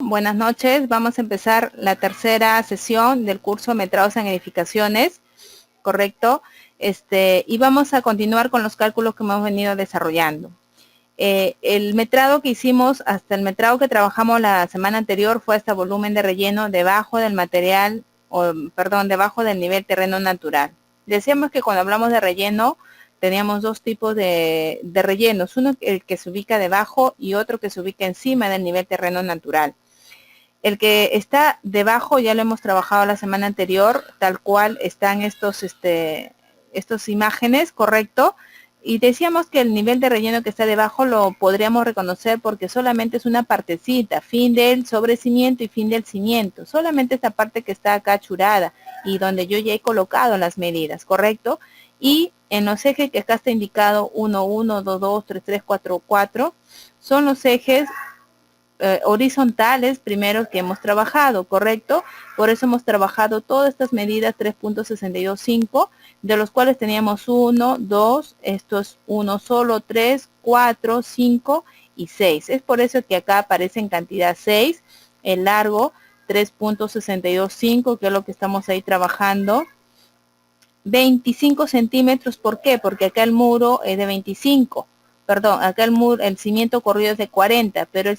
buenas noches. Vamos a empezar la tercera sesión del curso Metrados en Edificaciones, ¿correcto? Y vamos a continuar con los cálculos que hemos venido desarrollando. El metrado que hicimos, hasta el metrado que trabajamos la semana anterior fue hasta volumen de relleno debajo del material, debajo del nivel terreno natural. Decíamos que cuando hablamos de relleno, teníamos dos tipos de rellenos, uno el que se ubica debajo y otro que se ubica encima del nivel terreno natural. El que está debajo ya lo hemos trabajado la semana anterior, tal cual están estos imágenes, ¿correcto? Y decíamos que el nivel de relleno que está debajo lo podríamos reconocer porque solamente es una partecita, fin del sobrecimiento y fin del cimiento, solamente esta parte que está acá churada y donde yo ya he colocado las medidas, ¿correcto? Y en los ejes que acá está indicado 1, 1, 2, 2, 3, 3, 4, 4, son los ejes horizontales primero que hemos trabajado, ¿correcto? Por eso hemos trabajado todas estas medidas 3.625, de los cuales teníamos 1, 2, esto es 1 solo, 3, 4, 5 y 6. Es por eso que acá aparece en cantidad 6, el largo 3.625, que es lo que estamos ahí trabajando. 25 centímetros, ¿por qué? Porque acá el muro es de 25. Perdón, acá el cimiento corrido es de 40, pero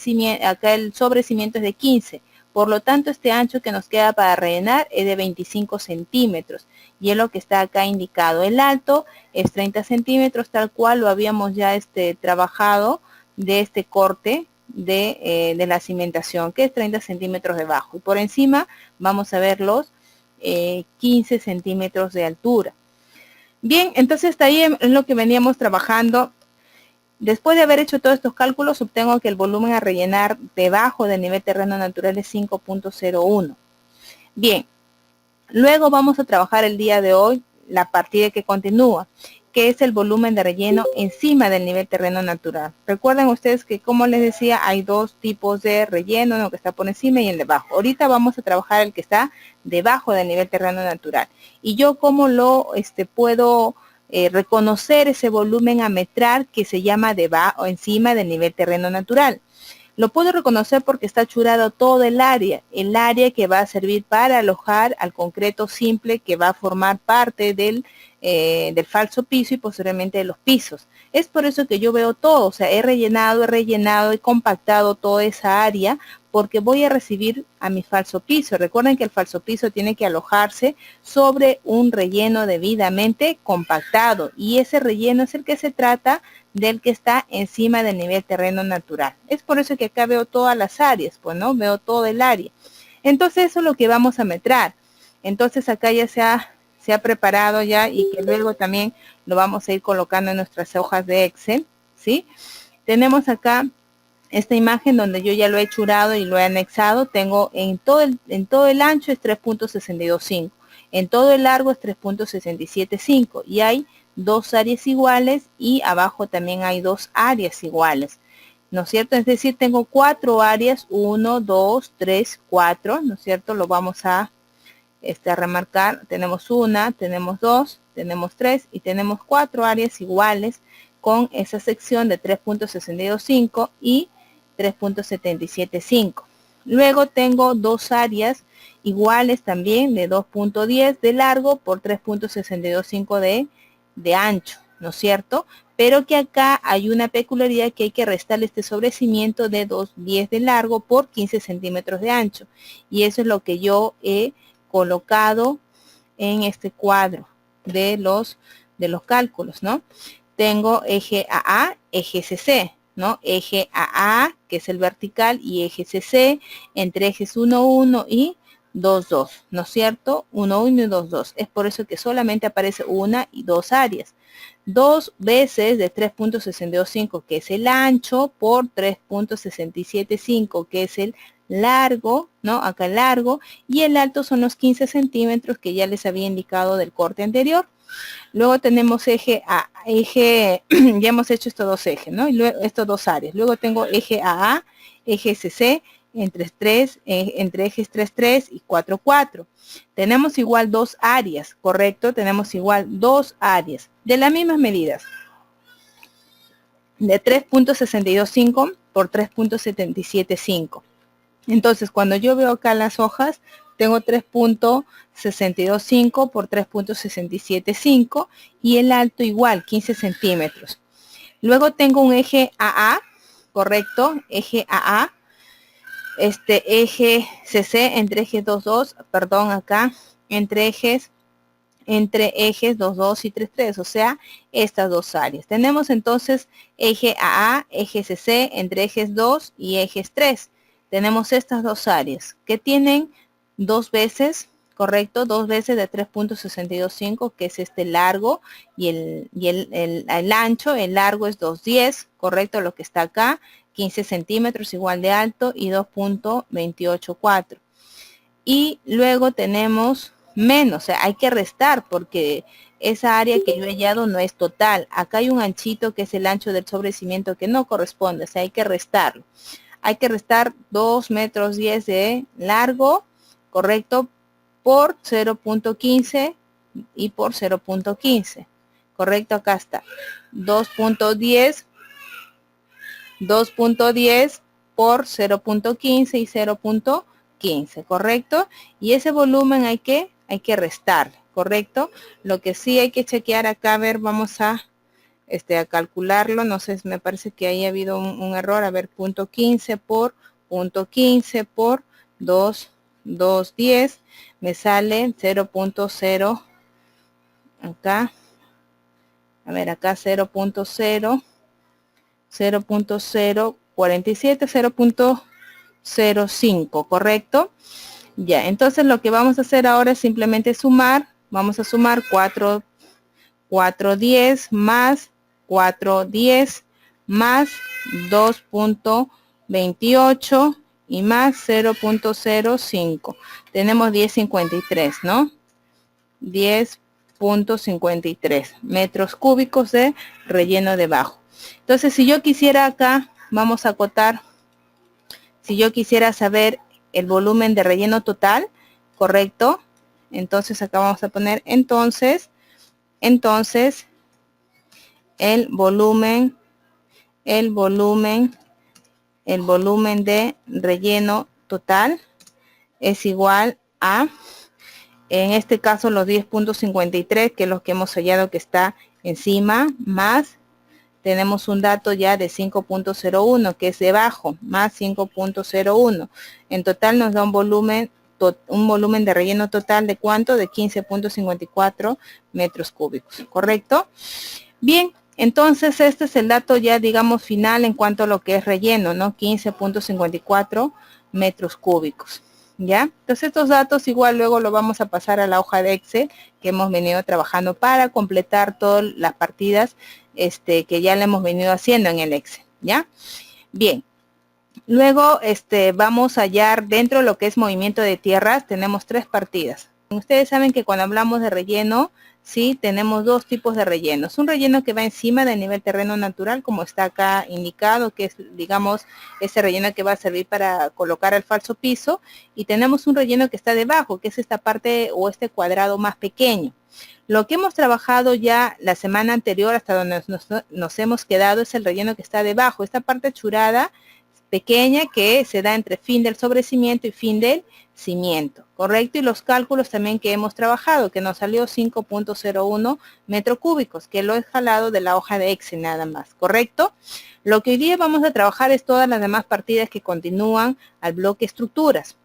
acá el sobrecimiento es de 15. Por lo tanto, este ancho que nos queda para rellenar es de 25 centímetros. Y es lo que está acá indicado. El alto es 30 centímetros, tal cual lo habíamos ya trabajado de este corte de la cimentación, que es 30 centímetros debajo. Y por encima vamos a ver los 15 centímetros de altura. Bien, entonces hasta ahí es lo que veníamos trabajando. Después de haber hecho todos estos cálculos, obtengo que el volumen a rellenar debajo del nivel terreno natural es 5.01. Bien, luego vamos a trabajar el día de hoy la partida que continúa, que es el volumen de relleno encima del nivel terreno natural. Recuerden ustedes que, como les decía, hay dos tipos de relleno, uno que está por encima y el debajo. Ahorita vamos a trabajar el que está debajo del nivel terreno natural. Y yo cómo lo puedo reconocer ese volumen a metrar que se llama debajo, encima del nivel terreno natural. Lo puedo reconocer porque está churado todo el área que va a servir para alojar al concreto simple que va a formar parte del falso piso y posteriormente de los pisos. Es por eso que yo veo todo, o sea, he rellenado, he compactado toda esa área porque voy a recibir a mi falso piso. Recuerden que el falso piso tiene que alojarse sobre un relleno debidamente compactado y ese relleno es el que se trata del que está encima del nivel terreno natural. Es por eso que acá veo todas las áreas, pues, ¿no? Veo todo el área. Entonces eso es lo que vamos a metrar. Entonces acá ya se ha preparado ya y que luego también lo vamos a ir colocando en nuestras hojas de Excel, ¿sí? Tenemos acá esta imagen donde yo ya lo he churado y lo he anexado. Tengo en todo el ancho es 3.625, en todo el largo es 3.675 y hay dos áreas iguales y abajo también hay dos áreas iguales, ¿no es cierto? Es decir, tengo cuatro áreas, 1, 2, 3, 4, ¿no es cierto? Lo vamos a remarcar. Tenemos una, tenemos dos, tenemos tres y tenemos cuatro áreas iguales con esa sección de 3.625 y 3.775. Luego tengo dos áreas iguales también de 2.10 de largo por 3.625 de ancho, ¿no es cierto? Pero que acá hay una peculiaridad que hay que restarle este sobrecimiento de 2.10 de largo por 15 centímetros de ancho. Y eso es lo que yo he colocado en este cuadro de los cálculos, ¿no? Tengo eje AA, eje CC, ¿no? Eje AA, que es el vertical, y eje CC, entre ejes 1, 1 y 2, 2, ¿no es cierto? 1, 1 y 2, 2. Es por eso que solamente aparece una y dos áreas. Dos veces de 3.625, que es el ancho, por 3.675, que es el largo, ¿no? Acá el largo, y el alto son los 15 centímetros que ya les había indicado del corte anterior. Luego tenemos eje A, ya hemos hecho estos dos ejes, ¿no? Y luego estos dos áreas. Luego tengo eje AA, eje CC, entre ejes 3, 3 y 4, 4. Tenemos igual dos áreas, ¿correcto? Tenemos igual dos áreas de las mismas medidas. De 3.625 por 3.775. Entonces, cuando yo veo acá las hojas, tengo 3.625 por 3.675 y el alto igual, 15 centímetros. Luego tengo un eje AA, correcto, eje AA, este eje CC entre ejes 22, perdón, acá, entre ejes 22 y 33, o sea, estas dos áreas. Tenemos entonces eje AA, eje CC entre ejes 2 y ejes 3. Tenemos estas dos áreas que tienen dos veces, correcto, dos veces de 3.625, que es este largo, y el ancho, el largo es 210, correcto, lo que está acá, 15 centímetros igual de alto y 2.284. Y luego tenemos menos, o sea, hay que restar porque esa área que yo he hallado no es total. Acá hay un anchito que es el ancho del sobrecimiento que no corresponde, o sea, hay que restarlo. Hay que restar 2 metros 10 de largo, correcto, por 0.15 y por 0.15. Correcto, acá está. 2.10 por 0.15 y 0.15, ¿correcto? Y ese volumen hay que restar, ¿correcto? Lo que sí hay que chequear acá, a ver, vamos a calcularlo, no sé, me parece que ahí ha habido un error, a ver, 0.15 por 0.15 por 2.10, me sale 0.0, acá, a ver, acá 0.0, 0.047, 0.05, ¿correcto? Ya, entonces lo que vamos a hacer ahora es simplemente sumar, vamos a sumar 4.10 más 4.10 más 2.28 y más 0.05. Tenemos 10.53, ¿no? 10.53 metros cúbicos de relleno debajo. Entonces, si yo quisiera acá, vamos a acotar, si yo quisiera saber el volumen de relleno total, ¿correcto? Entonces acá vamos a poner entonces el volumen de relleno total es igual a, en este caso, los 10.53, que es lo que hemos hallado que está encima, más tenemos un dato ya de 5.01, que es debajo, más 5.01. En total nos da un volumen de relleno total de ¿cuánto? De 15.54 metros cúbicos, ¿correcto? Bien, entonces este es el dato ya, digamos, final en cuanto a lo que es relleno, ¿no? 15.54 metros cúbicos, ¿ya? Entonces estos datos igual luego lo vamos a pasar a la hoja de Excel que hemos venido trabajando para completar todas las partidas que ya le hemos venido haciendo en el Excel, ¿ya? Bien. Luego vamos a hallar dentro de lo que es movimiento de tierras, tenemos tres partidas. Ustedes saben que cuando hablamos de relleno, sí, tenemos dos tipos de rellenos. Un relleno que va encima del nivel terreno natural, como está acá indicado, que es, digamos, ese relleno que va a servir para colocar el falso piso. Y tenemos un relleno que está debajo, que es esta parte o este cuadrado más pequeño. Lo que hemos trabajado ya la semana anterior, hasta donde nos hemos quedado, es el relleno que está debajo, esta parte churada, pequeña, que se da entre fin del sobrecimiento y fin del cimiento, ¿correcto? Y los cálculos también que hemos trabajado, que nos salió 5.01 metros cúbicos, que lo he jalado de la hoja de Excel nada más, ¿correcto? Lo que hoy día vamos a trabajar es todas las demás partidas que continúan al bloque estructuras.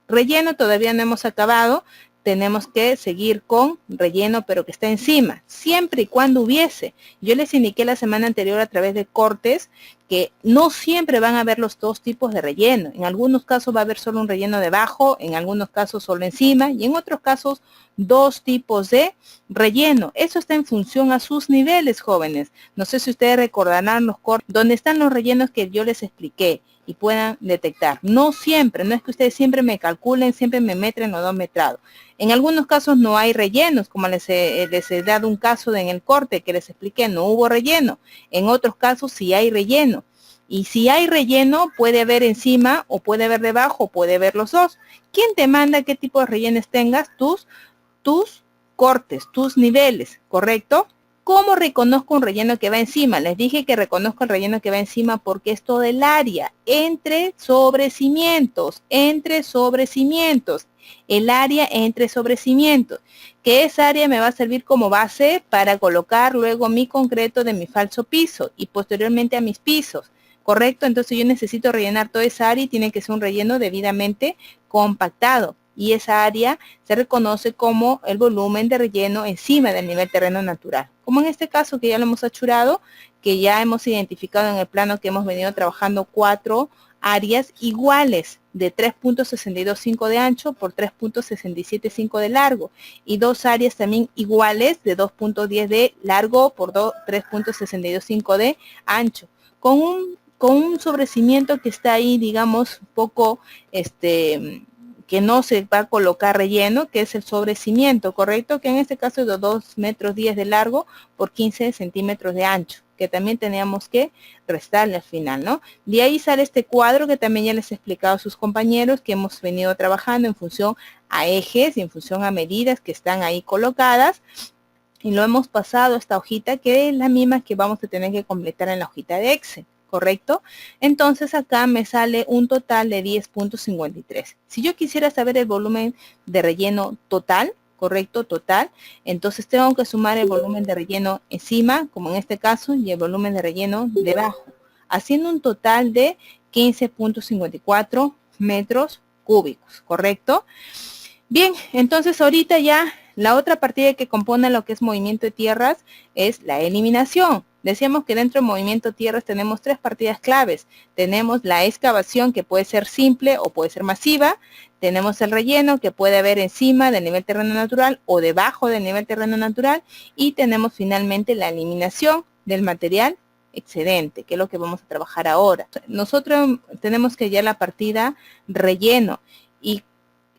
Relleno todavía no hemos acabado, tenemos que seguir con relleno, pero que está encima, siempre y cuando hubiese. Yo les indiqué la semana anterior a través de cortes que no siempre van a haber los dos tipos de relleno. En algunos casos va a haber solo un relleno debajo, en algunos casos solo encima y en otros casos dos tipos de relleno. Eso está en función a sus niveles, jóvenes. No sé si ustedes recordarán los cortes donde están los rellenos que yo les expliqué y puedan detectar. No siempre, no es que ustedes siempre me calculen, siempre me metren o 2 metrados. En algunos casos no hay rellenos, como les he dado un caso en el corte que les expliqué, no hubo relleno. En otros casos sí hay relleno. Y si hay relleno, puede haber encima o puede haber debajo, o puede haber los dos. ¿Quién te manda qué tipo de rellenos tengas? Tus cortes, tus niveles, ¿correcto? ¿Cómo reconozco un relleno que va encima? Les dije que reconozco el relleno que va encima porque es todo el área, entre sobre cimientos, el área entre sobre cimientos, que esa área me va a servir como base para colocar luego mi concreto de mi falso piso y posteriormente a mis pisos, ¿correcto? Entonces yo necesito rellenar toda esa área y tiene que ser un relleno debidamente compactado. Y esa área se reconoce como el volumen de relleno encima del nivel terreno natural. Como en este caso que ya lo hemos achurado, que ya hemos identificado en el plano que hemos venido trabajando 4 áreas iguales de 3.625 de ancho por 3.675 de largo y 2 áreas también iguales de 2.10 de largo por 3.625 de ancho, con un sobrecimiento que está ahí, digamos, un poco que no se va a colocar relleno, que es el sobrecimiento, ¿correcto? Que en este caso es de 2 metros 10 de largo por 15 centímetros de ancho, que también teníamos que restarle al final, ¿no? De ahí sale este cuadro que también ya les he explicado a sus compañeros, que hemos venido trabajando en función a ejes y en función a medidas que están ahí colocadas, y lo hemos pasado a esta hojita, que es la misma que vamos a tener que completar en la hojita de Excel. ¿Correcto? Entonces acá me sale un total de 10.53. Si yo quisiera saber el volumen de relleno total, ¿correcto? Total, entonces tengo que sumar el volumen de relleno encima, como en este caso, y el volumen de relleno debajo, haciendo un total de 15.54 metros cúbicos, ¿correcto? Bien, entonces ahorita ya la otra partida que compone lo que es movimiento de tierras es la eliminación. Decíamos que dentro del movimiento de tierras tenemos 3 partidas claves. Tenemos la excavación, que puede ser simple o puede ser masiva. Tenemos el relleno, que puede haber encima del nivel terreno natural o debajo del nivel terreno natural. Y tenemos finalmente la eliminación del material excedente, que es lo que vamos a trabajar ahora. Nosotros tenemos que hallar la partida relleno, y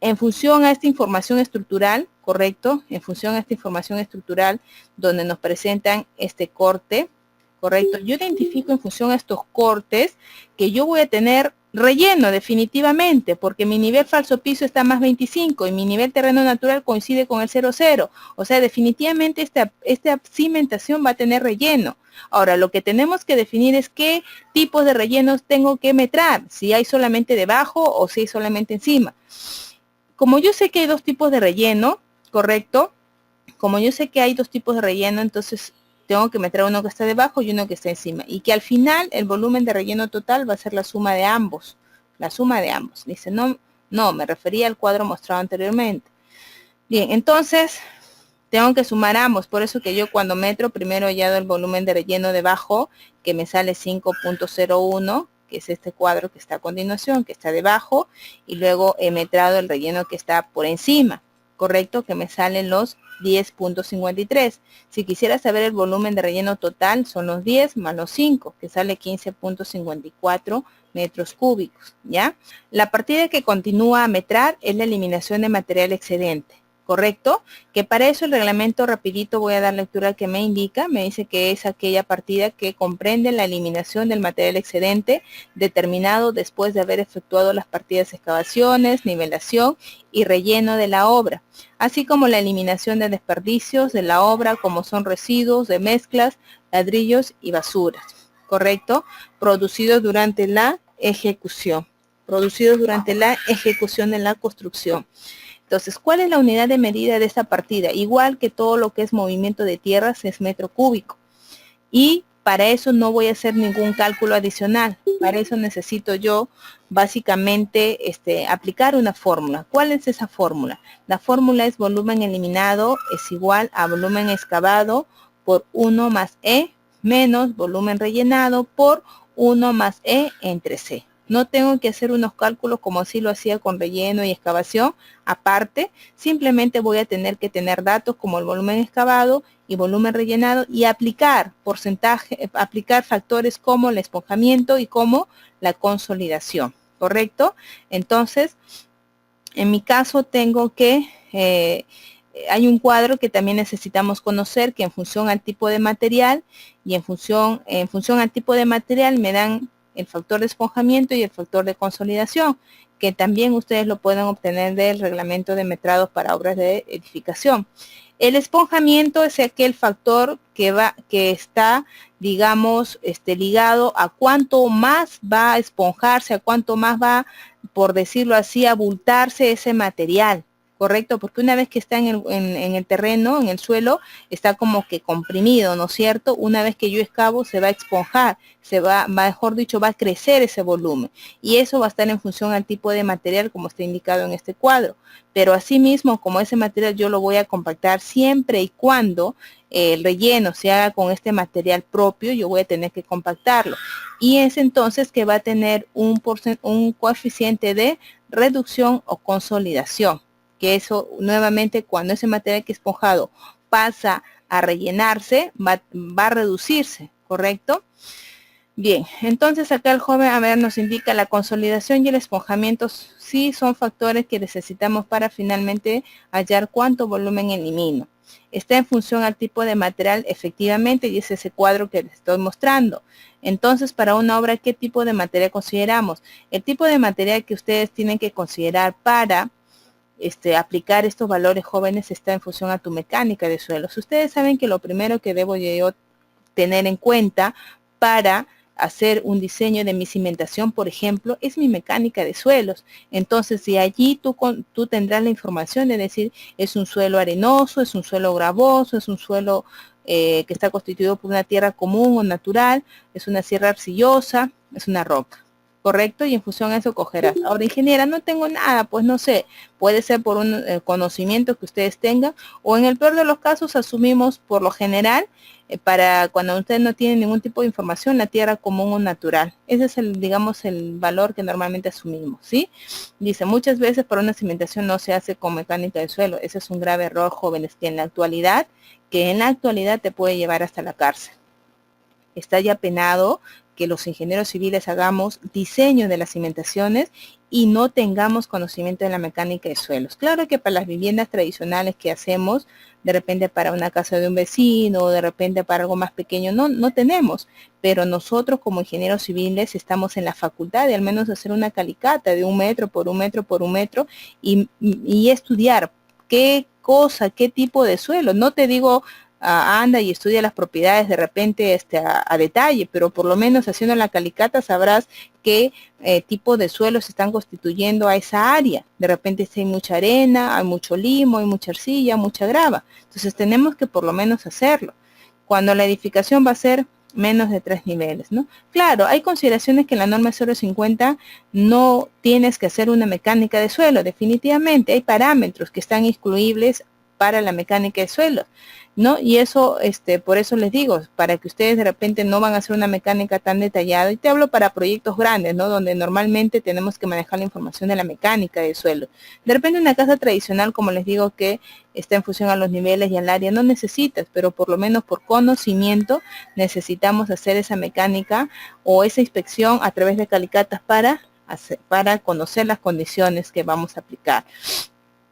en función a esta información estructural, ¿correcto? En función a esta información estructural donde nos presentan este corte, ¿correcto? Yo identifico en función a estos cortes que yo voy a tener relleno definitivamente, porque mi nivel falso piso está más 25 y mi nivel terreno natural coincide con el 0,0. O sea, definitivamente esta cimentación va a tener relleno. Ahora, lo que tenemos que definir es qué tipos de rellenos tengo que metrar, si hay solamente debajo o si hay solamente encima. Como yo sé que hay 2 tipos de relleno, ¿correcto? Como yo sé que hay 2 tipos de relleno, entonces tengo que meter uno que está debajo y uno que está encima. Y que al final el volumen de relleno total va a ser la suma de ambos. La suma de ambos. Dice, no, me refería al cuadro mostrado anteriormente. Bien, entonces tengo que sumar ambos. Por eso que yo cuando metro, primero he hallado el volumen de relleno debajo, que me sale 5.01, que es este cuadro que está a continuación, que está debajo, y luego he metrado el relleno que está por encima, ¿correcto? Que me salen los 10.53. Si quisiera saber el volumen de relleno total, son los 10 más los 5, que sale 15.54 metros cúbicos, ¿ya? La partida que continúa a metrar es la eliminación de material excedente, ¿correcto? Que para eso el reglamento rapidito voy a dar lectura que me indica. Me dice que es aquella partida que comprende la eliminación del material excedente determinado después de haber efectuado las partidas de excavaciones, nivelación y relleno de la obra, así como la eliminación de desperdicios de la obra, como son residuos de mezclas, ladrillos y basuras, ¿correcto? Producidos durante la ejecución. Producidos durante la ejecución de la construcción. Entonces, ¿cuál es la unidad de medida de esta partida? Igual que todo lo que es movimiento de tierras es metro cúbico. Y para eso no voy a hacer ningún cálculo adicional. Para eso necesito yo básicamente aplicar una fórmula. ¿Cuál es esa fórmula? La fórmula es volumen eliminado es igual a volumen excavado por 1 más E menos volumen rellenado por 1 más E entre C. No tengo que hacer unos cálculos como si lo hacía con relleno y excavación aparte. Simplemente voy a tener que tener datos como el volumen excavado y volumen rellenado y aplicar porcentaje, aplicar factores como el esponjamiento y como la consolidación, ¿correcto? Entonces, en mi caso tengo que, hay un cuadro que también necesitamos conocer, que en función al tipo de material y en función al tipo de material me dan el factor de esponjamiento y el factor de consolidación, que también ustedes lo pueden obtener del reglamento de metrados para obras de edificación. El esponjamiento es aquel factor que está, digamos, ligado a cuánto más va a esponjarse, a cuánto más va, por decirlo así, a abultarse ese material. ¿Correcto? Porque una vez que está en el terreno, en el suelo, está como que comprimido, ¿no es cierto? Una vez que yo excavo, se va a esponjar, mejor dicho, va a crecer ese volumen. Y eso va a estar en función al tipo de material, como está indicado en este cuadro. Pero asimismo, como ese material yo lo voy a compactar siempre y cuando el relleno se haga con este material propio, yo voy a tener que compactarlo. Y es entonces que va a tener un coeficiente de reducción o consolidación, que eso nuevamente cuando ese material que esponjado pasa a rellenarse, va a reducirse, ¿correcto? Bien, entonces acá el joven, a ver, nos indica la consolidación y el esponjamiento sí son factores que necesitamos para finalmente hallar cuánto volumen elimino. Está en función al tipo de material efectivamente y es ese cuadro que les estoy mostrando. Entonces, para una obra, ¿qué tipo de material consideramos? El tipo de material que ustedes tienen que considerar para aplicar estos valores jóvenes está en función a tu mecánica de suelos. Ustedes saben que lo primero que debo yo tener en cuenta para hacer un diseño de mi cimentación, por ejemplo, es mi mecánica de suelos. Entonces, de allí tú tendrás la información de decir, es un suelo arenoso, es un suelo gravoso, es un suelo que está constituido por una tierra común o natural, es una sierra arcillosa, es una roca. ¿Correcto? Y en función a eso cogerás. Ahora, ingeniera, no tengo nada, pues no sé, puede ser por un conocimiento que ustedes tengan, o en el peor de los casos asumimos por lo general, para cuando usted no tiene ningún tipo de información, la tierra común o natural. Ese es el, digamos, el valor que normalmente asumimos, ¿sí? Dice, muchas veces por una cimentación no se hace con mecánica del suelo. Ese es un grave error, jóvenes, que en la actualidad te puede llevar hasta la cárcel. Está ya penado que los ingenieros civiles hagamos diseño de las cimentaciones y no tengamos conocimiento de la mecánica de suelos. Claro que para las viviendas tradicionales que hacemos, de repente para una casa de un vecino, de repente para algo más pequeño, no tenemos, pero nosotros como ingenieros civiles estamos en la facultad de al menos hacer una calicata de 1 metro por 1 metro por 1 metro y estudiar qué cosa, qué tipo de suelo. No te digo anda y estudia las propiedades de repente a detalle, pero por lo menos haciendo la calicata sabrás qué tipo de suelos se están constituyendo a esa área. De repente si hay mucha arena, hay mucho limo, hay mucha arcilla, mucha grava. Entonces tenemos que por lo menos hacerlo. Cuando la edificación va a ser menos de 3 niveles, ¿no? Claro, hay consideraciones que en la norma 050 no tienes que hacer una mecánica de suelo, definitivamente hay parámetros que están excluibles para la mecánica de suelo, ¿no? Y eso, por eso les digo, para que ustedes de repente no van a hacer una mecánica tan detallada, y te hablo para proyectos grandes, ¿no? Donde normalmente tenemos que manejar la información de la mecánica de suelo. De repente una casa tradicional, como les digo, que está en función a los niveles y al área, no necesitas, pero por lo menos por conocimiento necesitamos hacer esa mecánica o esa inspección a través de calicatas para conocer las condiciones que vamos a aplicar.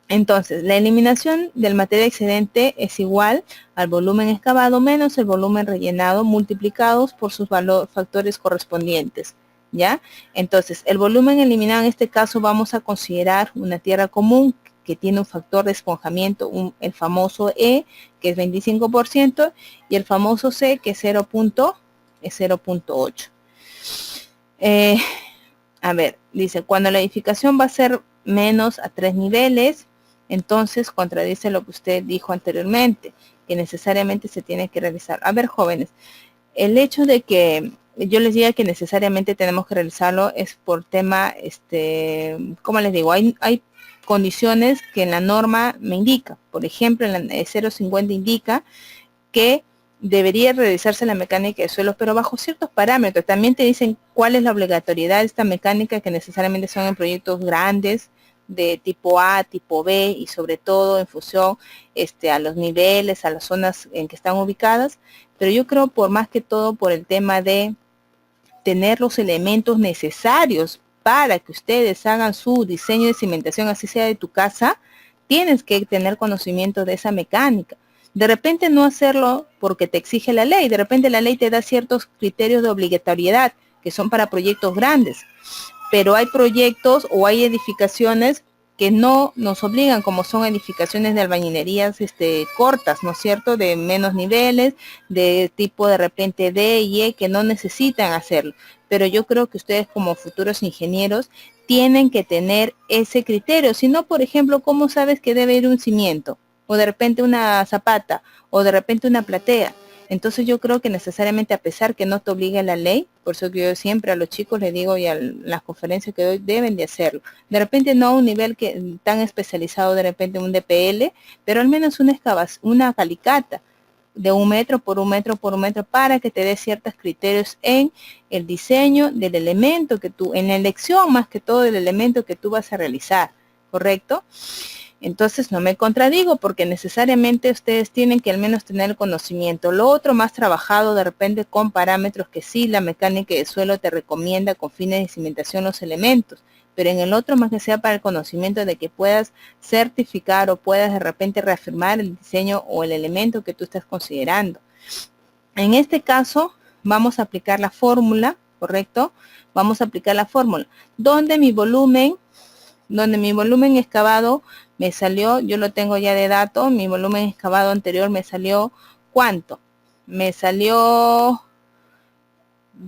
Entonces, la eliminación del material excedente es igual al volumen excavado menos el volumen rellenado multiplicados por sus factores correspondientes, ¿ya? Entonces, el volumen eliminado en este caso vamos a considerar una tierra común que tiene un factor de esponjamiento, el famoso E, que es 25%, y el famoso C, que es 0.8. A ver, dice, cuando la edificación va a ser menos a 3 niveles, entonces contradice lo que usted dijo anteriormente, que necesariamente se tiene que realizar. A ver, jóvenes, el hecho de que yo les diga que necesariamente tenemos que realizarlo es por tema, ¿cómo les digo? Hay condiciones que en la norma me indica. Por ejemplo, en la 050 indica que debería realizarse la mecánica de suelos, pero bajo ciertos parámetros. También te dicen cuál es la obligatoriedad de esta mecánica, que necesariamente son en proyectos grandes, de tipo A, tipo B, y sobre todo en función a los niveles, a las zonas en que están ubicadas. Pero yo creo por más que todo por el tema de tener los elementos necesarios para que ustedes hagan su diseño de cimentación, así sea de tu casa, tienes que tener conocimiento de esa mecánica. De repente no hacerlo porque te exige la ley, de repente la ley te da ciertos criterios de obligatoriedad que son para proyectos grandes, pero hay proyectos o hay edificaciones que no nos obligan, como son edificaciones de albañilerías cortas, ¿no es cierto?, de menos niveles, de tipo de repente D y E, que no necesitan hacerlo. Pero yo creo que ustedes como futuros ingenieros tienen que tener ese criterio. Si no, por ejemplo, ¿cómo sabes que debe ir un cimiento? O de repente una zapata, o de repente una platea. Entonces yo creo que necesariamente, a pesar que no te obligue la ley, por eso que yo siempre a los chicos les digo, y a las conferencias que doy, deben de hacerlo. De repente no a un nivel tan especializado, de repente un DPL, pero al menos una calicata de 1 metro por 1 metro por 1 metro, para que te dé ciertos criterios en el diseño del elemento que tú, en la elección más que todo del elemento que tú vas a realizar, ¿correcto? Entonces no me contradigo, porque necesariamente ustedes tienen que al menos tener el conocimiento. Lo otro más trabajado de repente con parámetros que sí la mecánica de suelo te recomienda con fines de cimentación los elementos, pero en el otro más que sea para el conocimiento de que puedas certificar o puedas de repente reafirmar el diseño o el elemento que tú estás considerando. En este caso vamos a aplicar la fórmula, ¿correcto? Vamos a aplicar la fórmula donde mi volumen excavado me salió, yo lo tengo ya de dato, mi volumen excavado anterior me salió, ¿cuánto? Me salió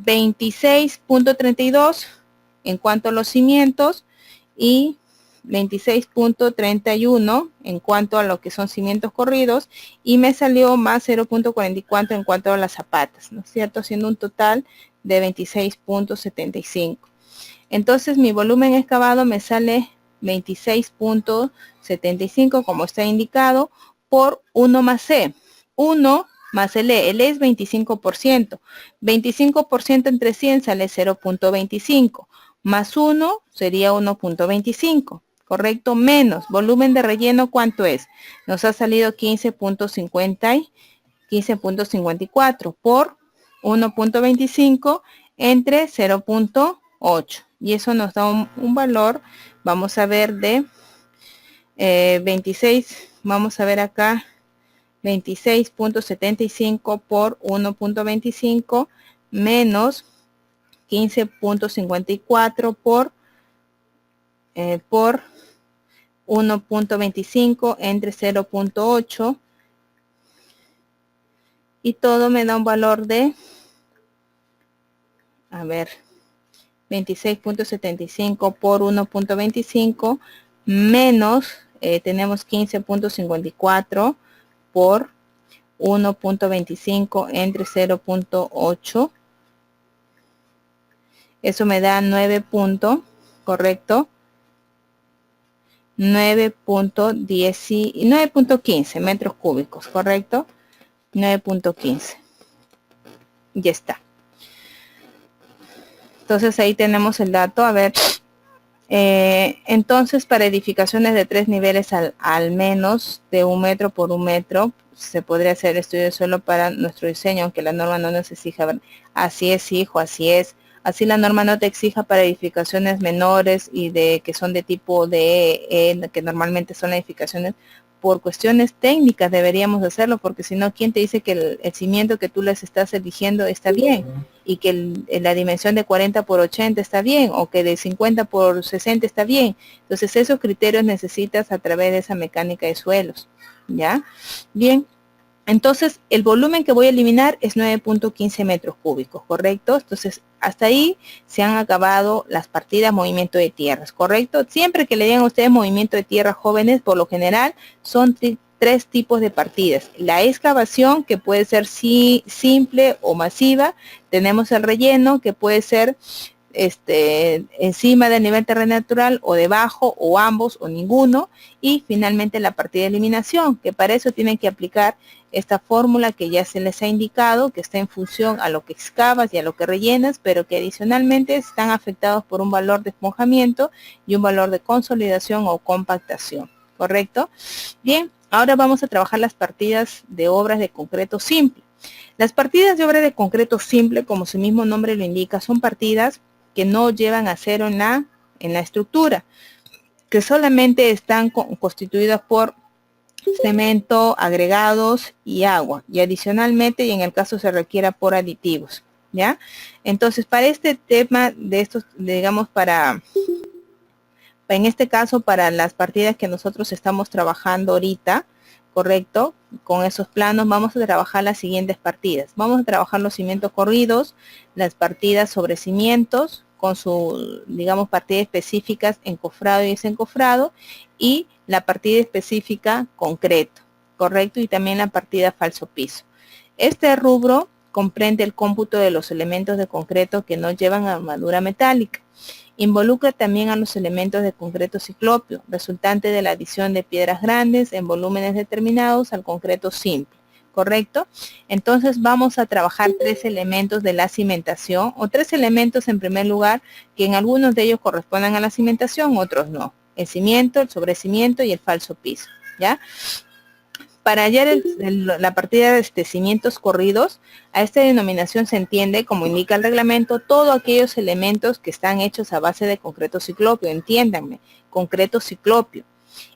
26.32 en cuanto a los cimientos y 26.31 en cuanto a lo que son cimientos corridos, y me salió más 0.44 en cuanto a las zapatas, ¿no es cierto? Haciendo un total de 26.75. Entonces mi volumen excavado me sale 26.75 como está indicado por 1 más C. 1 más el E es 25%. 25% entre 100 sale 0.25. Más 1 sería 1.25. ¿Correcto? Menos volumen de relleno, ¿cuánto es? Nos ha salido 15.54 por 1.25 entre 0.8. Y eso nos da un valor, vamos a ver, de 26, vamos a ver acá, 26.75 por 1.25 menos 15.54 por 1.25 entre 0.8, y todo me da un valor de, a ver, 26.75 por 1.25 menos, tenemos 15.54 por 1.25 entre 0.8. Eso me da 9 puntos, ¿correcto? 9.15 metros cúbicos, ¿correcto? 9.15. Ya está. Entonces ahí tenemos el dato. A ver, entonces para edificaciones de 3 niveles al menos de 1 metro por 1 metro, se podría hacer estudio de suelo para nuestro diseño, aunque la norma no nos exija. Así es, hijo, así es. Así la norma no te exija para edificaciones menores y de que son de tipo D, que normalmente son edificaciones. Por cuestiones técnicas deberíamos hacerlo, porque si no, ¿quién te dice que el cimiento que tú les estás eligiendo está bien? Y que la dimensión de 40 por 80 está bien, o que de 50 por 60 está bien. Entonces esos criterios necesitas a través de esa mecánica de suelos, ¿ya? Bien, entonces el volumen que voy a eliminar es 9.15 metros cúbicos, ¿correcto? Entonces hasta ahí se han acabado las partidas movimiento de tierras, ¿correcto? Siempre que le digan a ustedes movimiento de tierras, jóvenes, por lo general son 3 tipos de partidas. La excavación, que puede ser simple o masiva. Tenemos el relleno, que puede ser encima del nivel terreno natural o debajo, o ambos o ninguno. Y finalmente la partida de eliminación, que para eso tienen que aplicar esta fórmula que ya se les ha indicado, que está en función a lo que excavas y a lo que rellenas, pero que adicionalmente están afectados por un valor de esponjamiento y un valor de consolidación o compactación, ¿correcto? Bien, ahora vamos a trabajar las partidas de obras de concreto simple. Las partidas de obra de concreto simple, como su mismo nombre lo indica, son partidas que no llevan acero en la estructura, que solamente están constituidas por cemento, agregados y agua, y adicionalmente, y en el caso se requiera, por aditivos, ¿ya? Entonces, para este tema de estos, digamos, para En este caso, para las partidas que nosotros estamos trabajando ahorita, correcto, con esos planos vamos a trabajar las siguientes partidas. Vamos a trabajar los cimientos corridos, las partidas sobre cimientos, con su, digamos, partidas específicas encofrado y desencofrado, y la partida específica concreto, correcto, y también la partida falso piso. Este rubro comprende el cómputo de los elementos de concreto que no llevan armadura metálica. Involucra también a los elementos de concreto ciclopio, resultante de la adición de piedras grandes en volúmenes determinados al concreto simple, ¿correcto? Entonces vamos a trabajar 3 elementos de la cimentación, o 3 elementos en primer lugar, que en algunos de ellos correspondan a la cimentación, otros no. El cimiento, el sobrecimiento y el falso piso, ¿ya? Para hallar la partida de cimientos corridos, a esta denominación se entiende, como indica el reglamento, todos aquellos elementos que están hechos a base de concreto ciclopio, entiéndanme, concreto ciclopio.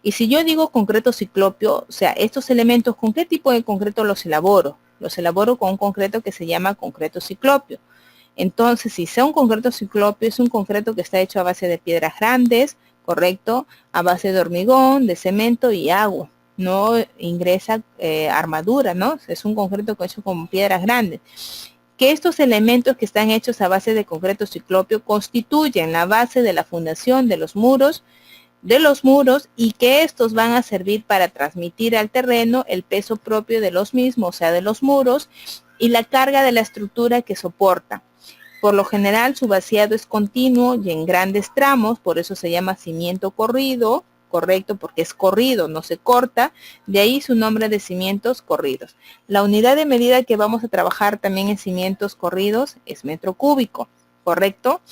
Y si yo digo concreto ciclopio, o sea, estos elementos, ¿con qué tipo de concreto los elaboro? Los elaboro con un concreto que se llama concreto ciclopio. Entonces, si sea un concreto ciclopio, es un concreto que está hecho a base de piedras grandes, correcto, a base de hormigón, de cemento y agua. No ingresa armadura, ¿no? Es un concreto hecho con piedras grandes. Que estos elementos que están hechos a base de concreto ciclopio constituyen la base de la fundación de los muros, y que estos van a servir para transmitir al terreno el peso propio de los mismos, o sea, de los muros, y la carga de la estructura que soporta. Por lo general, su vaciado es continuo y en grandes tramos, por eso se llama cimiento corrido, correcto, porque es corrido, no se corta, de ahí su nombre de cimientos corridos. La unidad de medida que vamos a trabajar también en cimientos corridos es metro cúbico, ¿correcto?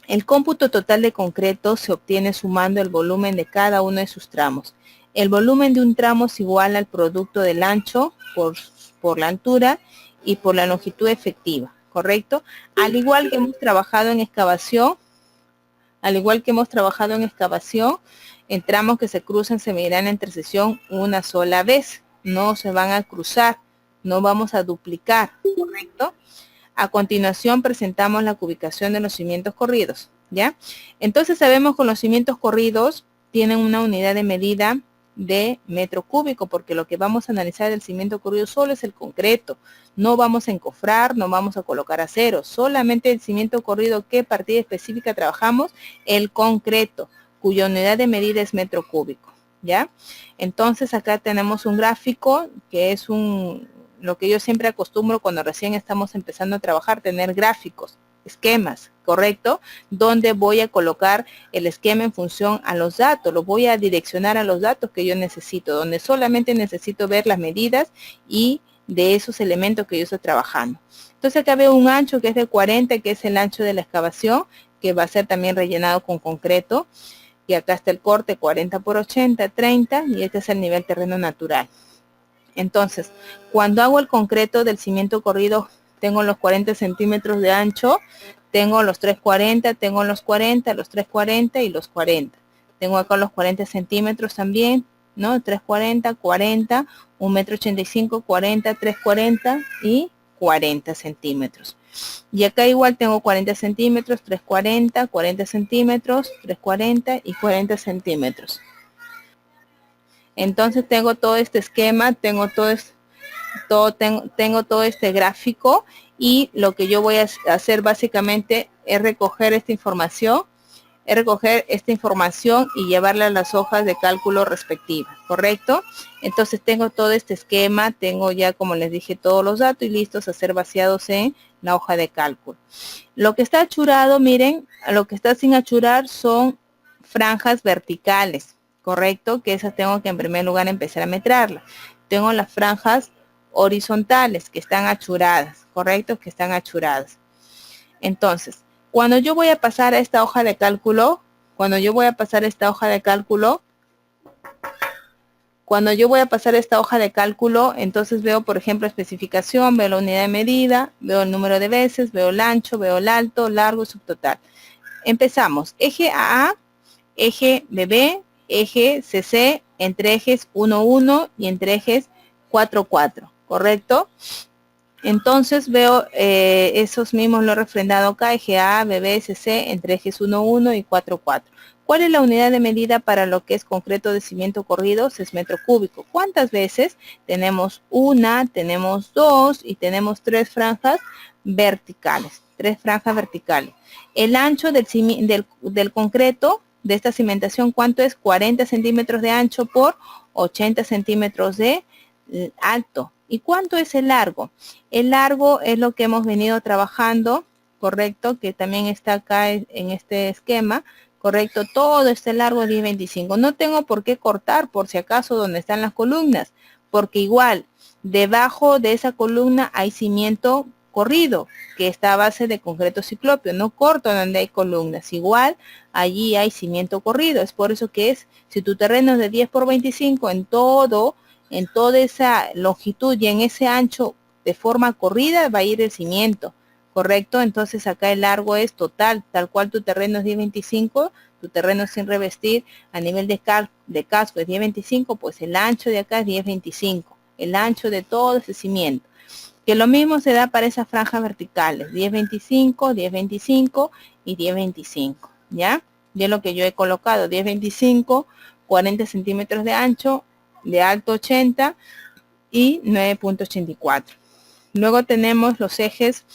El cómputo total de concreto se obtiene sumando el volumen de cada uno de sus tramos. El volumen de un tramo es igual al producto del ancho por la altura y por la longitud efectiva, ¿correcto? Al igual que hemos trabajado en excavación, en tramos que se cruzan se medirán en intersección una sola vez. No se van a cruzar, no vamos a duplicar, ¿correcto? A continuación presentamos la cubicación de los cimientos corridos, ¿ya? Entonces sabemos que los cimientos corridos tienen una unidad de medida de metro cúbico, porque lo que vamos a analizar del cimiento corrido solo es el concreto. No vamos a encofrar, no vamos a colocar acero, solamente el cimiento corrido. ¿Qué partida específica trabajamos? El concreto, cuya unidad de medida es metro cúbico, ¿ya? Entonces acá tenemos un gráfico que es lo que yo siempre acostumbro cuando recién estamos empezando a trabajar, tener gráficos, esquemas, ¿correcto? Donde voy a colocar el esquema en función a los datos, lo voy a direccionar a los datos que yo necesito, donde solamente necesito ver las medidas y de esos elementos que yo estoy trabajando. Entonces acá veo un ancho que es de 40, que es el ancho de la excavación, que va a ser también rellenado con concreto. Y acá está el corte 40 por 80, 30, y este es el nivel terreno natural. Entonces, cuando hago el concreto del cimiento corrido, tengo los 40 centímetros de ancho, tengo los 340, tengo los 40, los 340 y los 40. Tengo acá los 40 centímetros también, ¿no? 340, 40, 1,85 m, 40, 340 y 40 centímetros. Y acá igual tengo 40 centímetros, 340, 40 centímetros, 340 y 40 centímetros. Entonces tengo todo este esquema, tengo todo este gráfico, y lo que yo voy a hacer básicamente es recoger esta información y llevarla a las hojas de cálculo respectivas, ¿correcto? Entonces tengo todo este esquema, tengo ya, como les dije, todos los datos y listos a ser vaciados en la hoja de cálculo. Lo que está achurado, miren, lo que está sin achurar son franjas verticales, ¿correcto? Que esas tengo que en primer lugar empezar a metrarlas. Tengo las franjas horizontales que están achuradas, ¿correcto? Que están achuradas. Entonces, cuando yo voy a pasar a esta hoja de cálculo, entonces veo, por ejemplo, especificación, veo la unidad de medida, veo el número de veces, veo el ancho, veo el alto, largo y subtotal. Empezamos. Eje AA, eje BB, eje CC, entre ejes 1,1 y entre ejes 4,4, ¿correcto? Entonces veo esos mismos lo he refrendado acá, eje A, BB, CC, entre ejes 1, 1 y 4, 4. ¿Cuál es la unidad de medida para lo que es concreto de cimiento corrido? Es metro cúbico. ¿Cuántas veces? Tenemos una, tenemos dos y tenemos tres franjas verticales. Tres franjas verticales. El ancho del concreto de esta cimentación, ¿cuánto es? 40 centímetros de ancho por 80 centímetros de alto. ¿Y cuánto es el largo? El largo es lo que hemos venido trabajando, correcto, que también está acá en este esquema, correcto, todo este largo es 10.25. No tengo por qué cortar, por si acaso, donde están las columnas, porque igual, debajo de esa columna hay cimiento corrido, que está a base de concreto ciclópeo. No corto donde hay columnas, igual allí hay cimiento corrido. Es por eso que es, si tu terreno es de 10 por 25, en toda esa longitud y en ese ancho de forma corrida va a ir el cimiento, ¿correcto? Entonces acá el largo es total, tal cual tu terreno es 10.25, tu terreno sin revestir a nivel de casco es 10.25, pues el ancho de acá es 10.25, el ancho de todo ese cimiento. Que lo mismo se da para esas franjas verticales, 10.25, 10.25 y 10.25, ¿ya? Y es lo que yo he colocado, 10.25, 40 centímetros de ancho, de alto 80 y 9.84. Luego tenemos los ejes,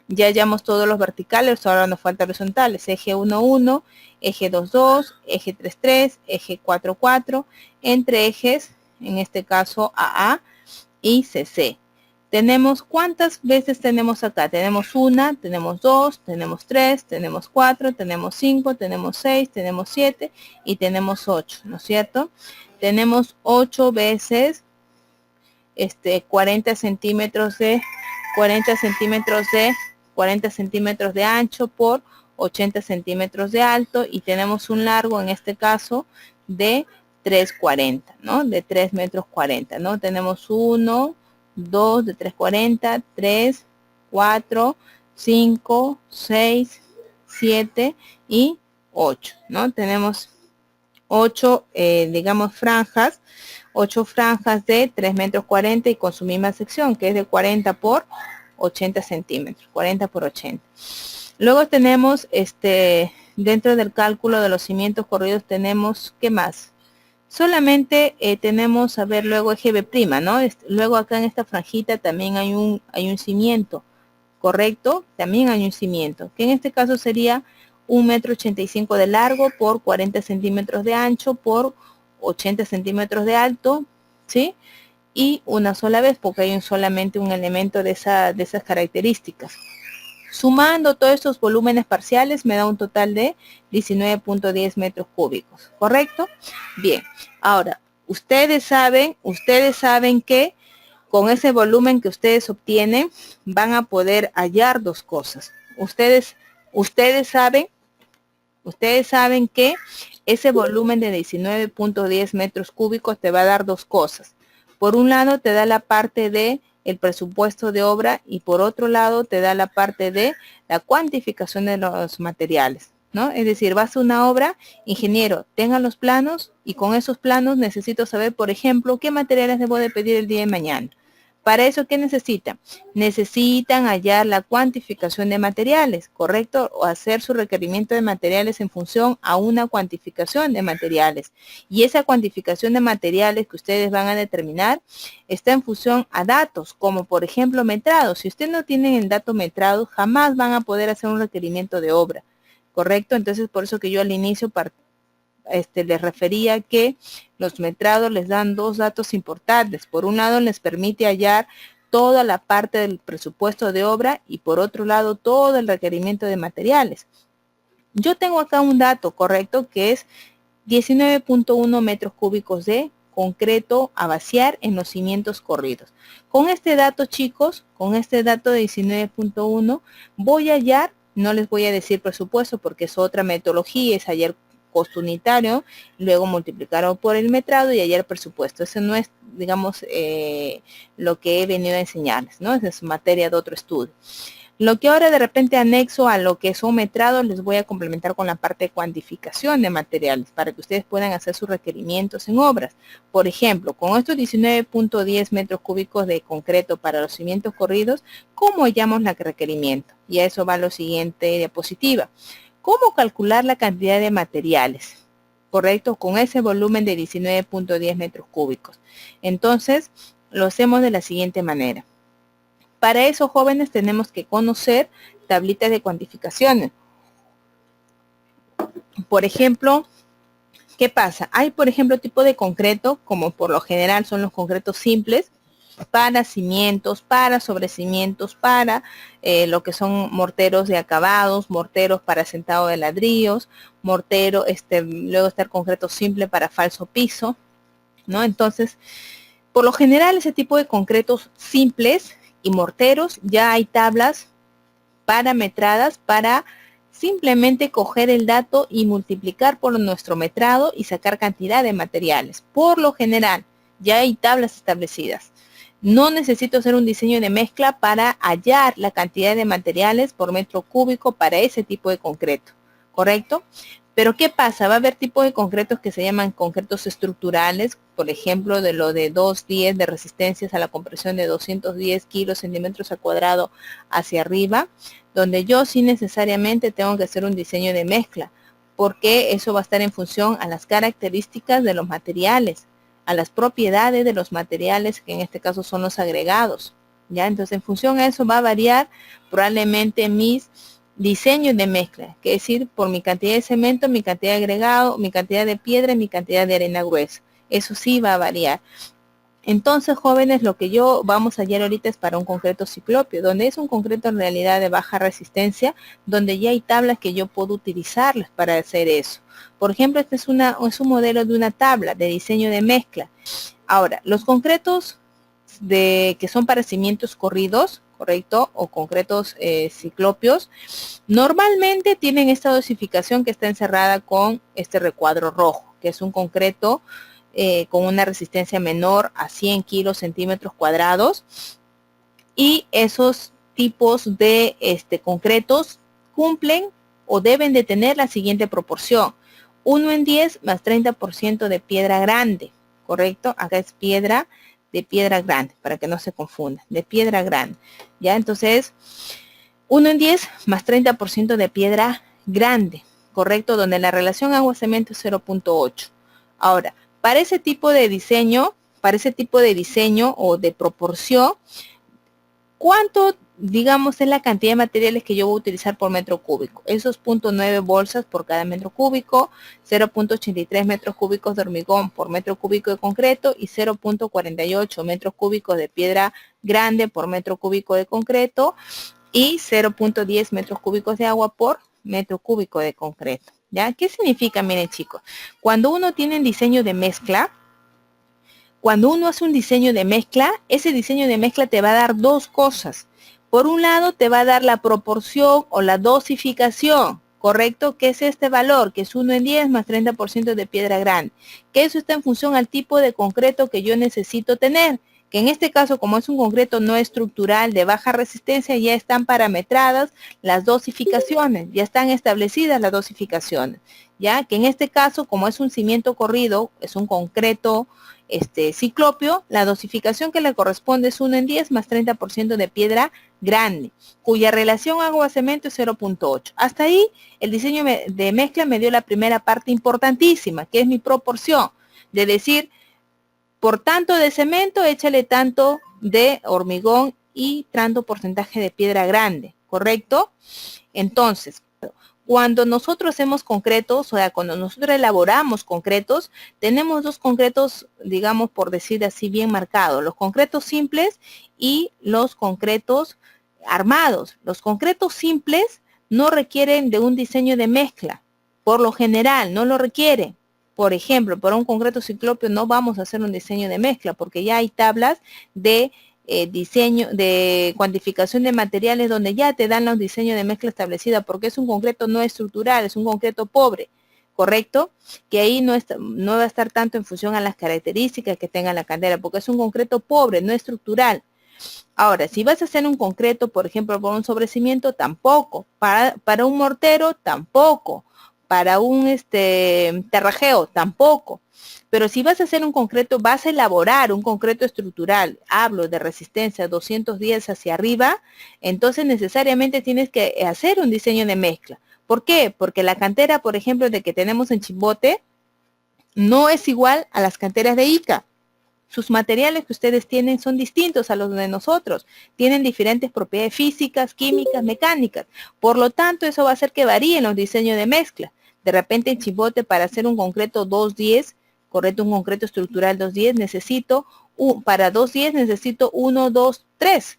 ya hallamos todos los verticales, ahora nos falta horizontales, eje 1, 1, eje 2, 2, eje 3, 3, eje 4, 4, entre ejes, en este caso AA y CC. Tenemos, ¿cuántas veces tenemos acá? Tenemos una, tenemos dos, tenemos tres, tenemos cuatro, tenemos cinco, tenemos seis, tenemos siete y tenemos 8, ¿no es cierto? Tenemos 8 veces 40 centímetros de 40 centímetros de ancho por 80 centímetros de alto y tenemos un largo en este caso de 3.40, ¿no? De 3 metros 40, ¿no? Tenemos 1, 2 de 3.40, 3, 4, 5, 6, 7 y 8, ¿no? Tenemos 8, digamos, franjas, 8 franjas de 3 metros 40 y con su misma sección, que es de 40 por 80 centímetros, 40 por 80. Luego tenemos, dentro del cálculo de los cimientos corridos tenemos, ¿qué más? Solamente tenemos, a ver, luego eje B', ¿no? Luego acá en esta franjita también hay un cimiento, ¿correcto? También hay un cimiento, que en este caso sería 1,85 m de largo por 40 centímetros de ancho por 80 centímetros de alto, ¿sí? Y una sola vez, porque hay solamente un elemento de esas características. Sumando todos estos volúmenes parciales me da un total de 19.10 metros cúbicos, ¿correcto? Bien, ahora, ustedes saben que con ese volumen que ustedes obtienen van a poder hallar dos cosas. Ustedes saben que ese volumen de 19.10 metros cúbicos te va a dar dos cosas. Por un lado te da la parte de el presupuesto de obra y por otro lado te da la parte de la cuantificación de los materiales, ¿no? Es decir, vas a una obra, ingeniero, tengan los planos y con esos planos necesito saber, por ejemplo, qué materiales debo de pedir el día de mañana. Para eso, ¿qué necesitan? Necesitan hallar la cuantificación de materiales, ¿correcto? O hacer su requerimiento de materiales en función a una cuantificación de materiales. Y esa cuantificación de materiales que ustedes van a determinar está en función a datos, como por ejemplo metrados. Si ustedes no tienen el dato metrado, jamás van a poder hacer un requerimiento de obra, ¿correcto? Entonces, por eso que yo al inicio les refería que los metrados les dan dos datos importantes. Por un lado, les permite hallar toda la parte del presupuesto de obra y por otro lado, todo el requerimiento de materiales. Yo tengo acá un dato correcto que es 19.1 metros cúbicos de concreto a vaciar en los cimientos corridos. Con este dato, chicos, con este dato de 19.1, voy a hallar, no les voy a decir presupuesto porque es otra metodología, es hallar costo unitario, luego multiplicarlo por el metrado y hallar presupuesto. Eso no es, digamos, lo que he venido a enseñarles, ¿no? Esa es materia de otro estudio. Lo que ahora de repente anexo a lo que son metrados, les voy a complementar con la parte de cuantificación de materiales para que ustedes puedan hacer sus requerimientos en obras. Por ejemplo, con estos 19.10 metros cúbicos de concreto para los cimientos corridos, ¿cómo hallamos el requerimiento? Y a eso va lo siguiente diapositiva. ¿Cómo calcular la cantidad de materiales? ¿Correcto? Con ese volumen de 19.10 metros cúbicos. Entonces, lo hacemos de la siguiente manera. Para eso, jóvenes, tenemos que conocer tablitas de cuantificaciones. Por ejemplo, ¿qué pasa? Hay, por ejemplo, tipo de concreto, como por lo general son los concretos simples, para cimientos, para sobrecimientos, para lo que son morteros de acabados, morteros para asentado de ladrillos, mortero, luego está el concreto simple para falso piso, ¿no? Entonces, por lo general, ese tipo de concretos simples y morteros, ya hay tablas parametradas para simplemente coger el dato y multiplicar por nuestro metrado y sacar cantidad de materiales. Por lo general, ya hay tablas establecidas. No necesito hacer un diseño de mezcla para hallar la cantidad de materiales por metro cúbico para ese tipo de concreto, ¿correcto? Pero ¿qué pasa? Va a haber tipos de concretos que se llaman concretos estructurales, por ejemplo, de lo de 210 de resistencias a la compresión de 210 kilos centímetros al cuadrado hacia arriba, donde yo sí necesariamente tengo que hacer un diseño de mezcla, porque eso va a estar en función a las características de los materiales, a las propiedades de los materiales, que en este caso son los agregados, ¿ya? Entonces, en función a eso va a variar probablemente mis diseño de mezcla, que es decir, por mi cantidad de cemento, mi cantidad de agregado, mi cantidad de piedra y mi cantidad de arena gruesa. Eso sí va a variar. Entonces, jóvenes, lo que yo vamos a hallar ahorita es para un concreto ciclopio, donde es un concreto en realidad de baja resistencia, donde ya hay tablas que yo puedo utilizarlas para hacer eso. Por ejemplo, este es un modelo de una tabla de diseño de mezcla. Ahora, los concretos que son para cimientos corridos, ¿correcto? O concretos ciclopios, normalmente tienen esta dosificación que está encerrada con este recuadro rojo, que es un concreto con una resistencia menor a 100 kilos centímetros cuadrados, y esos tipos de concretos cumplen o deben de tener la siguiente proporción: 1:10 más 30% de piedra grande, ¿correcto? Acá es piedra de piedra grande, para que no se confunda, de piedra grande, ¿ya? Entonces, 1:10 más 30% de piedra grande, ¿correcto? Donde la relación agua-cemento es 0.8. Ahora, para ese tipo de diseño o de proporción, ¿cuánto, digamos, es la cantidad de materiales que yo voy a utilizar por metro cúbico? Esos 0.9 bolsas por cada metro cúbico, 0.83 metros cúbicos de hormigón por metro cúbico de concreto y 0.48 metros cúbicos de piedra grande por metro cúbico de concreto y 0.10 metros cúbicos de agua por metro cúbico de concreto, ¿ya? ¿Qué significa? Miren, chicos, cuando uno tiene un diseño de mezcla, cuando uno hace un diseño de mezcla, ese diseño de mezcla te va a dar dos cosas. Por un lado, te va a dar la proporción o la dosificación, ¿correcto? Que es este valor, que es 1:10 más 30% de piedra grande. Que eso está en función al tipo de concreto que yo necesito tener. Que en este caso, como es un concreto no estructural de baja resistencia, ya están parametradas las dosificaciones, ya están establecidas las dosificaciones. Ya que en este caso, como es un cimiento corrido, es un concreto ciclopio, la dosificación que le corresponde es 1:10 más 30% de piedra grande, cuya relación agua-cemento es 0.8. Hasta ahí, el diseño de mezcla me dio la primera parte importantísima, que es mi proporción, de decir, por tanto de cemento, échale tanto de hormigón y tanto porcentaje de piedra grande, ¿correcto? Entonces, cuando nosotros hacemos concretos, o sea, cuando nosotros elaboramos concretos, tenemos dos concretos, digamos, por decir así, bien marcados: los concretos simples y los concretos armados. Los concretos simples no requieren de un diseño de mezcla, por lo general, no lo requieren. Por ejemplo, para un concreto ciclopio no vamos a hacer un diseño de mezcla, porque ya hay tablas de diseño, de cuantificación de materiales, donde ya te dan los diseños de mezcla establecida, porque es un concreto no estructural, es un concreto pobre, ¿correcto? Que ahí no va a estar tanto en función a las características que tenga la cantera, porque es un concreto pobre, no estructural. Ahora, si vas a hacer un concreto, por ejemplo, por un sobrecimiento, tampoco. Para un mortero, tampoco. Para un terrajeo, tampoco. Pero si vas a hacer un concreto, vas a elaborar un concreto estructural, hablo de resistencia 210 hacia arriba, entonces necesariamente tienes que hacer un diseño de mezcla. ¿Por qué? Porque la cantera, por ejemplo, de que tenemos en Chimbote, no es igual a las canteras de Ica. Sus materiales que ustedes tienen son distintos a los de nosotros. Tienen diferentes propiedades físicas, químicas, mecánicas. Por lo tanto, eso va a hacer que varíen los diseños de mezcla. De repente en Chimbote, para hacer un concreto 210, correcto, un concreto estructural 210, para 210 necesito 1, 2, 3.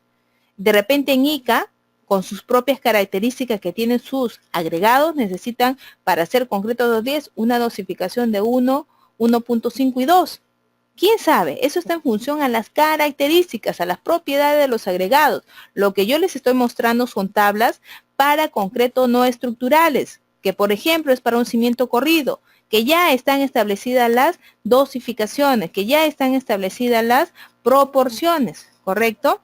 De repente en Ica, con sus propias características que tienen sus agregados, necesitan para hacer concreto 210 una dosificación de 1, 1.5 y 2. ¿Quién sabe? Eso está en función a las características, a las propiedades de los agregados. Lo que yo les estoy mostrando son tablas para concreto no estructurales, que por ejemplo es para un cimiento corrido, que ya están establecidas las dosificaciones, que ya están establecidas las proporciones, ¿correcto?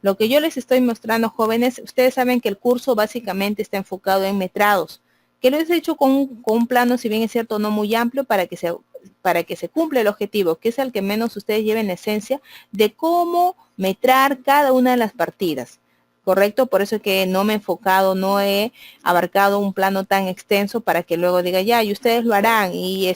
Lo que yo les estoy mostrando, jóvenes, ustedes saben que el curso básicamente está enfocado en metrados, que lo he hecho con un plano, si bien es cierto, no muy amplio, para que se cumpla el objetivo, que es el que menos ustedes lleven la esencia de cómo metrar cada una de las partidas, ¿correcto? Por eso es que no me he enfocado, no he abarcado un plano tan extenso para que luego diga, ya, y ustedes lo harán, y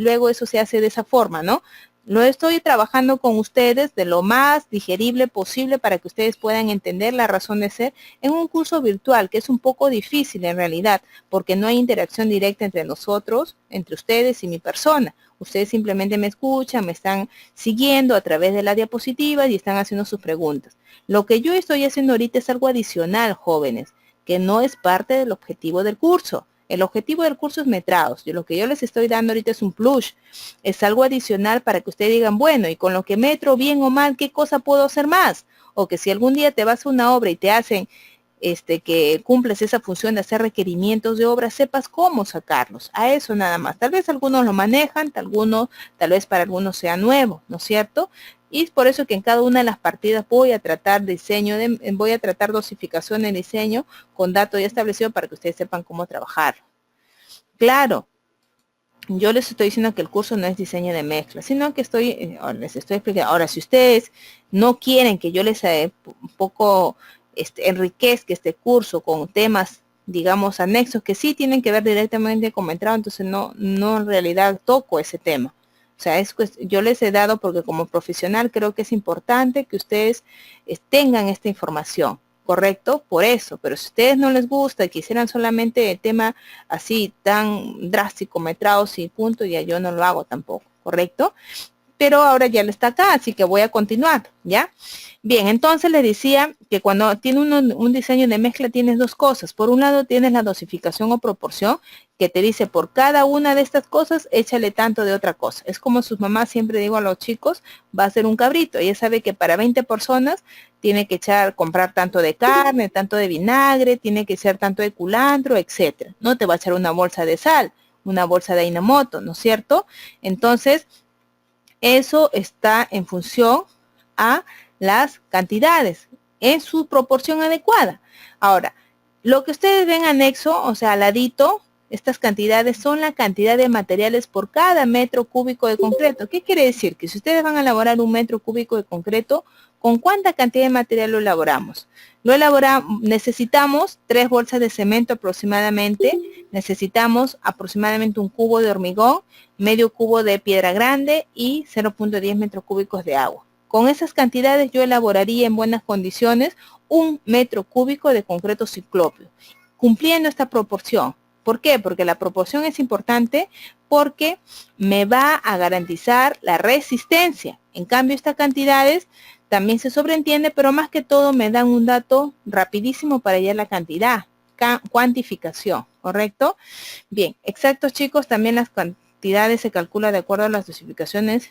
luego eso se hace de esa forma, ¿no? Lo estoy trabajando con ustedes de lo más digerible posible para que ustedes puedan entender la razón de ser en un curso virtual, que es un poco difícil en realidad, porque no hay interacción directa entre nosotros, entre ustedes y mi persona. Ustedes simplemente me escuchan, me están siguiendo a través de las diapositivas y están haciendo sus preguntas. Lo que yo estoy haciendo ahorita es algo adicional, jóvenes, que no es parte del objetivo del curso. El objetivo del curso es metrados. Y lo que yo les estoy dando ahorita es un plus. Es algo adicional para que ustedes digan, bueno, y con lo que metro, bien o mal, ¿qué cosa puedo hacer más? O que si algún día te vas a una obra y te hacen que cumples esa función de hacer requerimientos de obra, sepas cómo sacarlos. A eso nada más. Tal vez algunos lo manejan, tal vez para algunos sea nuevo, ¿no es cierto? Y es por eso que en cada una de las partidas voy a tratar dosificación de diseño con datos ya establecidos para que ustedes sepan cómo trabajar. Claro, yo les estoy diciendo que el curso no es diseño de mezcla, sino que les estoy explicando. Ahora, si ustedes no quieren que yo les un poco enriquezca este curso con temas, digamos, anexos que sí tienen que ver directamente con metrado, entonces no en realidad toco ese tema. O sea, yo les he dado porque como profesional creo que es importante que ustedes tengan esta información, ¿correcto? Por eso, pero si a ustedes no les gusta y quisieran solamente el tema así tan drástico, metrados y punto, ya yo no lo hago tampoco, ¿correcto? Pero ahora ya está acá, así que voy a continuar, ¿ya? Bien, entonces les decía que cuando tiene un diseño de mezcla tienes dos cosas. Por un lado tienes la dosificación o proporción, que te dice por cada una de estas cosas, échale tanto de otra cosa. Es como sus mamás, siempre digo a los chicos, va a ser un cabrito. Ella sabe que para 20 personas tiene que comprar tanto de carne, tanto de vinagre, tiene que echar tanto de culantro, etcétera. No te va a echar una bolsa de sal, una bolsa de Ajinomoto, ¿no es cierto? Entonces, eso está en función a las cantidades en su proporción adecuada. Ahora, lo que ustedes ven anexo, o sea, al ladito, estas cantidades son la cantidad de materiales por cada metro cúbico de concreto. ¿Qué quiere decir? Que si ustedes van a elaborar un metro cúbico de concreto, ¿con cuánta cantidad de material lo elaboramos? Necesitamos 3 bolsas de cemento aproximadamente, necesitamos aproximadamente un cubo de hormigón, medio cubo de piedra grande y 0.10 metros cúbicos de agua. Con esas cantidades yo elaboraría en buenas condiciones un metro cúbico de concreto ciclópeo, cumpliendo esta proporción. ¿Por qué? Porque la proporción es importante porque me va a garantizar la resistencia. En cambio, estas cantidades también se sobreentiende, pero más que todo me dan un dato rapidísimo para hallar la cantidad, cuantificación, ¿correcto? Bien, exactos chicos, también las cantidades se calculan de acuerdo a las dosificaciones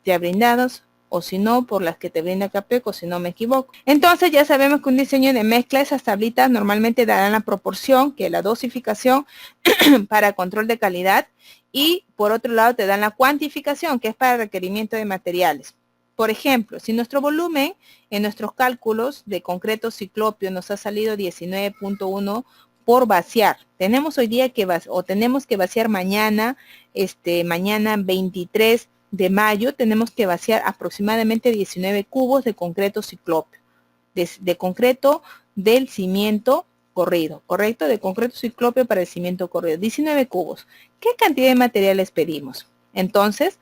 ya brindadas, o si no, por las que te brinda Capeco, si no me equivoco. Entonces ya sabemos que un diseño de mezcla, esas tablitas normalmente darán la proporción, que es la dosificación para control de calidad, y por otro lado te dan la cuantificación, que es para requerimiento de materiales. por ejemplo, si nuestro volumen en nuestros cálculos de concreto ciclopio nos ha salido 19.1 por vaciar, tenemos hoy día tenemos que vaciar mañana, mañana 23 de mayo, tenemos que vaciar aproximadamente 19 cubos de concreto ciclopio, de concreto del cimiento corrido, ¿correcto? De concreto ciclopio para el cimiento corrido, 19 cubos. ¿Qué cantidad de materiales pedimos? Entonces,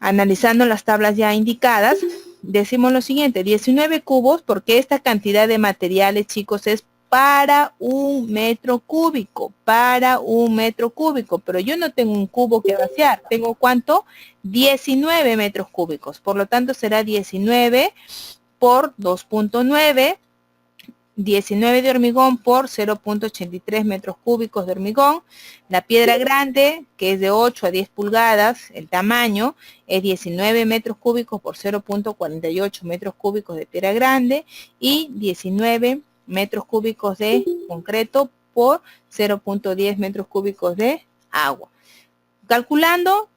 analizando las tablas ya indicadas, decimos lo siguiente, 19 cubos, porque esta cantidad de materiales, chicos, es para 1 metro cúbico, pero yo no tengo un cubo que vaciar, tengo ¿cuánto? 19 metros cúbicos, por lo tanto será 19 por 2.9, 19 de hormigón por 0.83 metros cúbicos de hormigón. La piedra grande, que es de 8 a 10 pulgadas, el tamaño es 19 metros cúbicos por 0.48 metros cúbicos de piedra grande y 19 metros cúbicos de concreto por 0.10 metros cúbicos de agua. Calculando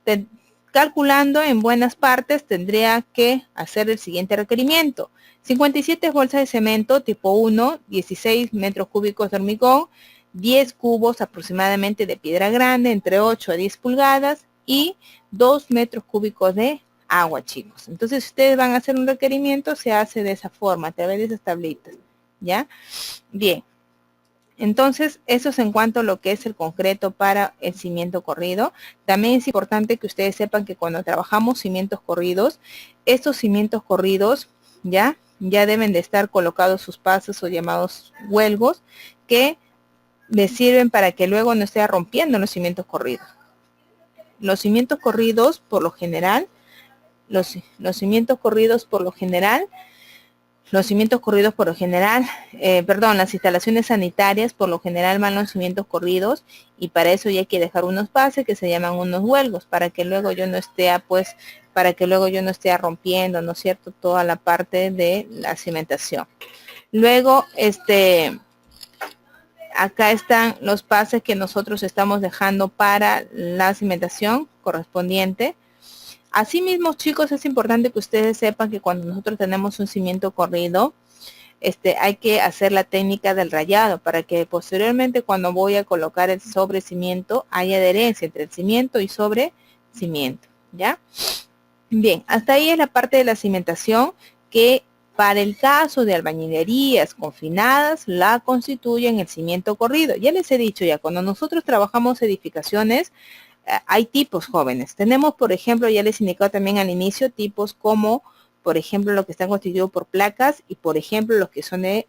en buenas partes, tendría que hacer el siguiente requerimiento. 57 bolsas de cemento tipo 1, 16 metros cúbicos de hormigón, 10 cubos aproximadamente de piedra grande, entre 8 a 10 pulgadas y 2 metros cúbicos de agua, chicos. Entonces, si ustedes van a hacer un requerimiento, se hace de esa forma, a través de esas tablitas, ¿ya? Bien. Entonces, eso es en cuanto a lo que es el concreto para el cimiento corrido. También es importante que ustedes sepan que cuando trabajamos cimientos corridos, estos cimientos corridos ya deben de estar colocados sus pasos o llamados huelgos, que les sirven para que luego no esté rompiendo los cimientos corridos. Los cimientos corridos, por lo general, las instalaciones sanitarias por lo general van los cimientos corridos, y para eso ya hay que dejar unos pases que se llaman unos huelgos, para que luego yo no esté rompiendo, ¿no es cierto?, toda la parte de la cimentación. Luego, acá están los pases que nosotros estamos dejando para la cimentación correspondiente. Asimismo, chicos, es importante que ustedes sepan que cuando nosotros tenemos un cimiento corrido, hay que hacer la técnica del rayado para que posteriormente, cuando voy a colocar el sobre cimiento, haya adherencia entre el cimiento y sobre cimiento, ¿ya? Bien, hasta ahí es la parte de la cimentación, que para el caso de albañilerías confinadas la constituyen el cimiento corrido. Ya les he dicho, cuando nosotros trabajamos edificaciones, hay tipos, jóvenes. Tenemos, por ejemplo, ya les he indicado también al inicio, tipos como, por ejemplo, los que están constituidos por placas y, por ejemplo, los que son de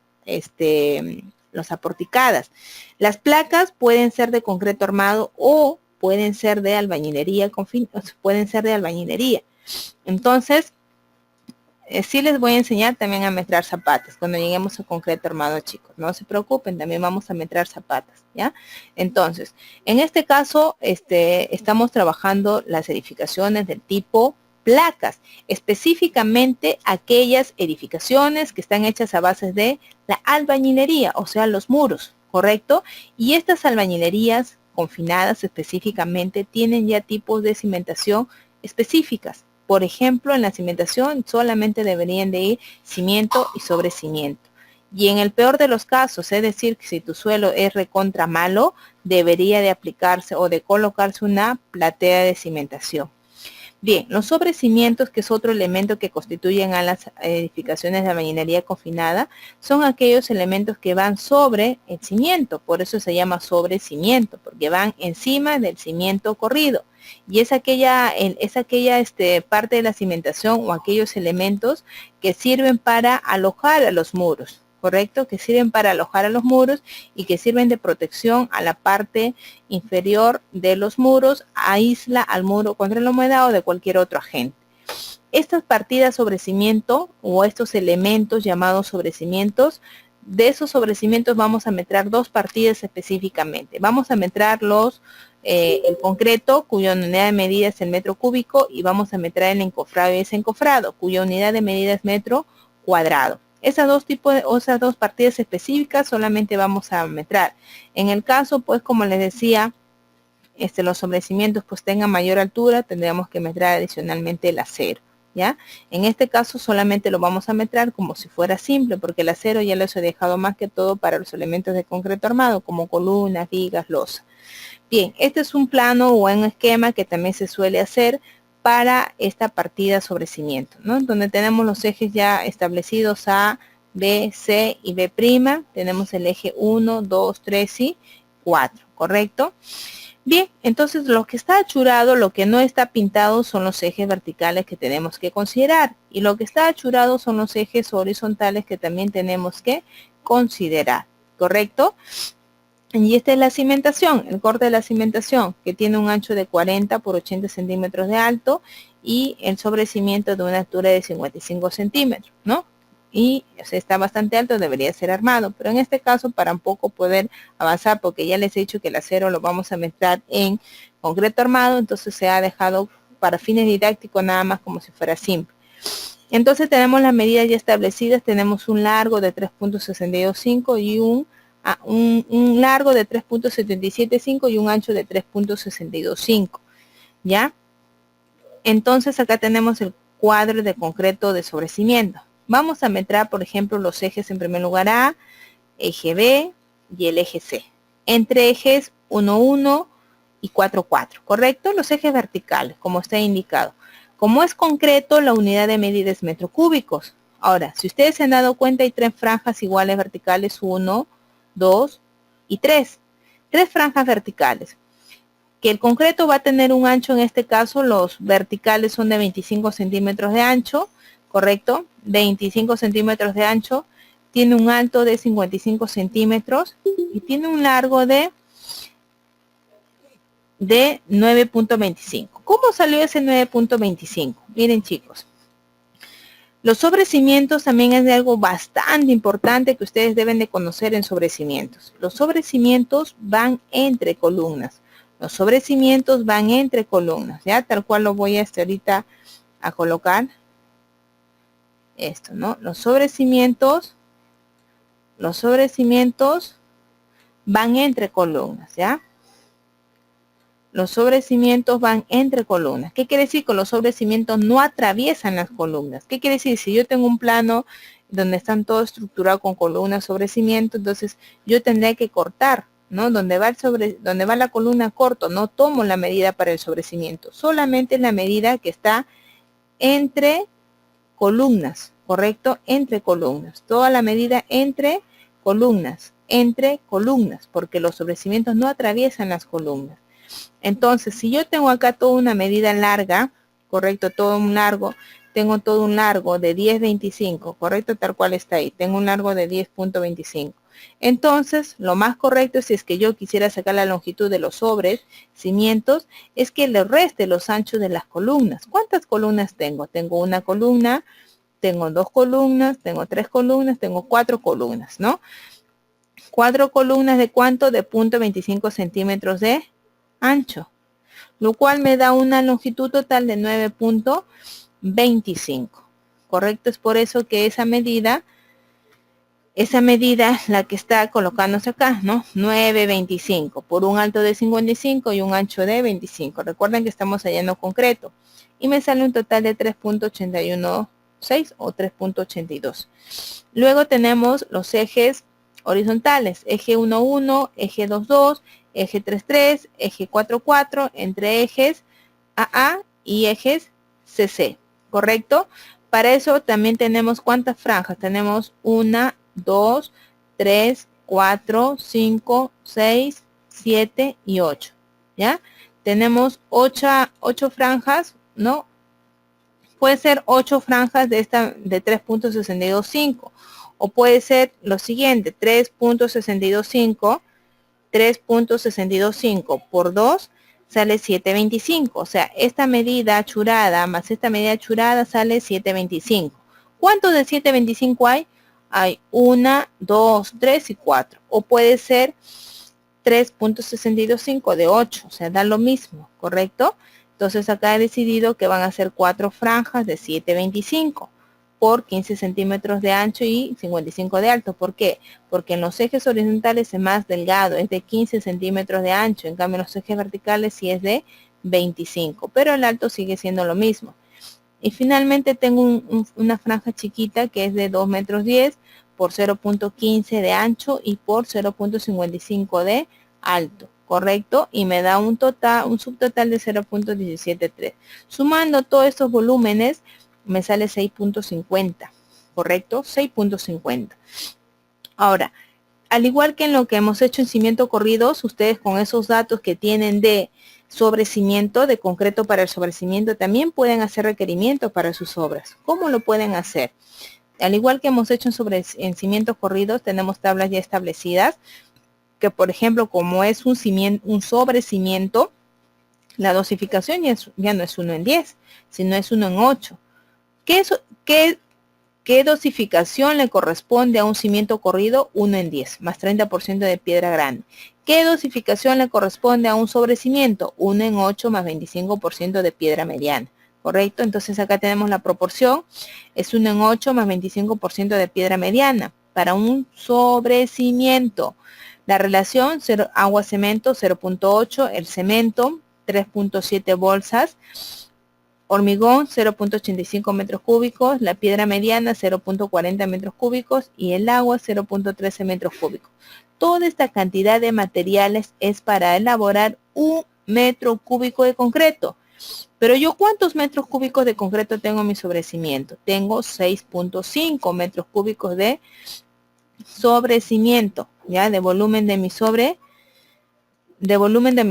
los aporticadas. Las placas pueden ser de concreto armado o pueden ser de albañilería, Entonces, sí les voy a enseñar también a metrar zapatas cuando lleguemos a concreto armado, chicos. No se preocupen, también vamos a metrar zapatas, ¿ya? Entonces, en este caso, estamos trabajando las edificaciones del tipo placas, específicamente aquellas edificaciones que están hechas a base de la albañilería, o sea, los muros, ¿correcto? Y estas albañilerías confinadas específicamente tienen ya tipos de cimentación específicas. Por ejemplo, en la cimentación solamente deberían de ir cimiento y sobre cimiento. Y en el peor de los casos, es decir, que si tu suelo es recontra malo, debería de aplicarse o de colocarse una platea de cimentación. Bien, los sobrecimientos, que es otro elemento que constituyen a las edificaciones de albañilería confinada, son aquellos elementos que van sobre el cimiento, por eso se llama sobrecimiento, porque van encima del cimiento corrido. Y es aquella parte de la cimentación o aquellos elementos que sirven para alojar a los muros, ¿correcto? Que sirven para alojar a los muros y que sirven de protección a la parte inferior de los muros, aísla al muro contra la humedad o de cualquier otro agente. Estas partidas sobre cimiento o estos elementos llamados sobrecimientos, de esos sobrecimientos vamos a metrar dos partidas específicamente. Vamos a metrar el concreto, cuya unidad de medida es el metro cúbico, y vamos a metrar el encofrado y desencofrado, cuya unidad de medida es metro cuadrado. Esas dos partidas específicas solamente vamos a metrar. En el caso, pues, como les decía, los sobrecimientos pues tengan mayor altura, tendríamos que metrar adicionalmente el acero, ¿ya? En este caso solamente lo vamos a metrar como si fuera simple, porque el acero ya les he dejado más que todo para los elementos de concreto armado, como columnas, vigas, losa. Bien, este es un plano o un esquema que también se suele hacer para esta partida sobre cimiento, ¿no? Donde tenemos los ejes ya establecidos A, B, C y B'. Tenemos el eje 1, 2, 3 y 4, ¿correcto? Bien, entonces lo que está achurado, lo que no está pintado son los ejes verticales que tenemos que considerar. Y lo que está achurado son los ejes horizontales que también tenemos que considerar, ¿correcto? Y esta es la cimentación, el corte de la cimentación, que tiene un ancho de 40 por 80 centímetros de alto y el sobrecimiento de una altura de 55 centímetros, ¿no? Y o sea, está bastante alto, debería ser armado, pero en este caso para un poco poder avanzar, porque ya les he dicho que el acero lo vamos a mezclar en concreto armado, entonces se ha dejado para fines didácticos nada más como si fuera simple. Entonces tenemos las medidas ya establecidas, tenemos un largo de 3.625 y un largo de 3.775 y un ancho de 3.625, ¿ya? Entonces acá tenemos el cuadro de concreto de sobrecimiento. Vamos a metrar, por ejemplo, los ejes en primer lugar A, eje B y el eje C. Entre ejes 1, 1 y 4, 4, ¿correcto? Los ejes verticales, como está indicado. Como es concreto, la unidad de medida es metros cúbicos. Ahora, si ustedes se han dado cuenta, hay 3 franjas iguales verticales, 1, 2 y 3. 3 franjas verticales. Que el concreto va a tener un ancho, en este caso, los verticales son de 25 centímetros de ancho, ¿correcto? 25 centímetros de ancho, tiene un alto de 55 centímetros y tiene un largo de 9.25. ¿Cómo salió ese 9.25? Miren, chicos, los sobrecimientos también es de algo bastante importante que ustedes deben de conocer en sobrecimientos. Los sobrecimientos van entre columnas. Los sobrecimientos van entre columnas, ¿ya? Tal cual lo voy a ahorita a colocar. Esto, ¿no? Los sobrecimientos van entre columnas, ¿ya? Los sobrecimientos van entre columnas. ¿Qué quiere decir? Que los sobrecimientos no atraviesan las columnas. ¿Qué quiere decir? Si yo tengo un plano donde están todo estructurado con columnas, sobrecimientos, entonces yo tendré que cortar, ¿no? Donde va la columna corto, no tomo la medida para el sobrecimiento. Solamente la medida que está entre columnas, ¿correcto? Entre columnas. Toda la medida entre columnas, porque los sobrecimientos no atraviesan las columnas. Entonces, si yo tengo acá toda una medida larga, correcto, tengo todo un largo de 10.25, correcto, tal cual está ahí, tengo un largo de 10.25. Entonces, lo más correcto, si es que yo quisiera sacar la longitud de los sobrecimientos, es que le reste los anchos de las columnas. ¿Cuántas columnas tengo? Tengo una columna, tengo 2 columnas, tengo 3 columnas, tengo 4 columnas, ¿no? 4 columnas de ¿cuánto? De 0.25 centímetros de ancho, lo cual me da una longitud total de 9.25, correcto. Es por eso que esa medida la que está colocándose acá, ¿no? 9.25 por un alto de 55 y un ancho de 25. Recuerden que estamos hallando concreto y me sale un total de 3.816 o 3.82. Luego tenemos los ejes horizontales, eje 1,1, eje 2,2, eje 3,3, eje 4,4, entre ejes AA y ejes CC, ¿correcto? Para eso también tenemos ¿cuántas franjas? Tenemos 1, 2, 3, 4, 5, 6, 7 y 8, ¿ya? Tenemos 8 franjas, ¿no? Puede ser 8 franjas de 3.625. O puede ser lo siguiente, 3.625 por 2 sale 7.25. O sea, esta medida achurada más esta medida achurada sale 7.25. ¿Cuántos de 7.25 hay? Hay 1, 2, 3 y 4. O puede ser 3.625 de 8. O sea, da lo mismo, ¿correcto? Entonces acá he decidido que van a ser 4 franjas de 7.25 por 15 centímetros de ancho y 55 de alto. ¿Por qué? Porque en los ejes horizontales es más delgado, es de 15 centímetros de ancho. En cambio, en los ejes verticales sí es de 25, pero el alto sigue siendo lo mismo. Y finalmente tengo una franja chiquita que es de 2 metros 10 por 0.15 de ancho y por 0.55 de alto, ¿correcto? Y me da un subtotal de 0.173. Sumando todos estos volúmenes me sale 6.50, ¿correcto? 6.50. Ahora, al igual que en lo que hemos hecho en cimiento corridos, ustedes con esos datos que tienen de sobrecimiento, de concreto para el sobrecimiento, también pueden hacer requerimientos para sus obras. ¿Cómo lo pueden hacer? Al igual que hemos hecho en cimientos corridos, tenemos tablas ya establecidas, que por ejemplo, como es un sobrecimiento, la dosificación ya no es 1 en 10, sino es 1 en 8. ¿Qué dosificación le corresponde a un cimiento corrido? 1 en 10, más 30% de piedra grande. ¿Qué dosificación le corresponde a un sobrecimiento? 1 en 8 más 25% de piedra mediana. ¿Correcto? Entonces acá tenemos la proporción. Es 1 en 8 más 25% de piedra mediana. Para un sobrecimiento, la relación agua-cemento 0.8, el cemento 3.7 bolsas, hormigón 0.85 metros cúbicos, la piedra mediana 0.40 metros cúbicos y el agua 0.13 metros cúbicos. Toda esta cantidad de materiales es para elaborar 1 metro cúbico de concreto. Pero yo, ¿cuántos metros cúbicos de concreto tengo en mi sobrecimiento? Tengo 6.5 metros cúbicos de sobrecimiento, ¿ya? De volumen de mi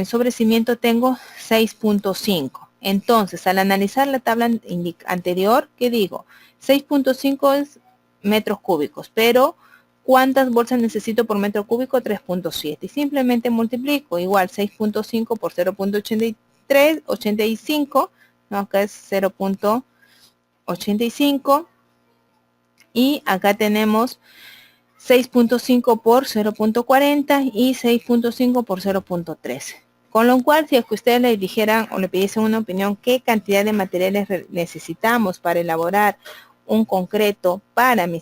sobrecimiento tengo 6.5. Entonces, al analizar la tabla anterior, ¿qué digo? 6.5 es metros cúbicos, pero ¿cuántas bolsas necesito por metro cúbico? 3.7. Y simplemente multiplico, igual 6.5 por 0.85, ¿no? Acá es 0.85. Y acá tenemos 6.5 por 0.40 y 6.5 por 0.13. Con lo cual, si es que ustedes le dijeran o le pidiesen una opinión, ¿qué cantidad de materiales necesitamos para elaborar un concreto para mi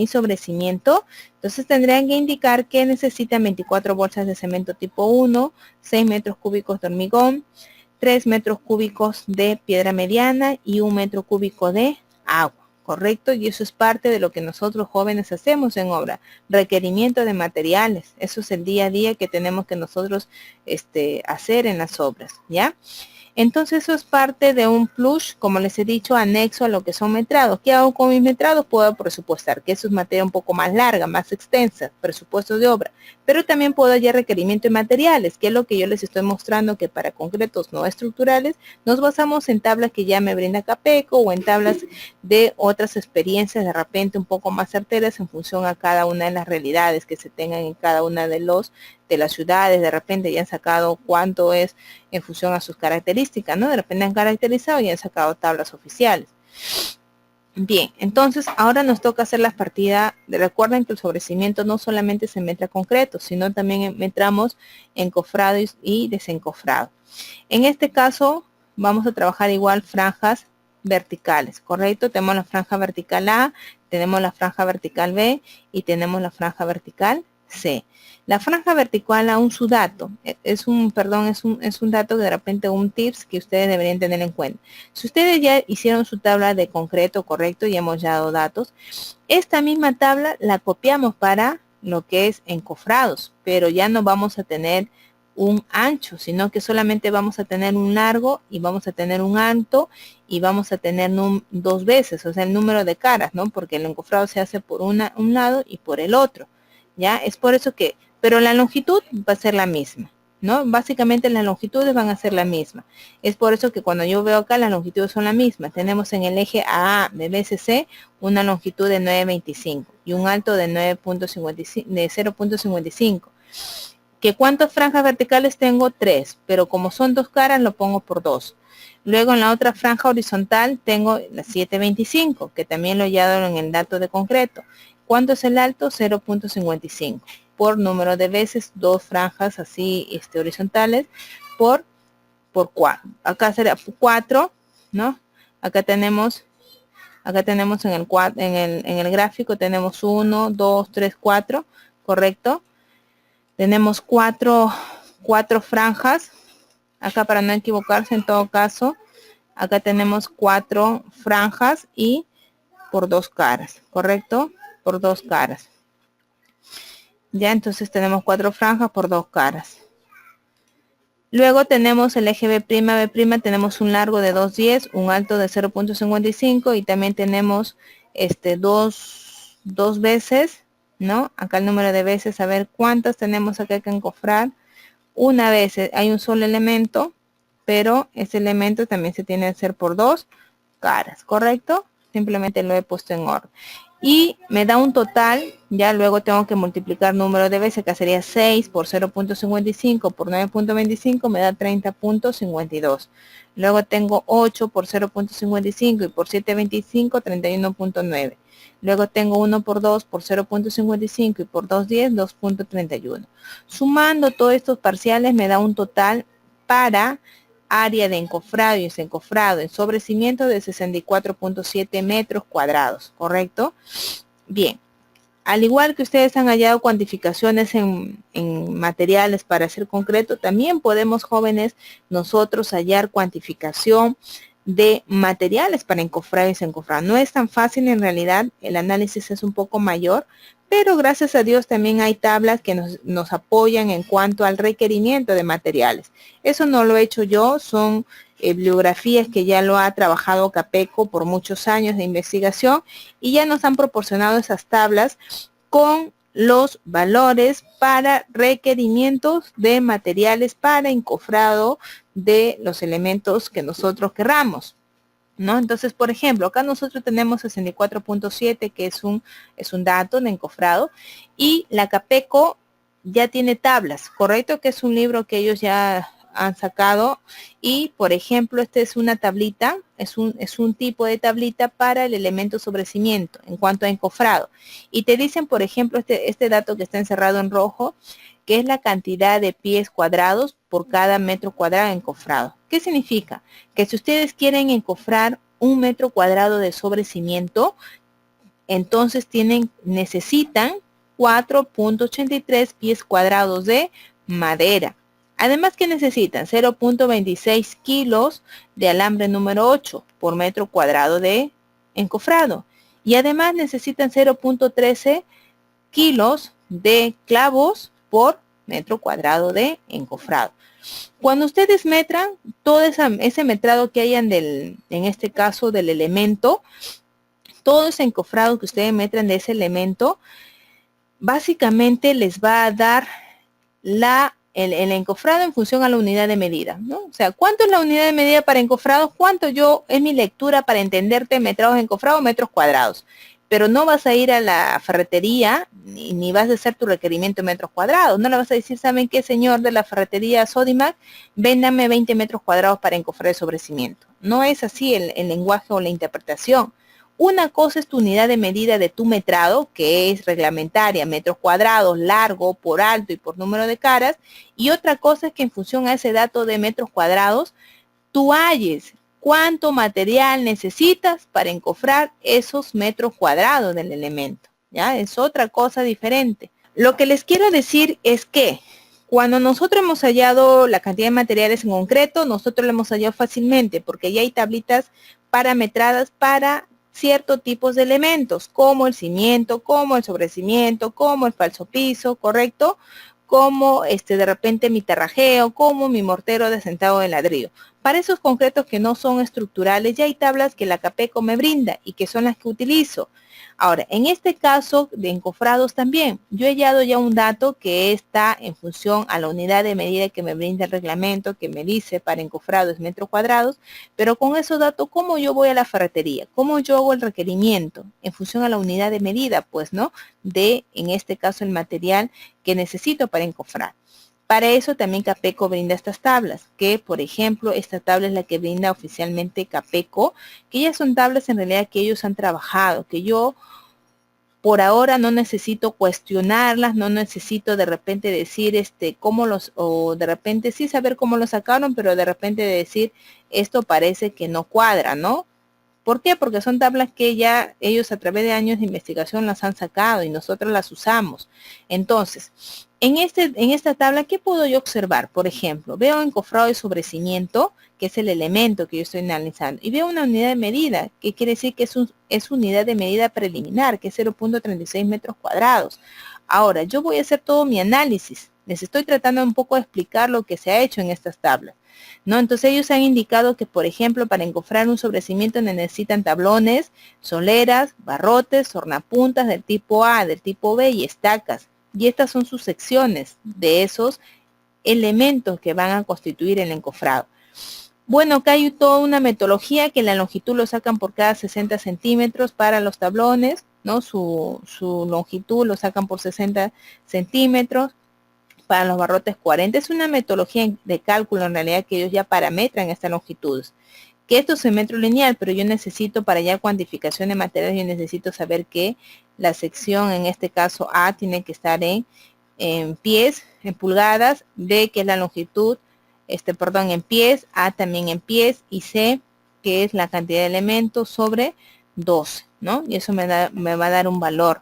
sobrecimiento? Entonces tendrían que indicar que necesitan 24 bolsas de cemento tipo 1, 6 metros cúbicos de hormigón, 3 metros cúbicos de piedra mediana y 1 metro cúbico de agua. ¿Correcto? Y eso es parte de lo que nosotros jóvenes hacemos en obra. Requerimiento de materiales. Eso es el día a día que tenemos que nosotros hacer en las obras, ¿ya? Entonces eso es parte de un plus, como les he dicho, anexo a lo que son metrados. ¿Qué hago con mis metrados? Puedo presupuestar, que eso es materia un poco más larga, más extensa, presupuesto de obra. Pero también puedo hallar requerimiento de materiales, que es lo que yo les estoy mostrando, que para concretos no estructurales nos basamos en tablas que ya me brinda Capeco o en tablas de otras experiencias de repente un poco más certeras en función a cada una de las realidades que se tengan en cada una de las ciudades. De repente ya han sacado cuánto es en función a sus características, ¿no? De repente han caracterizado y han sacado tablas oficiales. Bien, entonces ahora nos toca hacer las partidas. Recuerden que el sobrecimiento no solamente se metra concreto, sino también metramos encofrado y desencofrado. En este caso vamos a trabajar igual franjas verticales, ¿correcto? Tenemos la franja vertical A, tenemos la franja vertical B y tenemos la franja vertical C. La franja vertical a su dato, es un dato de repente un tips que ustedes deberían tener en cuenta. Si ustedes ya hicieron su tabla de concreto, correcto, y hemos dado datos, esta misma tabla la copiamos para lo que es encofrados, pero ya no vamos a tener un ancho, sino que solamente vamos a tener un largo y vamos a tener un alto y vamos a tener dos veces, o sea, el número de caras, ¿no? Porque el encofrado se hace por un lado y por el otro, ¿ya? Es por eso que, pero la longitud va a ser la misma, ¿no? Básicamente las longitudes van a ser la misma. Es por eso que cuando yo veo acá las longitudes son las mismas. Tenemos en el eje AA de BCC una longitud de 9.25 y un alto de 0.55. ¿Que cuántas franjas verticales tengo? 3, pero como son 2 caras lo pongo por 2. Luego en la otra franja horizontal tengo la 7.25, que también lo he hallado en el dato de concreto. ¿Cuánto es el alto? 0.55. Por número de veces, 2 franjas así horizontales por 4. Acá será 4, ¿no? Acá tenemos en el gráfico tenemos 1, 2, 3, 4, ¿correcto? Tenemos 4 franjas. Acá para no equivocarse en todo caso, Acá tenemos 4 franjas y por 2 caras, ¿correcto? Por 2 caras. Ya, entonces tenemos 4 franjas por 2 caras. Luego tenemos el eje B', tenemos un largo de 2,10, un alto de 0,55 y también tenemos dos veces, ¿no? Acá el número de veces, a ver cuántas tenemos acá que encofrar. Una vez, hay un solo elemento, pero ese elemento también se tiene que hacer por 2 caras, ¿correcto? Simplemente lo he puesto en orden. Y me da un total, ya luego tengo que multiplicar número de veces, que sería 6 por 0,55 por 9,25, me da 30,52. Luego tengo 8 por 0,55 y por 7,25, 31,9. Luego tengo 1 por 2 por 0,55 y por 2,10, 2,31. Sumando todos estos parciales me da un total para área de encofrado y desencofrado en sobrecimiento de 64,7 metros cuadrados, ¿correcto? Bien, al igual que ustedes han hallado cuantificaciones en materiales para hacer concreto, también podemos, jóvenes, nosotros hallar cuantificación de materiales para encofrar y desencofrar. No es tan fácil en realidad, el análisis es un poco mayor, pero gracias a Dios también hay tablas que nos apoyan en cuanto al requerimiento de materiales. Eso no lo he hecho yo, son bibliografías que ya lo ha trabajado Capeco por muchos años de investigación y ya nos han proporcionado esas tablas con los valores para requerimientos de materiales para encofrado de los elementos que nosotros querramos, ¿no? Entonces, por ejemplo, acá nosotros tenemos 64,7, que es un dato de encofrado, y la Capeco ya tiene tablas, ¿correcto? Que es un libro que ellos ya han sacado y, por ejemplo, esta es una tablita, es un tipo de tablita para el elemento sobre cimiento en cuanto a encofrado. Y te dicen, por ejemplo, este dato que está encerrado en rojo, que es la cantidad de pies cuadrados por cada metro cuadrado encofrado. ¿Qué significa? Que si ustedes quieren encofrar 1 metro cuadrado de sobrecimiento, entonces necesitan 4,83 pies cuadrados de madera. Además, que necesitan 0,26 kilos de alambre número 8 por metro cuadrado de encofrado. Y además necesitan 0,13 kilos de clavos por metro cuadrado de encofrado. Cuando ustedes metran todo ese metrado que hayan en este caso del elemento, todo ese encofrado que ustedes metran de ese elemento, básicamente les va a dar el encofrado en función a la unidad de medida, ¿no? O sea, ¿cuánto es la unidad de medida para encofrado? ¿Cuánto es mi lectura para entenderte metrados encofrados, metros cuadrados? Pero no vas a ir a la ferretería ni vas a hacer tu requerimiento en metros cuadrados. No le vas a decir, ¿saben qué, señor de la ferretería Sodimac? Véndame 20 metros cuadrados para encofrar el sobrecimiento. No es así el lenguaje o la interpretación. Una cosa es tu unidad de medida de tu metrado, que es reglamentaria, metros cuadrados, largo, por alto y por número de caras. Y otra cosa es que en función a ese dato de metros cuadrados, tú halles cuánto material necesitas para encofrar esos metros cuadrados del elemento. ¿Ya? Es otra cosa diferente. Lo que les quiero decir es que cuando nosotros hemos hallado la cantidad de materiales en concreto, nosotros lo hemos hallado fácilmente porque ya hay tablitas parametradas para ciertos tipos de elementos, como el cimiento, como el sobrecimiento, como el falso piso, ¿correcto? Como de repente mi terrajeo, como mi mortero de asentado de ladrillo. Para esos concretos que no son estructurales, ya hay tablas que la Capeco me brinda y que son las que utilizo. Ahora, en este caso de encofrados también, yo he hallado ya un dato que está en función a la unidad de medida que me brinda el reglamento, que me dice para encofrados metros cuadrados, pero con esos datos, ¿cómo yo voy a la ferretería? ¿Cómo yo hago el requerimiento? En función a la unidad de medida, pues, ¿no? En este caso, el material que necesito para encofrar. Para eso también Capeco brinda estas tablas, que por ejemplo, esta tabla es la que brinda oficialmente Capeco, que ya son tablas en realidad que ellos han trabajado, que yo por ahora no necesito cuestionarlas, no necesito de repente decir o de repente sí saber cómo lo sacaron, pero de repente decir esto parece que no cuadra, ¿no? ¿Por qué? Porque son tablas que ya ellos a través de años de investigación las han sacado y nosotros las usamos. Entonces, en esta tabla, ¿qué puedo yo observar? Por ejemplo, veo encofrado de sobrecimiento, que es el elemento que yo estoy analizando, y veo una unidad de medida, que quiere decir que es unidad de medida preliminar, que es 0.36 metros cuadrados. Ahora, yo voy a hacer todo mi análisis. Les estoy tratando un poco de explicar lo que se ha hecho en estas tablas, ¿no? Entonces ellos han indicado que, por ejemplo, para encofrar un sobrecimiento necesitan tablones, soleras, barrotes, hornapuntas del tipo A, del tipo B y estacas. Y estas son sus secciones de esos elementos que van a constituir el encofrado. Bueno, acá hay toda una metodología que la longitud lo sacan por cada 60 centímetros para los tablones, ¿no? Su longitud lo sacan por 60 centímetros. Para los barrotes 40. Es una metodología de cálculo en realidad que ellos ya parametran estas longitudes. Que esto es en metro lineal, pero yo necesito para ya cuantificación de materiales, yo necesito saber que la sección, en este caso A, tiene que estar en pies, en pulgadas, B, que es la longitud, en pies, A también en pies, y C, que es la cantidad de elementos sobre 12, ¿no? Y eso me va a dar un valor.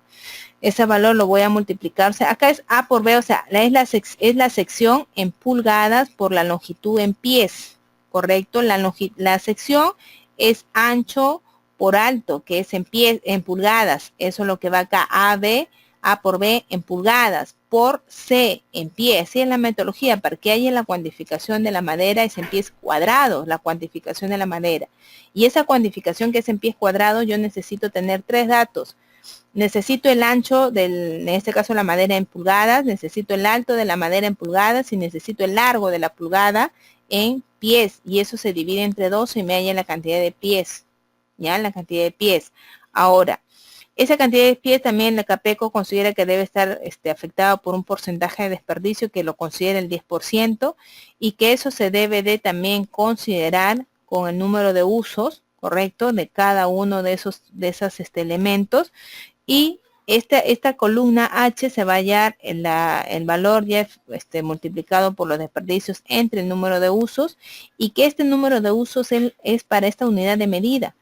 Ese valor lo voy a multiplicar, o sea, acá es A por B, o sea, es la sección en pulgadas por la longitud en pies, ¿correcto? La sección es ancho por alto, que es en pies, en pulgadas, eso es lo que va acá, A por B en pulgadas, por C en pies, así es la metodología, para que haya la cuantificación de la madera es en pies cuadrados, la cuantificación de la madera. Y esa cuantificación que es en pies cuadrados, yo necesito tener 3 datos. Necesito el ancho en este caso la madera en pulgadas, necesito el alto de la madera en pulgadas y necesito el largo de la pulgada en pies. Y eso se divide entre 2 y me halla la cantidad de pies. ¿Ya? La cantidad de pies. Ahora, esa cantidad de pies también la CAPECO considera que debe estar afectada por un porcentaje de desperdicio que lo considera el 10% y que eso se debe de también considerar con el número de usos, ¿correcto? De cada uno de esos elementos. Y esta columna H se va a hallar el valor ya multiplicado por los desperdicios entre el número de usos y que este número de usos es para esta unidad de medida.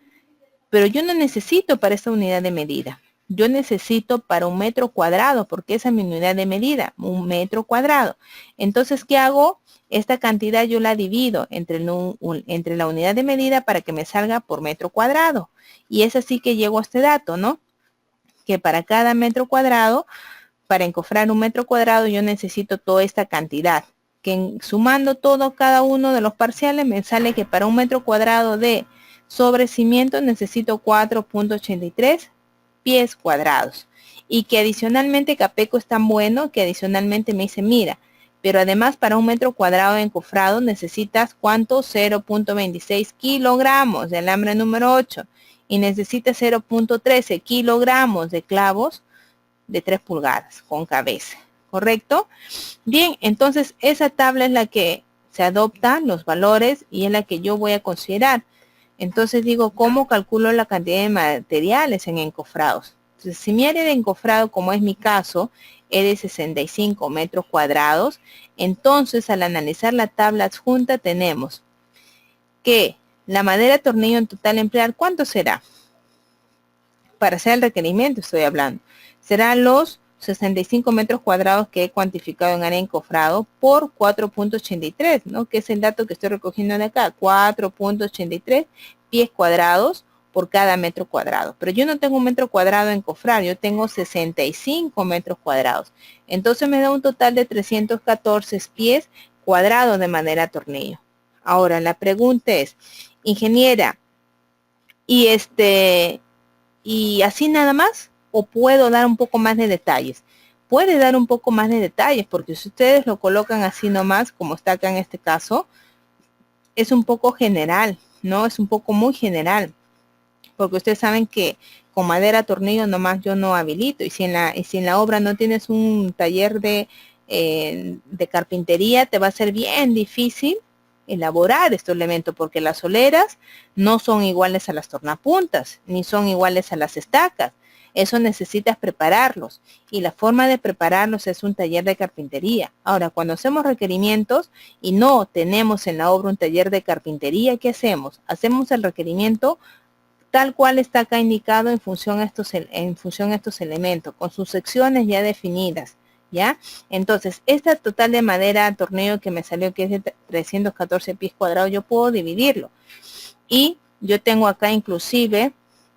Pero yo no necesito para esta unidad de medida. Yo necesito para un metro cuadrado porque esa es mi unidad de medida, un metro cuadrado. Entonces, ¿qué hago? Esta cantidad yo la divido entre la unidad de medida para que me salga por metro cuadrado. Y es así que llego a este dato, ¿no? Que para cada metro cuadrado, para encofrar un metro cuadrado, yo necesito toda esta cantidad. Que sumando todo, cada uno de los parciales, me sale que para un metro cuadrado de sobrecimiento necesito 4.83 pies cuadrados. Y que adicionalmente CAPECO es tan bueno que adicionalmente me dice, mira, pero además para un metro cuadrado de encofrado necesitas ¿cuánto? 0.26 kilogramos de alambre número 8. Y necesita 0.13 kilogramos de clavos de 3 pulgadas con cabeza, ¿correcto? Bien, entonces esa tabla es la que se adopta los valores y es la que yo voy a considerar. Entonces digo, ¿cómo calculo la cantidad de materiales en encofrados? Entonces, si mi área de encofrado, como es mi caso, es de 65 metros cuadrados, entonces al analizar la tabla adjunta tenemos que la madera de tornillo en total emplear, ¿cuánto será? Para hacer el requerimiento estoy hablando. Serán los 65 metros cuadrados que he cuantificado en área encofrado por 4.83, ¿no? Que es el dato que estoy recogiendo de acá. 4.83 pies cuadrados por cada metro cuadrado. Pero yo no tengo un metro cuadrado encofrado, yo tengo 65 metros cuadrados. Entonces me da un total de 314 pies cuadrados de madera de tornillo. Ahora, la pregunta es, ingeniera, y así nada más, o puedo dar un poco más de detalles. Puede dar un poco más de detalles, porque si ustedes lo colocan así nomás, como está acá en este caso, es un poco general, ¿no? Es un poco muy general, porque ustedes saben que con madera tornillo nomás yo no habilito, y si en la obra no tienes un taller de carpintería, te va a ser bien difícil elaborar estos elementos, porque las soleras no son iguales a las tornapuntas, ni son iguales a las estacas. Eso necesitas prepararlos, y la forma de prepararlos es un taller de carpintería. Ahora, cuando hacemos requerimientos y no tenemos en la obra un taller de carpintería, ¿qué hacemos? Hacemos el requerimiento tal cual está acá indicado en función a estos elementos, con sus secciones ya definidas, ¿ya? Entonces, esta total de madera tornillo que me salió, que es de 314 pies cuadrados, yo puedo dividirlo. Y yo tengo acá inclusive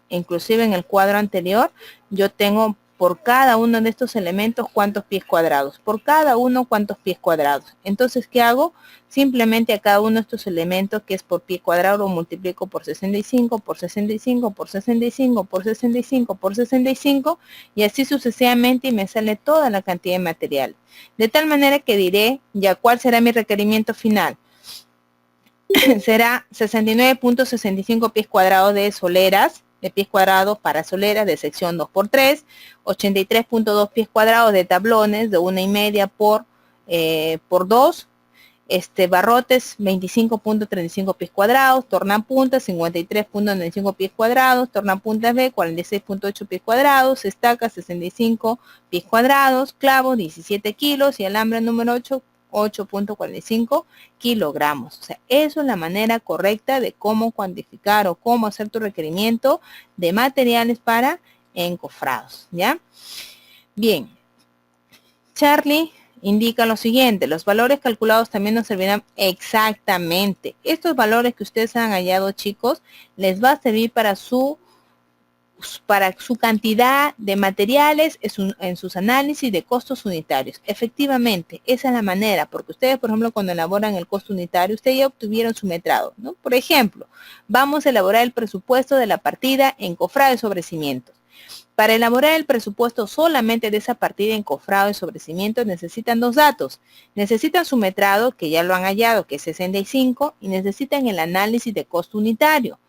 en el cuadro anterior, yo tengo por cada uno de estos elementos cuántos pies cuadrados, por cada uno cuántos pies cuadrados. Entonces, ¿qué hago? Simplemente a cada uno de estos elementos, que es por pie cuadrado, lo multiplico por 65, por 65, por 65, por 65, por 65, y así sucesivamente, y me sale toda la cantidad de material. De tal manera que diré, ya, ¿cuál será mi requerimiento final? Será 69.65 pies cuadrados de soleras, de pies cuadrados para soleras de sección 2x3, 83.2 pies cuadrados de tablones de 1,5 por 2, barrotes 25.35 pies cuadrados, tornapuntas 53.95 pies cuadrados, tornapuntas B 46.8 pies cuadrados, estacas 65 pies cuadrados, clavos 17 kilos y alambre número 8.45 kilogramos. O sea, eso es la manera correcta de cómo cuantificar o cómo hacer tu requerimiento de materiales para encofrados, ¿ya? Bien. Charlie indica lo siguiente: los valores calculados también nos servirán. Exactamente. Estos valores que ustedes han hallado, chicos, les va a servir para su cantidad de materiales en sus análisis de costos unitarios. Efectivamente, esa es la manera, porque ustedes, por ejemplo, cuando elaboran el costo unitario, ustedes ya obtuvieron su metrado, ¿no? Por ejemplo, vamos a elaborar el presupuesto de la partida encofrado de sobrecimientos. Para elaborar el presupuesto solamente de esa partida encofrado de sobrecimientos necesitan dos datos. Necesitan su metrado, que ya lo han hallado, que es 65, y necesitan el análisis de costo unitario.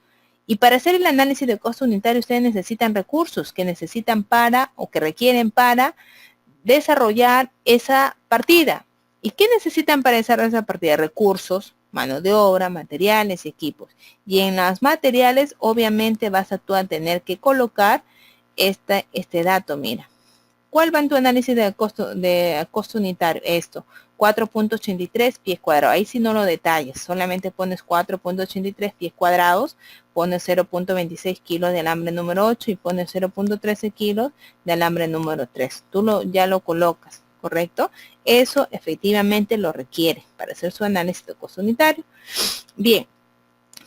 Y para hacer el análisis de costo unitario, ustedes necesitan recursos que necesitan para, o que requieren para desarrollar esa partida. ¿Y qué necesitan para desarrollar esa partida? Recursos, mano de obra, materiales y equipos. Y en los materiales, obviamente, vas a tú a tener que colocar este dato. Mira, ¿cuál va en tu análisis de costo unitario? Esto, 4.83 pies cuadrados. Ahí sí no lo detalles, solamente pones 4.83 pies cuadrados, pones 0.26 kilos de alambre número 8 y pones 0.13 kilos de alambre número 3. Tú ya lo colocas, ¿correcto? Eso efectivamente lo requiere para hacer su análisis de costo unitario. Bien,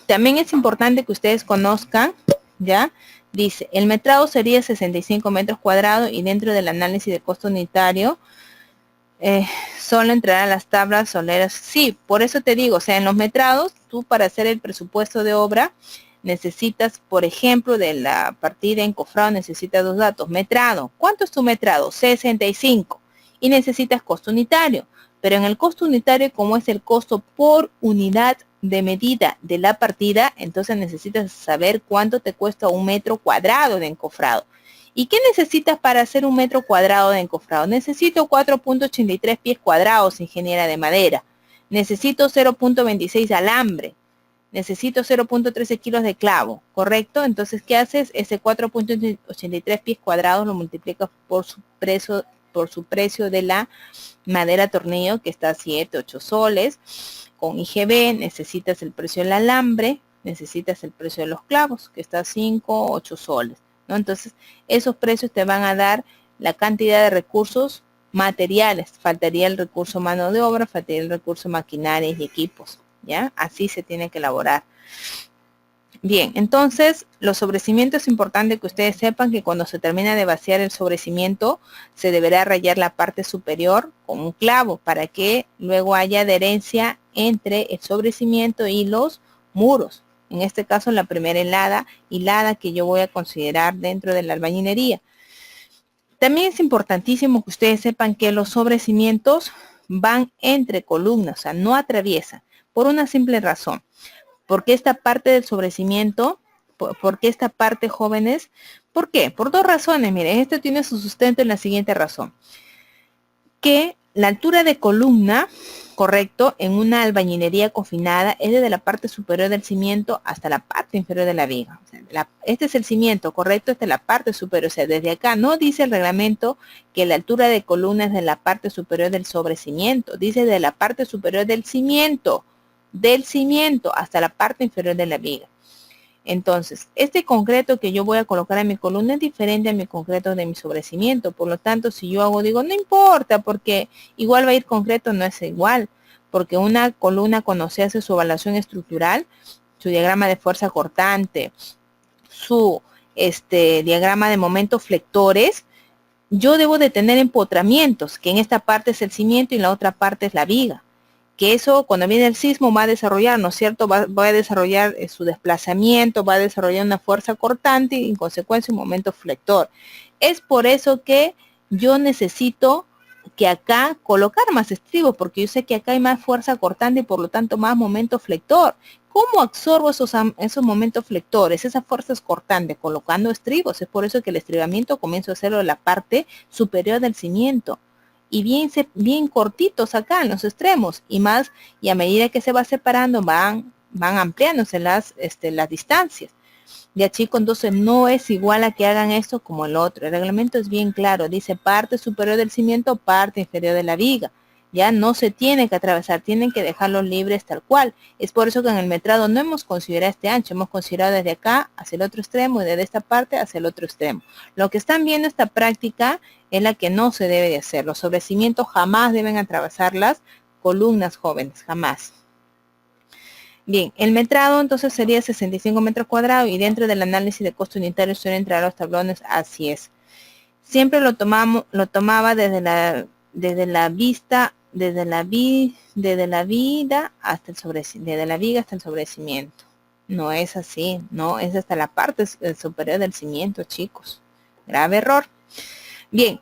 también es importante que ustedes conozcan, ¿ya? Dice, el metrado sería 65 metros cuadrados y dentro del análisis de costo unitario solo entrarán las tablas soleras. Sí, por eso te digo, o sea, en los metrados, tú para hacer el presupuesto de obra necesitas, por ejemplo, de la partida encofrado, necesitas dos datos. Metrado, ¿cuánto es tu metrado? 65. Y necesitas costo unitario. Pero en el costo unitario, como es el costo por unidad de medida de la partida, entonces necesitas saber cuánto te cuesta un metro cuadrado de encofrado. ¿Y qué necesitas para hacer un metro cuadrado de encofrado? Necesito 4.83 pies cuadrados, ingeniera de madera. Necesito 0.26 alambre. Necesito 0.13 kilos de clavo, ¿correcto? Entonces, ¿qué haces? Ese 4.83 pies cuadrados lo multiplicas por su precio de la madera tornillo, que está a 7, 8 soles. Con IGB necesitas el precio del alambre, necesitas el precio de los clavos, que está a 5, 8 soles, ¿no? Entonces, esos precios te van a dar la cantidad de recursos materiales. Faltaría el recurso mano de obra, faltaría el recurso maquinaria y equipos, ¿ya? Así se tiene que elaborar. Bien, entonces, los sobrecimientos, es importante que ustedes sepan que cuando se termina de vaciar el sobrecimiento, se deberá rayar la parte superior con un clavo para que luego haya adherencia entre el sobrecimiento y los muros. En este caso, la primera hilada que yo voy a considerar dentro de la albañilería. También es importantísimo que ustedes sepan que los sobrecimientos van entre columnas, o sea, no atraviesan, por una simple razón. Porque esta parte del sobrecimiento, porque esta parte, jóvenes, ¿por qué? Por dos razones. Miren, esto tiene su sustento en la siguiente razón. Que la altura de columna, correcto, en una albañilería confinada es desde la parte superior del cimiento hasta la parte inferior de la viga. O sea, este es el cimiento, correcto, esta es la parte superior. O sea, desde acá no dice el reglamento que la altura de columna es de la parte superior del sobrecimiento. Dice de la parte superior del cimiento hasta la parte inferior de la viga. Entonces, este concreto que yo voy a colocar en mi columna es diferente a mi concreto de mi sobrecimiento. Por lo tanto, si yo hago, digo, no importa, porque igual va a ir concreto, no es igual. Porque una columna, cuando se hace su evaluación estructural, su diagrama de fuerza cortante, su diagrama de momentos flectores, yo debo de tener empotramientos, que en esta parte es el cimiento y en la otra parte es la viga. Que eso cuando viene el sismo va a desarrollar, ¿no es cierto? Va a desarrollar su desplazamiento, va a desarrollar una fuerza cortante y en consecuencia un momento flector. Es por eso que yo necesito que acá colocar más estribos, porque yo sé que acá hay más fuerza cortante y por lo tanto más momento flector. ¿Cómo absorbo esos momentos flectores, esas fuerzas cortantes? Colocando estribos. Es por eso que el estribamiento comienzo a hacerlo en la parte superior del cimiento. Y bien cortitos acá en los extremos. Y a medida que se va separando, van ampliándose las distancias. Ya chicos, entonces no es igual a que hagan esto como el otro. El reglamento es bien claro. Dice parte superior del cimiento, parte inferior de la viga. Ya no se tiene que atravesar, tienen que dejarlos libres tal cual. Es por eso que en el metrado no hemos considerado este ancho, hemos considerado desde acá hacia el otro extremo y desde esta parte hacia el otro extremo. Lo que están viendo esta práctica es la que no se debe de hacer. Los sobrecimientos jamás deben atravesar las columnas, jóvenes, jamás. Bien, el metrado entonces sería 65 metros cuadrados y dentro del análisis de costo unitario suelen entrar los tablones, así es. Siempre lo tomaba desde la vista, desde la vida hasta desde la viga hasta el sobrecimiento. No es así, no, es hasta la parte superior del cimiento, chicos. Grave error. Bien,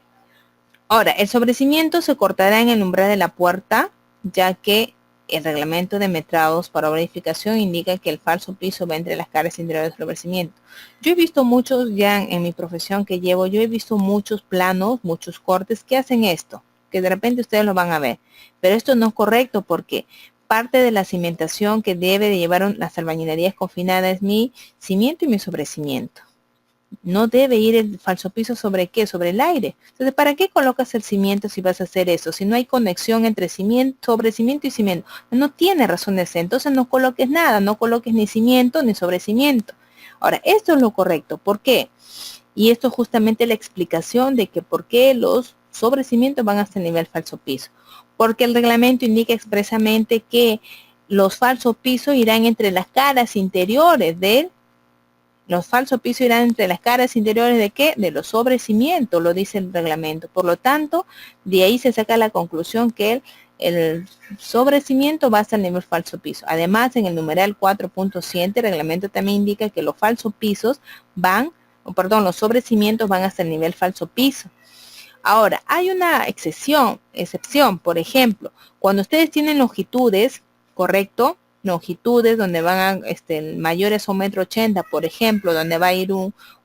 ahora, el sobrecimiento se cortará en el umbral de la puerta, ya que el reglamento de metrados para verificación indica que el falso piso va entre las caras interiores del sobrecimiento. Yo he visto muchos, ya en mi profesión que llevo, yo he visto muchos planos, muchos cortes que hacen esto, que de repente ustedes lo van a ver. Pero esto no es correcto porque parte de la cimentación que debe de llevar las albañilerías confinadas es mi cimiento y mi sobrecimiento. No debe ir el falso piso sobre qué, sobre el aire. Entonces, ¿para qué colocas el cimiento si vas a hacer eso? Si no hay conexión entre sobrecimiento y cimiento. No tiene razón de ser. Entonces no coloques nada, no coloques ni cimiento ni sobrecimiento. Ahora, esto es lo correcto. ¿Por qué? Y esto es justamente la explicación de que por qué los sobrecimientos van hasta el nivel falso piso. Porque el reglamento indica expresamente que los falsos pisos irán entre las caras interiores los falsos pisos irán entre las caras interiores de ¿qué? De los sobrecimientos, lo dice el reglamento. Por lo tanto, de ahí se saca la conclusión que el sobrecimiento va hasta el nivel falso piso. Además, en el numeral 4.7, el reglamento también indica que los falsos pisos los sobrecimientos van hasta el nivel falso piso. Ahora, hay una excepción, por ejemplo, cuando ustedes tienen longitudes, ¿correcto? Longitudes donde van mayores a 1,80 m, por ejemplo, donde va a ir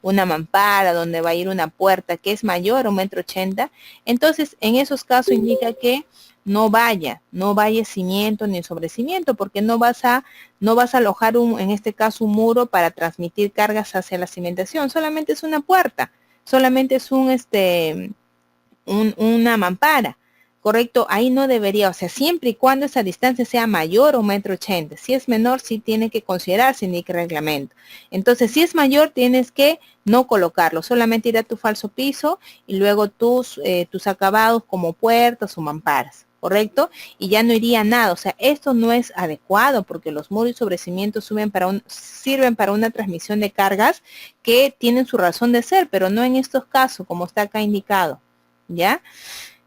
una mampara, donde va a ir una puerta que es mayor a 1,80 m, entonces en esos casos indica que no vaya cimiento ni sobrecimiento, porque no vas a alojar en este caso un muro para transmitir cargas hacia la cimentación, solamente es una puerta, solamente es una mampara. Correcto, ahí no debería, o sea, siempre y cuando esa distancia sea mayor a 1,80 m. Si es menor, sí tiene que considerarse, indica el reglamento. Entonces, si es mayor, tienes que no colocarlo, solamente ir a tu falso piso y luego tus acabados como puertas o mamparas, ¿correcto? Y ya no iría nada, o sea, esto no es adecuado porque los muros y sobrecimientos sirven para una transmisión de cargas que tienen su razón de ser, pero no en estos casos, como está acá indicado, ¿ya?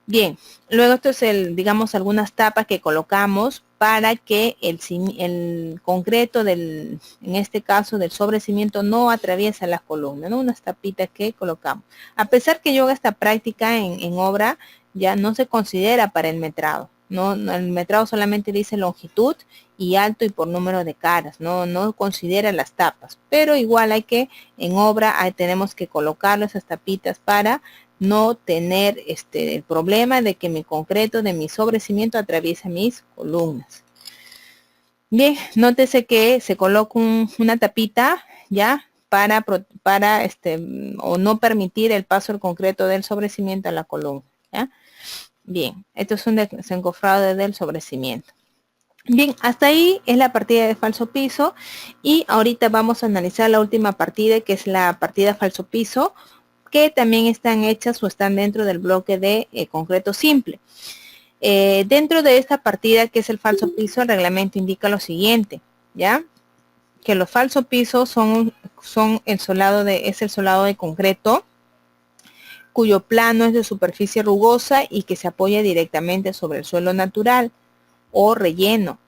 Bien, luego esto es digamos, algunas tapas que colocamos para que el concreto en este caso del sobrecimiento no atraviesa las columnas, ¿no? Unas tapitas que colocamos. A pesar que yo haga esta práctica en obra, ya no se considera para el metrado. No, el metrado solamente dice longitud y alto y por número de caras, no considera las tapas. Pero igual en obra tenemos que colocarlo esas tapitas para no tener el problema de que mi concreto de mi sobrecimiento atraviese mis columnas. Bien, nótese que se coloca una tapita ya para o no permitir el paso del concreto del sobrecimiento a la columna. ¿Ya? Bien, esto es un desencofrado del sobrecimiento. Bien, hasta ahí es la partida de falso piso y ahorita vamos a analizar la última partida, que es la partida falso piso, que también están hechas o están dentro del bloque de concreto simple. Dentro de esta partida, que es el falso piso, el reglamento indica lo siguiente, ¿ya? Que los falsos pisos es el solado de concreto, cuyo plano es de superficie rugosa y que se apoya directamente sobre el suelo natural o relleno.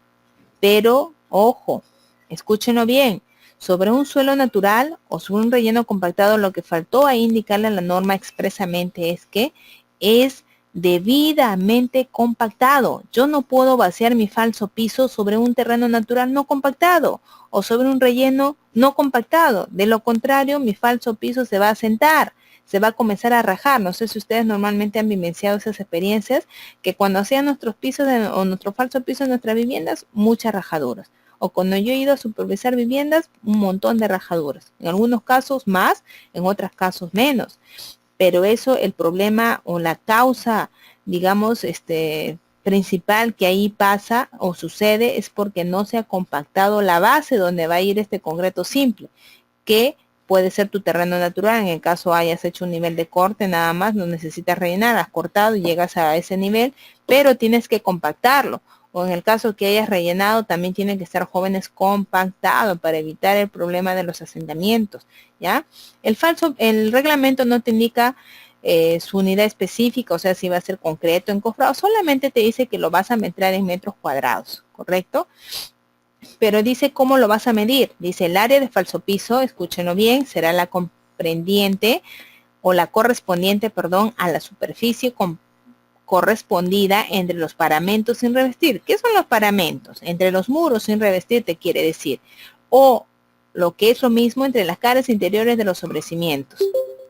Pero, ojo, escúchenlo bien, sobre un suelo natural o sobre un relleno compactado, lo que faltó ahí indicarle a la norma expresamente es que es debidamente compactado. Yo no puedo vaciar mi falso piso sobre un terreno natural no compactado o sobre un relleno no compactado. De lo contrario, mi falso piso se va a sentar, se va a comenzar a rajar. No sé si ustedes normalmente han vivenciado esas experiencias, que cuando hacían nuestros pisos o nuestro falso piso en nuestras viviendas, muchas rajaduras. O cuando yo he ido a supervisar viviendas, un montón de rajaduras. En algunos casos más, en otros casos menos. Pero eso, el problema o la causa, digamos, principal que ahí pasa o sucede es porque no se ha compactado la base donde va a ir este concreto simple, que puede ser tu terreno natural. En el caso hayas hecho un nivel de corte, nada más, no necesitas rellenar, has cortado y llegas a ese nivel, pero tienes que compactarlo. O en el caso que hayas rellenado, también tienen que estar jóvenes compactados para evitar el problema de los asentamientos, ¿ya? El reglamento no te indica su unidad específica, o sea, si va a ser concreto, encofrado, solamente te dice que lo vas a meter en metros cuadrados, ¿correcto? Pero dice cómo lo vas a medir. Dice el área de falso piso, escúchenlo bien, será la comprendiente o la correspondiente, perdón, a la superficie correspondida entre los paramentos sin revestir. ¿Qué son los paramentos? Entre los muros sin revestir te quiere decir. O lo que es lo mismo entre las caras interiores de los sobrecimientos.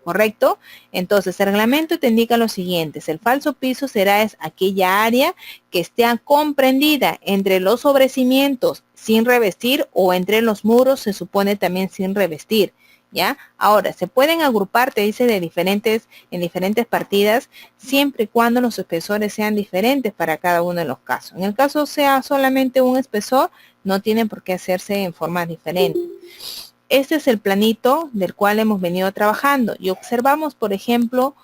¿Correcto? Entonces, el reglamento te indica lo siguiente: el falso piso será aquella área que esté comprendida entre los sobrecimientos sin revestir o entre los muros, se supone también sin revestir, ¿ya? Ahora, se pueden agrupar, te dice, en diferentes partidas, siempre y cuando los espesores sean diferentes para cada uno de los casos. En el caso sea solamente un espesor, no tienen por qué hacerse en forma diferente. Este es el planito del cual hemos venido trabajando y observamos, por ejemplo,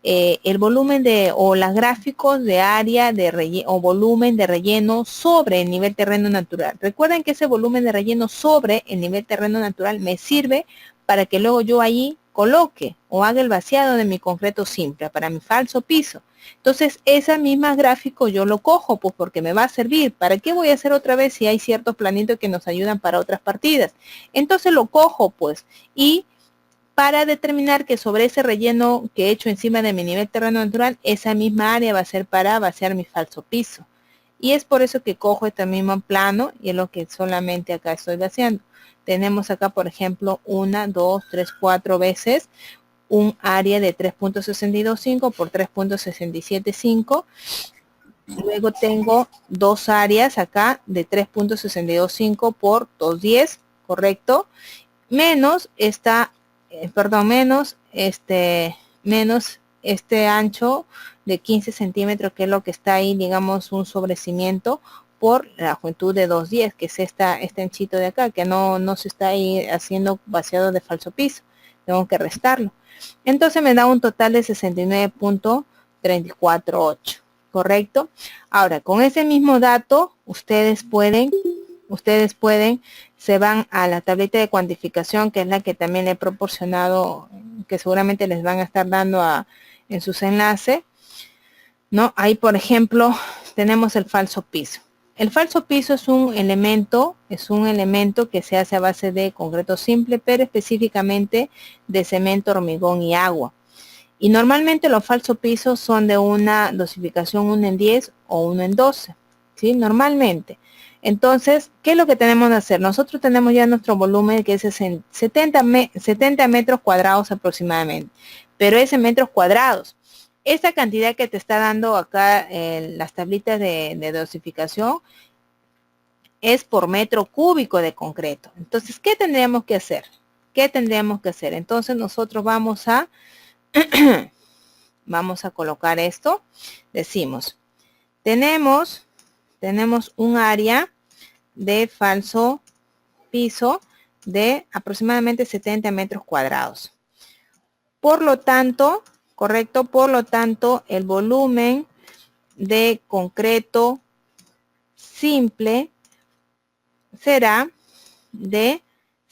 el volumen o los gráficos de área de relleno o volumen de relleno sobre el nivel terreno natural. Recuerden que ese volumen de relleno sobre el nivel terreno natural me sirve para que luego yo allí coloque o haga el vaciado de mi concreto simple para mi falso piso. Entonces, esa misma gráfico yo lo cojo, pues porque me va a servir. ¿Para qué voy a hacer otra vez si hay ciertos planitos que nos ayudan para otras partidas? Entonces lo cojo, pues, y para determinar que sobre ese relleno que he hecho encima de mi nivel terreno natural, esa misma área va a ser para vaciar mi falso piso. Y es por eso que cojo este mismo plano y es lo que solamente acá estoy vaciando. Tenemos acá, por ejemplo, 1, 2, 3, 4 veces un área de 3.625 por 3.675. Luego tengo dos áreas acá de 3.625 por 210, ¿correcto? Menos menos este ancho de 15 centímetros, que es lo que está ahí, digamos, un sobrecimiento por la longitud de 210, que es este anchito de acá, que no se está ahí haciendo vaciado de falso piso. Tengo que restarlo. Entonces me da un total de 69.348, ¿correcto? Ahora, con ese mismo dato, ustedes pueden, se van a la tableta de cuantificación, que es la que también he proporcionado, que seguramente les van a estar dando en sus enlaces, ¿no? Ahí, por ejemplo, tenemos el falso piso. El falso piso es un elemento que se hace a base de concreto simple, pero específicamente de cemento, hormigón y agua. Y normalmente los falsos pisos son de una dosificación 1 en 10 o 1 en 12, ¿sí? Normalmente. Entonces, ¿qué es lo que tenemos que hacer? Nosotros tenemos ya nuestro volumen, que es 70 metros cuadrados aproximadamente, pero es en metros cuadrados. Esta cantidad que te está dando acá las tablitas de dosificación es por metro cúbico de concreto. Entonces, ¿qué tendríamos que hacer? Entonces, nosotros vamos a colocar esto. Decimos, tenemos un área de falso piso de aproximadamente 70 metros cuadrados. Por lo tanto, correcto, por lo tanto, el volumen de concreto simple será de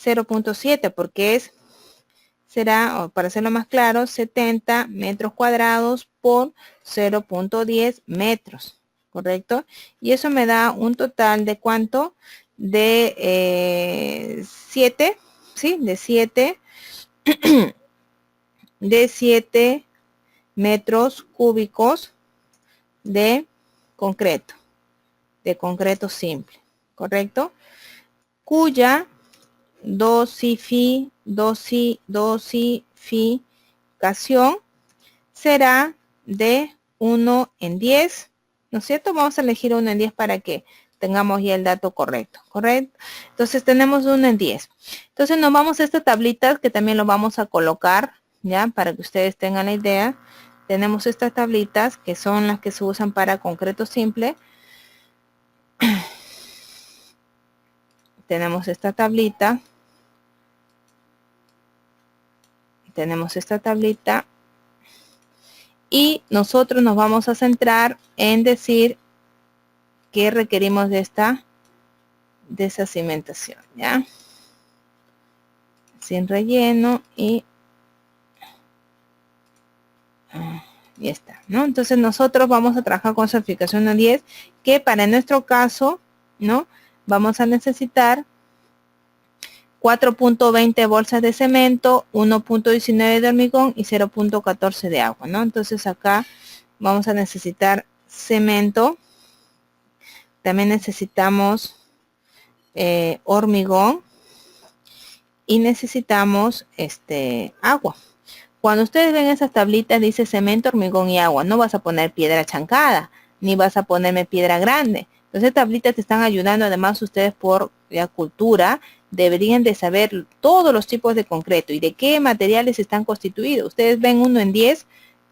0.7 porque será, para hacerlo más claro, 70 metros cuadrados por 0.10 metros, ¿correcto? Y eso me da un total de ¿cuánto? De 7, ¿sí? De 7 de 7 metros cúbicos de concreto simple, ¿correcto? Cuya dosificación será de 1 en 10, ¿no es cierto? Vamos a elegir 1 en 10 para que tengamos ya el dato correcto, ¿correcto? Entonces tenemos 1 en 10. Entonces nos vamos a esta tablita que también lo vamos a colocar, ¿ya? Para que ustedes tengan la idea. Tenemos estas tablitas que son las que se usan para concreto simple. Tenemos esta tablita. Tenemos esta tablita. Y nosotros nos vamos a centrar en decir que requerimos de esta cimentación, ¿ya? Sin relleno y está, ¿no? Entonces nosotros vamos a trabajar con certificación a 10, que para nuestro caso, ¿no? Vamos a necesitar 4.20 bolsas de cemento, 1.19 de hormigón y 0.14 de agua, ¿no? Entonces acá vamos a necesitar cemento. También necesitamos hormigón y necesitamos agua. Cuando ustedes ven esas tablitas dice cemento, hormigón y agua, no vas a poner piedra chancada, ni vas a ponerme piedra grande. Entonces tablitas te están ayudando, además ustedes por la cultura deberían de saber todos los tipos de concreto y de qué materiales están constituidos. Ustedes ven 1 en 10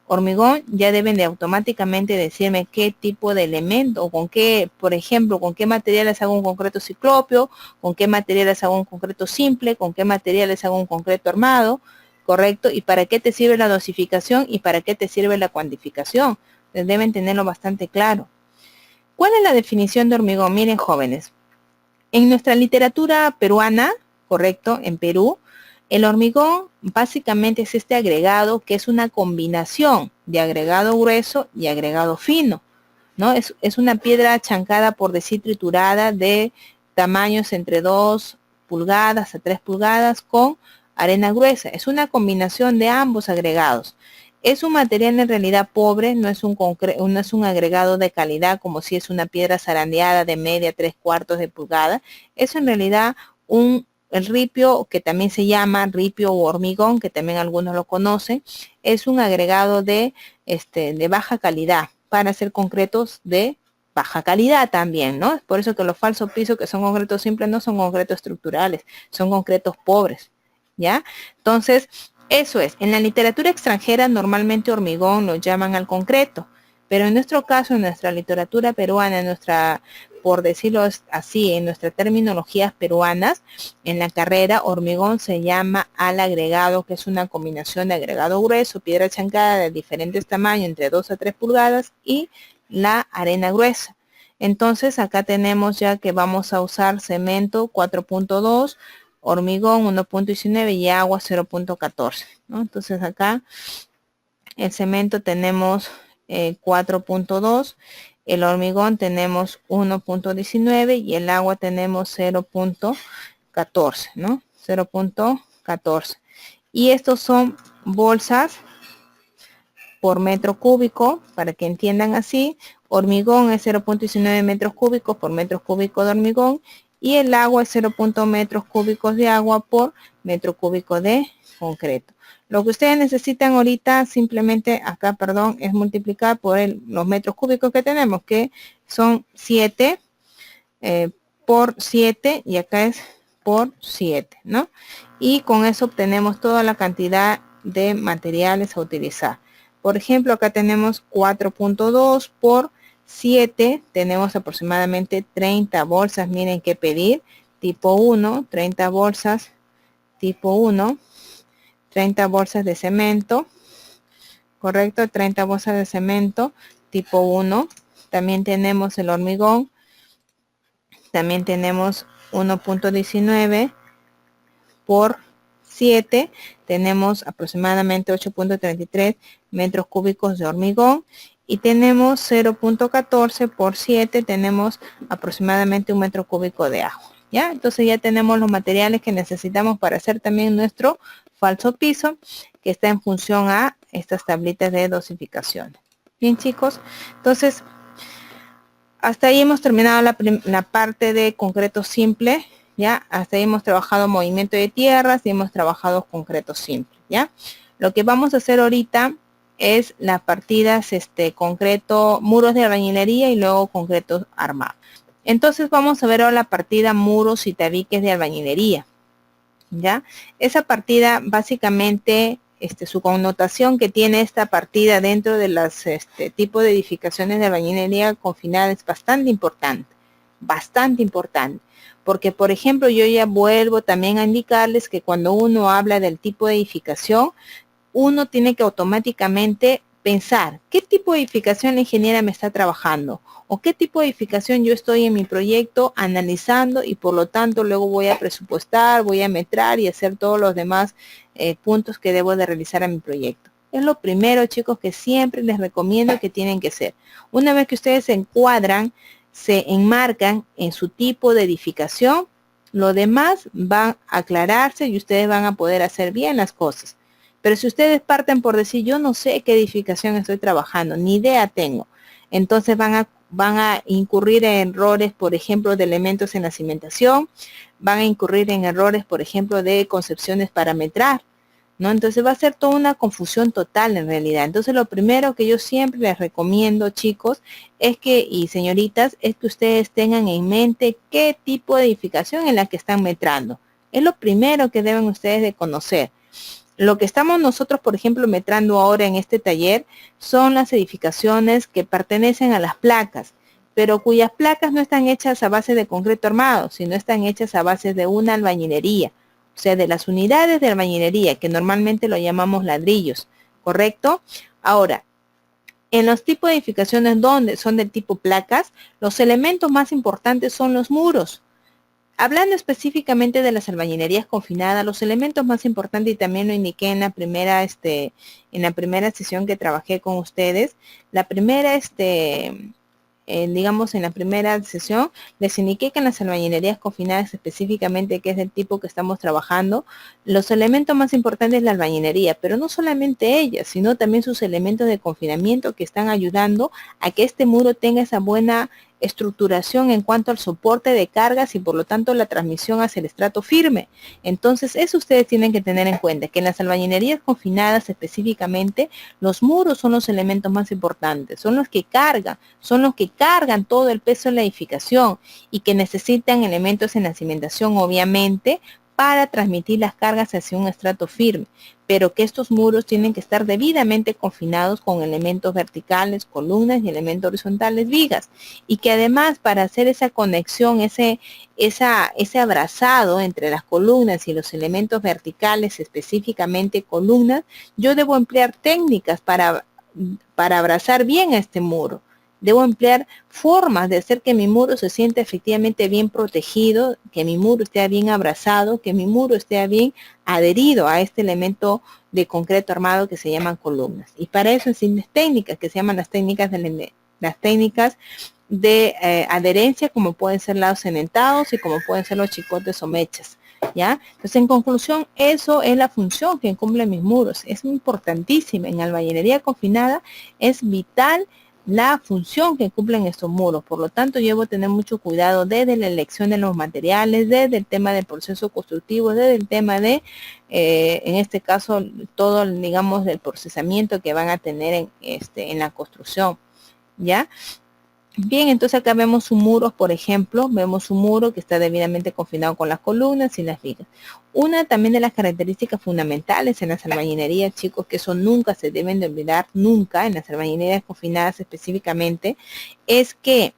hormigón, ya deben de automáticamente decirme qué tipo de elemento o con qué, por ejemplo, con qué materiales hago un concreto ciclópeo, con qué materiales hago un concreto simple, con qué materiales hago un concreto armado, correcto, y para qué te sirve la dosificación y para qué te sirve la cuantificación. Ustedes deben tenerlo bastante claro. ¿Cuál es la definición de hormigón? Miren, jóvenes, en nuestra literatura peruana, correcto, en Perú, el hormigón básicamente es este agregado que es una combinación de agregado grueso y agregado fino, ¿no? Es una piedra chancada, por decir triturada, de tamaños entre 2 pulgadas a 3 pulgadas con arena gruesa. Es una combinación de ambos agregados. Es un material en realidad pobre, no es un agregado de calidad como si es una piedra zarandeada de media 3/4 de pulgada. Es en realidad el ripio, que también se llama ripio o hormigón, que también algunos lo conocen, es un agregado de baja calidad para hacer concretos de baja calidad también, ¿no? Es por eso que los falsos pisos, que son concretos simples, no son concretos estructurales, son concretos pobres, ¿ya? Entonces, eso es. En la literatura extranjera normalmente hormigón lo llaman al concreto, pero en nuestro caso, en nuestra literatura peruana, por decirlo así, en nuestras terminologías peruanas, en la carrera, hormigón se llama al agregado, que es una combinación de agregado grueso, piedra chancada de diferentes tamaños, entre 2 a 3 pulgadas, y la arena gruesa. Entonces, acá tenemos ya que vamos a usar cemento 4.2, hormigón 1.19 y agua 0.14, ¿no? Entonces acá el cemento tenemos 4.2, el hormigón tenemos 1.19 y el agua tenemos 0.14, ¿no? 0.14. Y estos son bolsas por metro cúbico, para que entiendan así. Hormigón es 0.19 metros cúbicos por metro cúbico de hormigón y el agua es 0. metros cúbicos de agua por metro cúbico de concreto. Lo que ustedes necesitan ahorita simplemente acá, perdón, es multiplicar por los metros cúbicos que tenemos, que son 7 por 7 y acá es por 7, ¿no? Y con eso obtenemos toda la cantidad de materiales a utilizar. Por ejemplo, acá tenemos 4.2 por 7 tenemos aproximadamente 30 bolsas, miren qué pedir, tipo 1, 30 bolsas, tipo 1, 30 bolsas de cemento, correcto, 30 bolsas de cemento, tipo 1, también tenemos el hormigón, también tenemos 1.19 por 7, tenemos aproximadamente 8.33 metros cúbicos de hormigón y tenemos 0.14 por 7, tenemos aproximadamente 1 metro cúbico de agua. ¿Ya? Entonces ya tenemos los materiales que necesitamos para hacer también nuestro falso piso, que está en función a estas tablitas de dosificación. Bien, chicos, entonces hasta ahí hemos terminado la parte de concreto simple, ¿ya? Hasta ahí hemos trabajado movimiento de tierras y hemos trabajado concreto simple, ¿ya? Lo que vamos a hacer ahorita es las partidas, concreto, muros de albañilería y luego concreto armado. Entonces vamos a ver ahora la partida muros y tabiques de albañilería, ¿ya? Esa partida básicamente, su connotación que tiene esta partida dentro de las tipo de edificaciones de albañilería confinada es bastante importante, porque por ejemplo yo ya vuelvo también a indicarles que cuando uno habla del tipo de edificación, uno tiene que automáticamente pensar qué tipo de edificación la ingeniera me está trabajando o qué tipo de edificación yo estoy en mi proyecto analizando y por lo tanto luego voy a presupuestar, voy a metrar y hacer todos los demás puntos que debo de realizar a mi proyecto. Es lo primero, chicos, que siempre les recomiendo que tienen que hacer. Una vez que ustedes se encuadran, se enmarcan en su tipo de edificación, lo demás va a aclararse y ustedes van a poder hacer bien las cosas. Pero si ustedes parten por decir, yo no sé qué edificación estoy trabajando, ni idea tengo, entonces van a incurrir en errores, por ejemplo, de elementos en la cimentación, van a incurrir en errores, por ejemplo, de concepciones para metrar, ¿no? Entonces va a ser toda una confusión total en realidad. Entonces lo primero que yo siempre les recomiendo, chicos, es que, y señoritas, es que ustedes tengan en mente qué tipo de edificación en la que están metrando. Es lo primero que deben ustedes de conocer. Lo que estamos nosotros, por ejemplo, metrando ahora en este taller son las edificaciones que pertenecen a las placas, pero cuyas placas no están hechas a base de concreto armado, sino están hechas a base de una albañilería, o sea, de las unidades de albañilería, que normalmente lo llamamos ladrillos, ¿correcto? Ahora, en los tipos de edificaciones donde son de tipo placas, los elementos más importantes son los muros. Hablando específicamente de las albañilerías confinadas, los elementos más importantes, y también lo indiqué en la primera, sesión que trabajé con ustedes, la primera, digamos en la primera sesión, les indiqué que en las albañilerías confinadas específicamente, que es el tipo que estamos trabajando, los elementos más importantes es la albañilería, pero no solamente ella, sino también sus elementos de confinamiento que están ayudando a que este muro tenga esa buena estructuración en cuanto al soporte de cargas y por lo tanto la transmisión hacia el estrato firme. Entonces eso ustedes tienen que tener en cuenta, que en las albañilerías confinadas específicamente los muros son los elementos más importantes, son los que cargan todo el peso de la edificación y que necesitan elementos en la cimentación obviamente para transmitir las cargas hacia un estrato firme, pero que estos muros tienen que estar debidamente confinados con elementos verticales, columnas y elementos horizontales, vigas, y que además para hacer esa conexión, ese abrazado entre las columnas y los elementos verticales, específicamente columnas, yo debo emplear técnicas para abrazar bien a este muro. Debo emplear formas de hacer que mi muro se sienta efectivamente bien protegido, que mi muro esté bien abrazado, que mi muro esté bien adherido a este elemento de concreto armado que se llaman columnas. Y para eso existen técnicas que se llaman las técnicas de adherencia, como pueden ser lados cementados y como pueden ser los chicotes o mechas. ¿Ya? Entonces, en conclusión, eso es la función que cumplen mis muros. Es importantísima. En albañilería confinada es vital la función que cumplen estos muros. Por lo tanto, yo debo tener mucho cuidado desde la elección de los materiales, desde el tema del proceso constructivo, desde el tema de, en este caso, todo, digamos, del procesamiento que van a tener en la construcción, ¿ya? Bien, entonces acá vemos un muro, por ejemplo, vemos un muro que está debidamente confinado con las columnas y las vigas. Una también de las características fundamentales en las albañilerías, chicos, que eso nunca se deben de olvidar, nunca, en las albañilerías confinadas específicamente, es que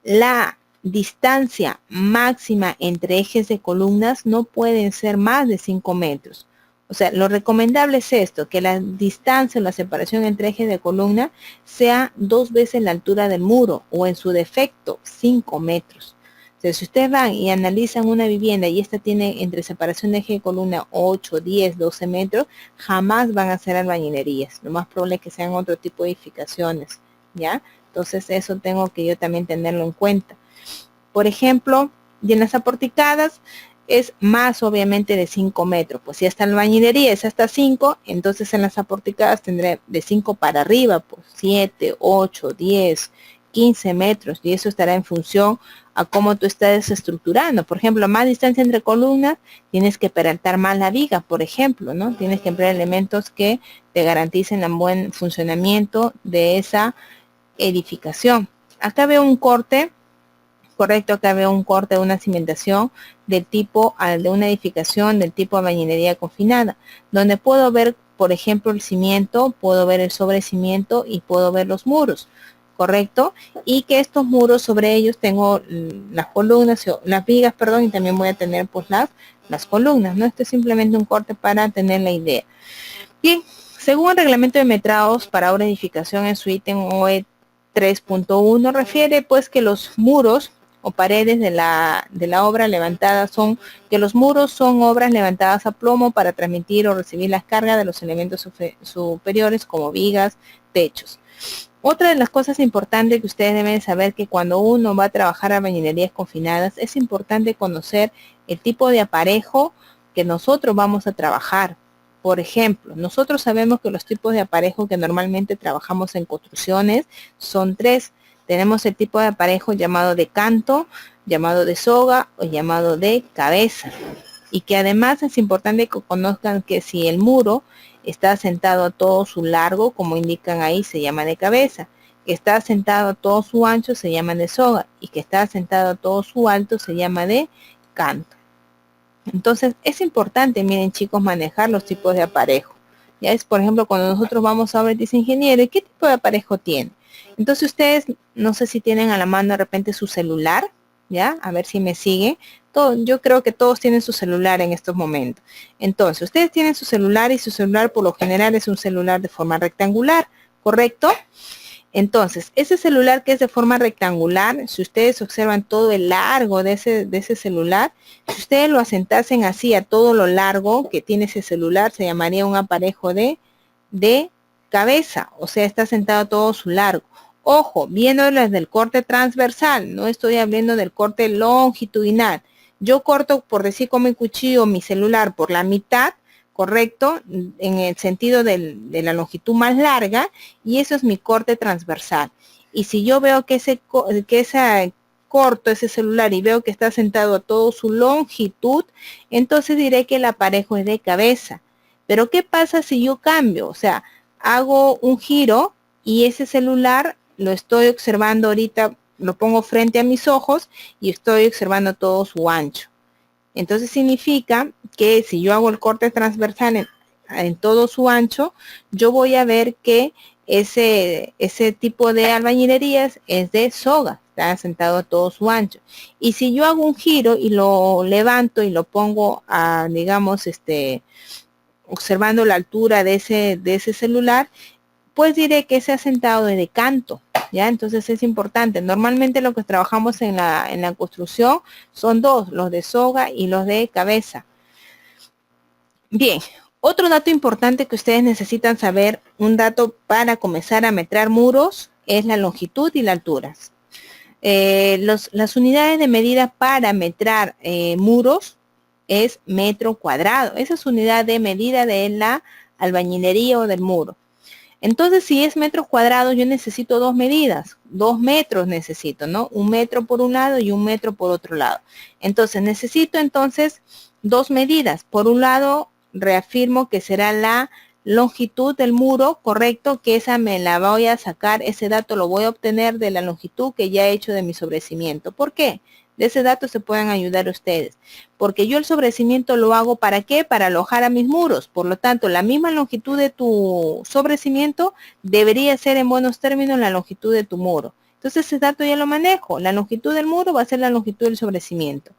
la distancia máxima entre ejes de columnas no pueden ser más de 5 metros. O sea, lo recomendable es esto, que la distancia o la separación entre ejes de columna sea 2 veces la altura del muro o en su defecto 5 metros. O sea, si ustedes van y analizan una vivienda y esta tiene entre separación de eje de columna 8, 10, 12 metros, jamás van a ser albañilerías. Lo más probable es que sean otro tipo de edificaciones, ¿ya? Entonces eso tengo que yo también tenerlo en cuenta. Por ejemplo, y en las aporticadas es más obviamente de 5 metros. Pues si esta albañilería es hasta 5, entonces en las aporticadas tendré de 5 para arriba, pues 7, 8, 10, 15 metros. Y eso estará en función a cómo tú estás estructurando. Por ejemplo, más distancia entre columnas, tienes que peraltar más la viga, por ejemplo, ¿no? Tienes que emplear elementos que te garanticen el buen funcionamiento de esa edificación. Acá veo un corte, correcto, acá veo un corte de una cimentación del tipo, de una edificación del tipo albañilería confinada, donde puedo ver, por ejemplo, el cimiento, puedo ver el sobrecimiento y puedo ver los muros, correcto, y que estos muros sobre ellos tengo las columnas, las vigas, perdón, y también voy a tener pues las columnas, ¿no? Esto es simplemente un corte para tener la idea. Bien, según el reglamento de metrados para obra de edificación en su ítem OE 3.1 refiere pues que los muros o paredes de la obra levantada son, que los muros son obras levantadas a plomo para transmitir o recibir las cargas de los elementos superiores como vigas, techos. Otra de las cosas importantes que ustedes deben saber que cuando uno va a trabajar a albañilerías confinadas es importante conocer el tipo de aparejo que nosotros vamos a trabajar. Por ejemplo, nosotros sabemos que los tipos de aparejo que normalmente trabajamos en construcciones son 3. Tenemos el tipo de aparejo llamado de canto, llamado de soga o llamado de cabeza. Y que además es importante que conozcan que si el muro está asentado a todo su largo, como indican ahí, se llama de cabeza. Que está asentado a todo su ancho, se llama de soga. Y que está asentado a todo su alto, se llama de canto. Entonces, es importante, miren chicos, manejar los tipos de aparejo. Ya es, por ejemplo, cuando nosotros vamos a ver, dice ingeniero, ¿y qué tipo de aparejo tiene? Entonces ustedes, no sé si tienen a la mano de repente su celular, ¿ya? A ver si me sigue. Yo creo que todos tienen su celular en estos momentos. Entonces, ustedes tienen su celular y su celular por lo general es un celular de forma rectangular, ¿correcto? Entonces, ese celular que es de forma rectangular, si ustedes observan todo el largo de ese celular, si ustedes lo asentasen así a todo lo largo que tiene ese celular, se llamaría un aparejo de cabeza, o sea, está sentado todo su largo. Ojo, viéndolo desde el corte transversal, no estoy hablando del corte longitudinal. Yo corto, por decir con mi cuchillo, mi celular por la mitad, correcto, en el sentido de la longitud más larga, y eso es mi corte transversal. Y si yo veo que corto ese celular y veo que está sentado a toda su longitud, entonces diré que el aparejo es de cabeza. Pero ¿qué pasa si yo cambio? O sea, hago un giro y ese celular lo estoy observando ahorita, lo pongo frente a mis ojos y estoy observando todo su ancho. Entonces significa que si yo hago el corte transversal en todo su ancho, yo voy a ver que ese tipo de albañilerías es de soga, está sentado a todo su ancho. Y si yo hago un giro y lo levanto y lo pongo a, digamos, observando la altura de ese celular, pues diré que se ha sentado de canto, ¿ya? Entonces es importante. Normalmente lo que trabajamos en la construcción son 2, los de soga y los de cabeza. Bien, otro dato importante que ustedes necesitan saber, un dato para comenzar a metrar muros, es la longitud y la altura. Las unidades de medida para metrar muros es metro cuadrado. Esa es unidad de medida de la albañilería o del muro. Entonces, si es metros cuadrados, yo necesito 2 medidas, 2 metros necesito, ¿no? 1 metro por un lado y 1 metro por otro lado. Entonces, necesito 2 medidas. Por un lado, reafirmo que será la longitud del muro, correcto, que esa me la voy a sacar, ese dato lo voy a obtener de la longitud que ya he hecho de mi sobrecimiento. ¿Por qué? De ese dato se pueden ayudar ustedes, porque yo el sobrecimiento lo hago ¿para qué? Para alojar a mis muros. Por lo tanto, la misma longitud de tu sobrecimiento debería ser en buenos términos la longitud de tu muro. Entonces ese dato ya lo manejo. La longitud del muro va a ser la longitud del sobrecimiento.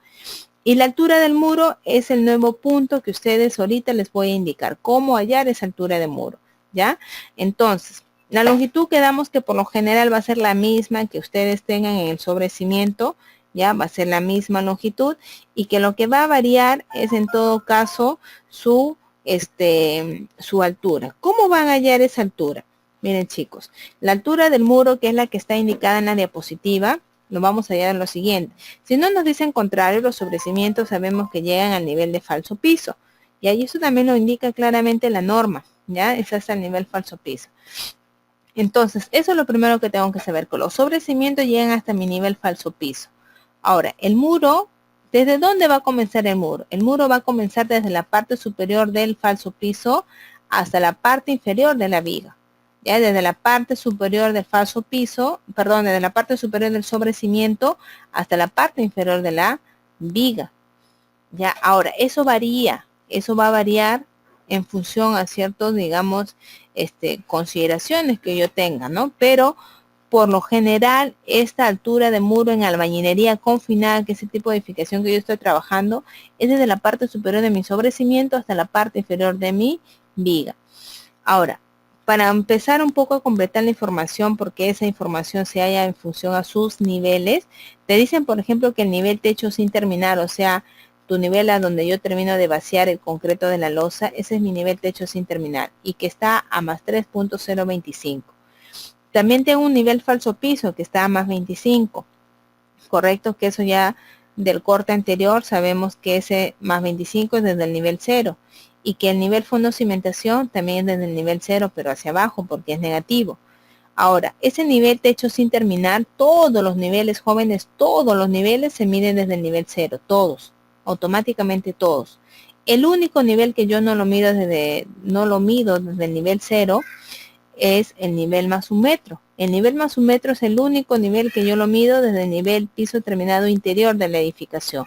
Y la altura del muro es el nuevo punto que ustedes ahorita les voy a indicar. Cómo hallar esa altura de muro, ¿ya? Entonces, la longitud quedamos que por lo general va a ser la misma que ustedes tengan en el sobrecimiento, ya va a ser la misma longitud y que lo que va a variar es en todo caso su altura. ¿Cómo van a hallar esa altura? Miren chicos, la altura del muro, que es la que está indicada en la diapositiva, lo vamos a hallar en lo siguiente. Si no nos dicen contrario, los sobrecimientos sabemos que llegan al nivel de falso piso. Y ahí eso también lo indica claramente la norma, ¿ya? Es hasta el nivel falso piso. Entonces, eso es lo primero que tengo que saber, que los sobrecimientos llegan hasta mi nivel falso piso. Ahora, el muro, ¿desde dónde va a comenzar el muro? El muro va a comenzar desde la parte superior del falso piso hasta la parte inferior de la viga. Ya desde la parte superior del falso piso, perdón, desde la parte superior del sobrecimiento hasta la parte inferior de la viga. Ya, ahora, eso varía, eso va a variar en función a ciertos, digamos, consideraciones que yo tenga, ¿no? Pero por lo general, esta altura de muro en albañilería confinada, que es el tipo de edificación que yo estoy trabajando, es desde la parte superior de mi sobrecimiento hasta la parte inferior de mi viga. Ahora, para empezar un poco a completar la información, porque esa información se halla en función a sus niveles, te dicen, por ejemplo, que el nivel techo sin terminar, o sea, tu nivel a donde yo termino de vaciar el concreto de la losa, ese es mi nivel techo sin terminar, y que está a más 3.025. También tengo un nivel falso piso, que está a más 25, correcto, que eso ya del corte anterior sabemos que ese más 25 es desde el nivel 0. Y que el nivel fondo cimentación también es desde el nivel 0, pero hacia abajo, porque es negativo. Ahora, ese nivel techo sin terminar, todos los niveles jóvenes, todos los niveles se miden desde el nivel 0, todos, automáticamente todos. El único nivel que yo no lo mido desde el nivel 0 es el nivel más 1 metro. El nivel más 1 metro es el único nivel que yo lo mido desde el nivel piso terminado interior de la edificación.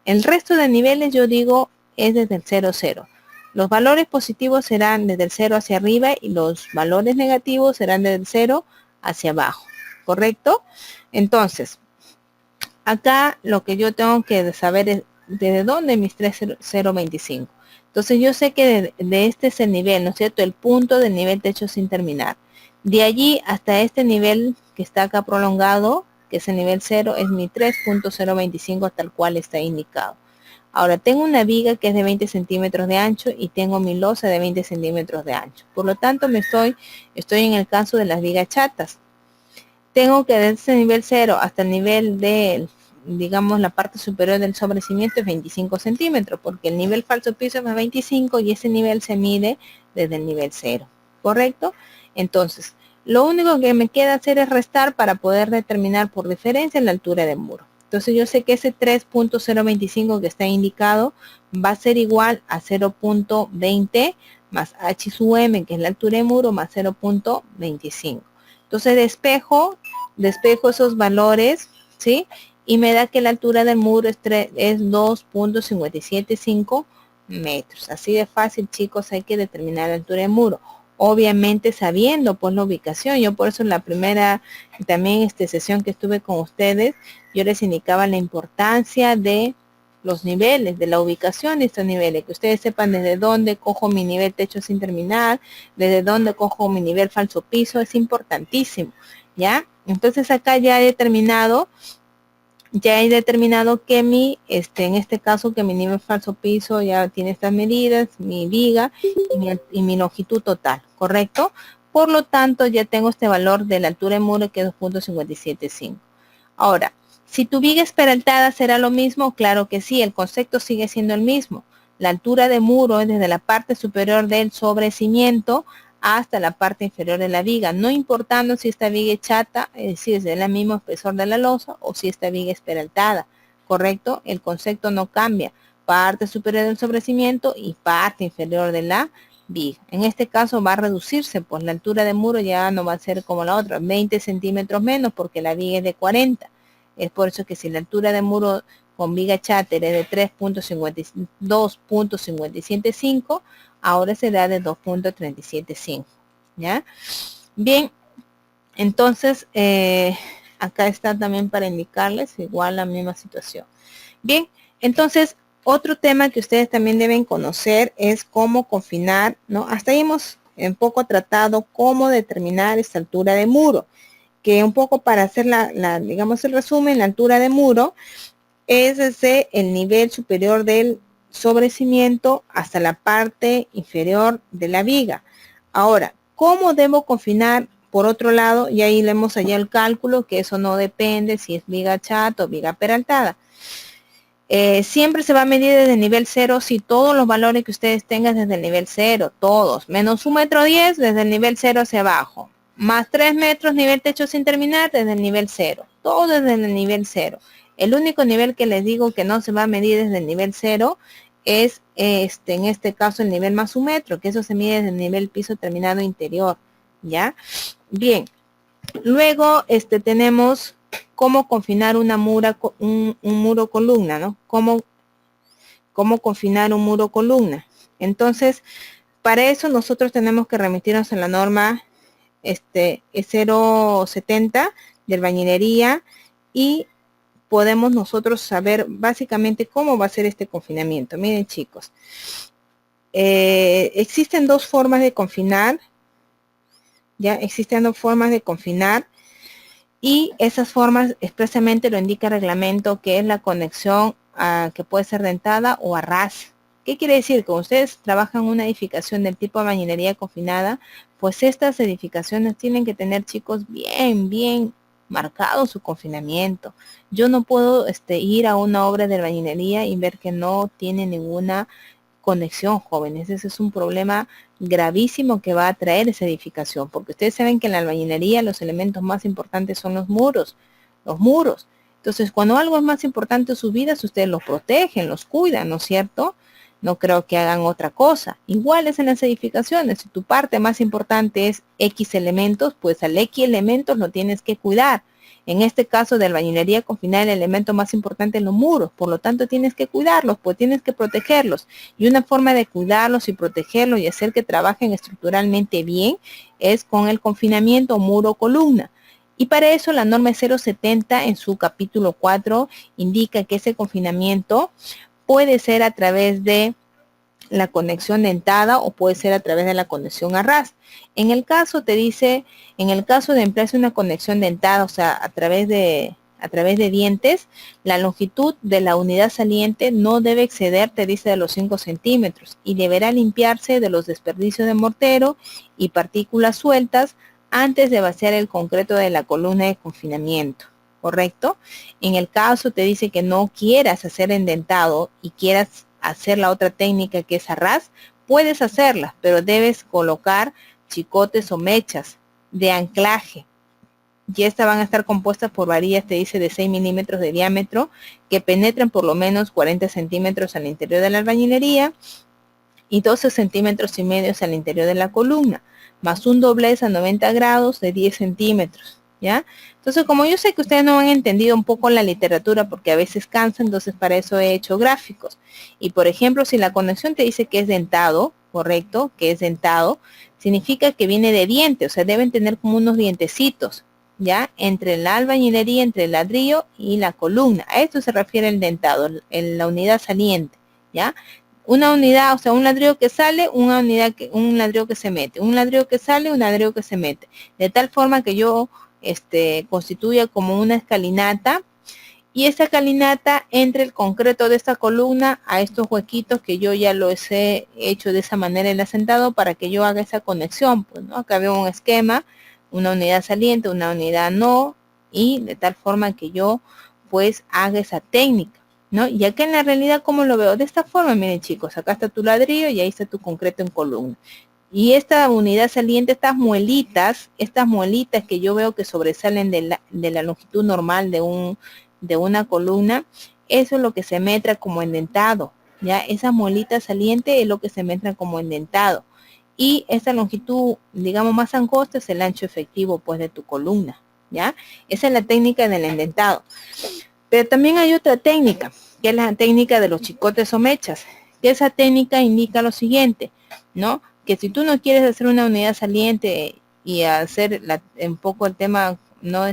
El resto de niveles yo digo es desde el 0, 0. Los valores positivos serán desde el 0 hacia arriba y los valores negativos serán desde el 0 hacia abajo, ¿correcto? Entonces, acá lo que yo tengo que saber es desde dónde mis 3,025. Entonces yo sé que de este es el nivel, ¿no es cierto? El punto del nivel techo sin terminar. De allí hasta este nivel que está acá prolongado, que es el nivel 0, es mi 3.025 tal cual está indicado. Ahora, tengo una viga que es de 20 centímetros de ancho y tengo mi losa de 20 centímetros de ancho. Por lo tanto, estoy en el caso de las vigas chatas. Tengo que desde ese nivel 0 hasta el nivel de, digamos, la parte superior del sobrecimiento es 25 centímetros, porque el nivel falso piso es más 25 y ese nivel se mide desde el nivel 0, ¿correcto? Entonces, lo único que me queda hacer es restar para poder determinar por diferencia la altura del muro. Entonces yo sé que ese 3.025 que está indicado va a ser igual a 0.20 más h sub m, que es la altura del muro, más 0.25. Entonces despejo esos valores, ¿sí? Y me da que la altura del muro es 2.575 metros. Así de fácil, chicos, hay que determinar la altura del muro. Obviamente sabiendo pues la ubicación. Yo por eso en la primera también sesión que estuve con ustedes, yo les indicaba la importancia de los niveles, de la ubicación de estos niveles, que ustedes sepan desde dónde cojo mi nivel techo sin terminar, desde dónde cojo mi nivel falso piso, es importantísimo, ¿ya? Entonces acá ya he determinado que en este caso que mi nivel falso piso ya tiene estas medidas, mi viga y mi longitud total, ¿correcto? Por lo tanto, ya tengo este valor de la altura de muro que es 2.575. Ahora, si tu viga es peraltada, ¿será lo mismo? Claro que sí, el concepto sigue siendo el mismo. La altura de muro es desde la parte superior del sobrecimiento hasta la parte inferior de la viga, no importando si esta viga es chata, es decir, es del mismo espesor de la losa, o si esta viga es peraltada, ¿correcto? El concepto no cambia, parte superior del sobrecimiento y parte inferior de la viga. En este caso va a reducirse, pues la altura de muro ya no va a ser como la otra, 20 centímetros menos porque la viga es de 40. Es por eso que si la altura de muro con viga cháter es de 2.575, ahora será de 2.375, ¿ya? Bien, entonces acá está también para indicarles igual la misma situación. Bien, entonces otro tema que ustedes también deben conocer es cómo confinar, ¿no? Hasta ahí hemos un poco tratado cómo determinar esta altura de muro, que un poco para hacer digamos el resumen, la altura de muro es desde el nivel superior del sobrecimiento hasta la parte inferior de la viga. Ahora, ¿cómo debo confinar? Por otro lado, y ahí leemos allá el cálculo, que eso no depende si es viga chata o viga peraltada. Siempre se va a medir desde el nivel 0 si todos los valores que ustedes tengan desde el nivel 0, todos, menos 1,10 metros desde el nivel 0 hacia abajo, más 3 metros nivel techo sin terminar desde el nivel 0, todo desde el nivel 0. El único nivel que les digo que no se va a medir desde el nivel 0 es en este caso el nivel más 1 metro, que eso se mide desde el nivel piso terminado interior, ¿ya? Bien, luego tenemos cómo confinar un muro columna, ¿no? Cómo confinar un muro columna. Entonces, para eso nosotros tenemos que remitirnos a la norma 070 de albañilería y podemos nosotros saber básicamente cómo va a ser este confinamiento. Miren, chicos, existen dos formas de confinar, ya existen dos formas de confinar. Y esas formas expresamente lo indica el reglamento, que es la conexión que puede ser dentada o a ras. ¿Qué quiere decir? Que ustedes trabajan en una edificación del tipo albañilería confinada, pues estas edificaciones tienen que tener, chicos, bien marcado su confinamiento. Yo no puedo ir a una obra de albañilería y ver que no tiene ninguna conexión, jóvenes. Ese es un problema gravísimo que va a traer esa edificación, porque ustedes saben que en la albañilería los elementos más importantes son los muros. Entonces, cuando algo es más importante en sus vidas, ustedes los protegen, los cuidan, ¿no es cierto? No creo que hagan otra cosa. Igual es en las edificaciones. Si tu parte más importante es X elementos, pues al X elementos lo tienes que cuidar. En este caso de albañilería confinada, el elemento más importante es los muros. Por lo tanto, tienes que cuidarlos, pues tienes que protegerlos. Y una forma de cuidarlos y protegerlos y hacer que trabajen estructuralmente bien es con el confinamiento muro-columna. Y para eso la norma 070 en su capítulo 4 indica que ese confinamiento puede ser a través de la conexión dentada o puede ser a través de la conexión a ras. En el caso te dice, en el caso de emplearse una conexión dentada, o sea, a través de dientes, la longitud de la unidad saliente no debe exceder, te dice, de los 5 centímetros y deberá limpiarse de los desperdicios de mortero y partículas sueltas antes de vaciar el concreto de la columna de confinamiento, ¿correcto? En el caso te dice que no quieras hacer endentado y quieras hacer la otra técnica que es a ras, puedes hacerla, pero debes colocar chicotes o mechas de anclaje. Y estas van a estar compuestas por varillas, te dice, de 6 milímetros de diámetro, que penetran por lo menos 40 centímetros al interior de la albañilería y 12 centímetros y medio al interior de la columna, más un doblez a 90 grados de 10 centímetros. ¿Ya? Entonces, como yo sé que ustedes no han entendido un poco la literatura porque a veces cansa, entonces para eso he hecho gráficos. Y por ejemplo, si la conexión te dice que es dentado, correcto, que es dentado, significa que viene de diente, o sea, deben tener como unos dientecitos, ¿ya? Entre la albañilería, entre el ladrillo y la columna. A esto se refiere el dentado, la unidad saliente, ¿ya? Una unidad, o sea, un ladrillo que sale, un ladrillo que se mete, un ladrillo que sale, un ladrillo que se mete. De tal forma que yo constituye como una escalinata y esa escalinata entre el concreto de esta columna a estos huequitos que yo ya los he hecho de esa manera el asentado para que yo haga esa conexión, pues, ¿no? Acá veo un esquema, una unidad saliente, una unidad no, y de tal forma que yo pues haga esa técnica, ¿no? Y acá en la realidad, ¿cómo lo veo? De esta forma, miren, chicos, acá está tu ladrillo y ahí está tu concreto en columna. Y esta unidad saliente, estas muelitas que yo veo que sobresalen de la longitud normal de una columna, eso es lo que se metra como endentado, ¿ya? Esa muelita saliente es lo que se metra como endentado. y esta longitud, digamos, más angosta es el ancho efectivo, pues, de tu columna, ¿ya? Esa es la técnica del endentado. Pero también hay otra técnica, que es la técnica de los chicotes o mechas, que esa técnica indica lo siguiente, ¿no? Que si tú no quieres hacer una unidad saliente y hacer un poco el tema, ¿no?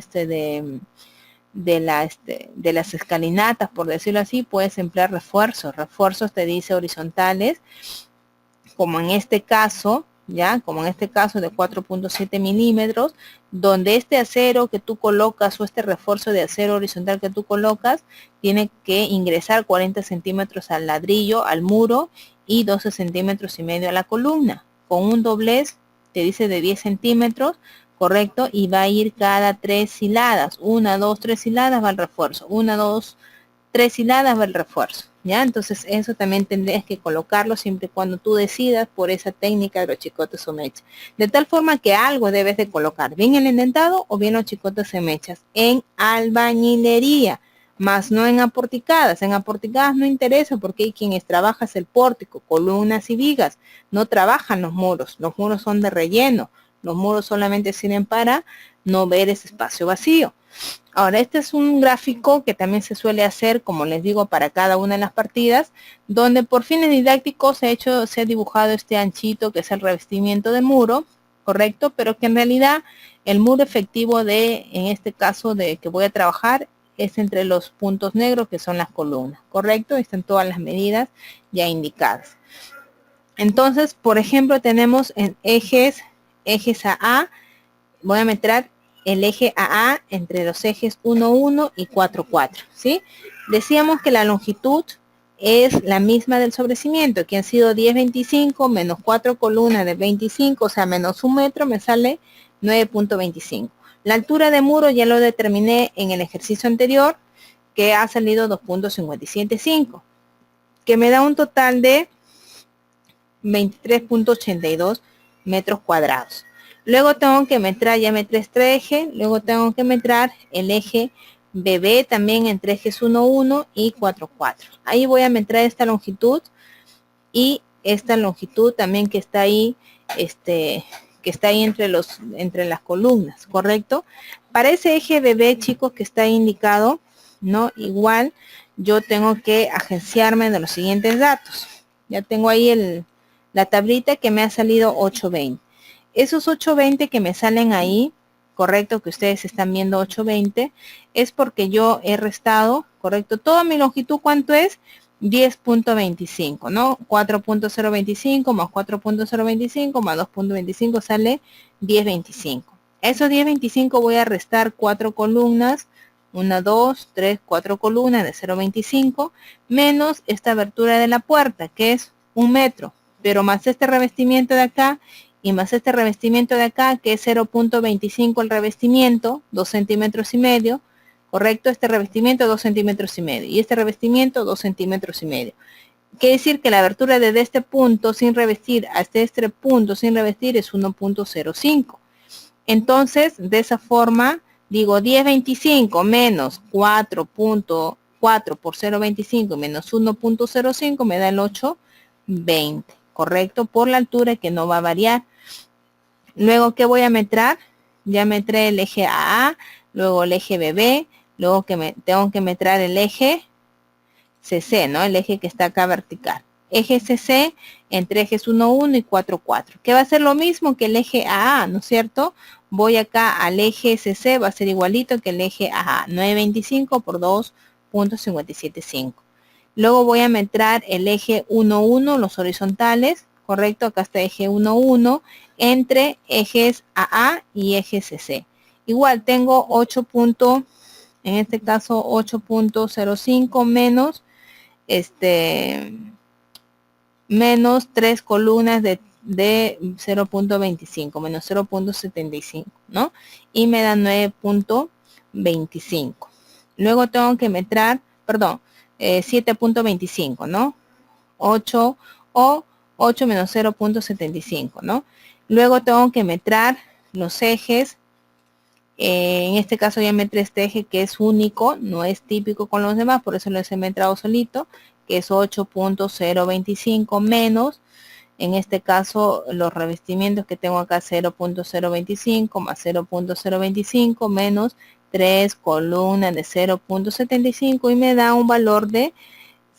De las escalinatas, por decirlo así, puedes emplear refuerzos. Refuerzos te dice horizontales, como en este caso, ya, como en este caso de 4.7 milímetros, donde este acero que tú colocas o este refuerzo de acero horizontal que tú colocas, tiene que ingresar 40 centímetros al ladrillo, al muro, y 12 centímetros y medio a la columna. Con un doblez, te dice de 10 centímetros, correcto, y va a ir cada 3 hiladas, 1, 2, 3 hiladas va el refuerzo, 1, 2, 3 hiladas va el refuerzo, ¿ya? Entonces eso también tendrías que colocarlo siempre cuando tú decidas por esa técnica de los chicotes o mechas. De tal forma que algo debes de colocar, bien el endentado o bien los chicotes o mechas, en albañilería, más no en aporticadas. En aporticadas no interesa porque hay quienes trabajan el pórtico, columnas y vigas, no trabajan los muros son de relleno, los muros solamente sirven para no ver ese espacio vacío. Ahora, este es un gráfico que también se suele hacer, como les digo, para cada una de las partidas, donde por fines didácticos se ha dibujado este anchito que es el revestimiento del muro, correcto, pero que en realidad el muro efectivo en este caso de que voy a trabajar, es entre los puntos negros que son las columnas, correcto, están todas las medidas ya indicadas. Entonces, por ejemplo, tenemos en ejes AA, voy a meter el eje AA entre los ejes 1, 1 y 4, 4, ¿sí? Decíamos que la longitud es la misma del sobrecimiento, que han sido 10.25 menos 4 columnas de 25, o sea, menos 1 metro, me sale 9.25. La altura de muro ya lo determiné en el ejercicio anterior, que ha salido 2.575, que me da un total de 23.82 metros cuadrados. Luego tengo que metrar, ya metré este eje, luego tengo que metrar el eje BB también entre ejes 1, 1 y 4, 4. Ahí voy a metrar esta longitud y esta longitud también que está ahí, que está ahí entre las columnas, ¿correcto? Para ese eje BB, chicos, que está indicado, ¿no? Igual yo tengo que agenciarme de los siguientes datos. Ya tengo ahí la tablita que me ha salido 820. Esos 820 que me salen ahí, correcto, que ustedes están viendo 820, es porque yo he restado, correcto, toda mi longitud, ¿cuánto es? 10.25, ¿no? 4.025 más 4.025 más 2.25 sale 10.25. Esos 10.25 voy a restar 4 columnas, 1, 2, 3, 4 columnas de 0.25, menos esta abertura de la puerta, que es 1 metro, pero más este revestimiento de acá, y más este revestimiento de acá, que es 0.25 el revestimiento, 2 centímetros y medio, correcto, este revestimiento 2 centímetros y medio, y este revestimiento 2 centímetros y medio. Quiere decir que la abertura desde este punto sin revestir hasta este punto sin revestir es 1.05. Entonces, de esa forma, digo 10.25 menos 4.4 por 0.25 menos 1.05 me da el 8.20, correcto, por la altura que no va a variar. Luego, ¿qué voy a metrar? Ya metré el eje AA, luego el eje BB, luego tengo que metrar el eje CC, ¿no? El eje que está acá vertical. Eje CC entre ejes 1, 1 y 4, 4. Que va a ser lo mismo que el eje AA, ¿no es cierto? Voy acá al eje CC, va a ser igualito que el eje AA. 9.25 por 2.575. Luego voy a metrar el eje 1, 1, los horizontales, correcto, acá está eje 1, 1, entre ejes AA y eje CC. Igual tengo 8. En este caso 8.05 menos menos 3 columnas de 0.25 menos 0.75, ¿no? Y me da 9.25. Luego tengo que meter, 7.25, ¿no? 8 o 8 menos 0.75, ¿no? Luego tengo que meter los ejes. En este caso ya metré este eje que es único, no es típico con los demás, por eso lo he metrado solito, que es 8.025 menos En este caso, los revestimientos que tengo acá 0.025 más 0.025 menos 3 columnas de 0.75 y me da un valor de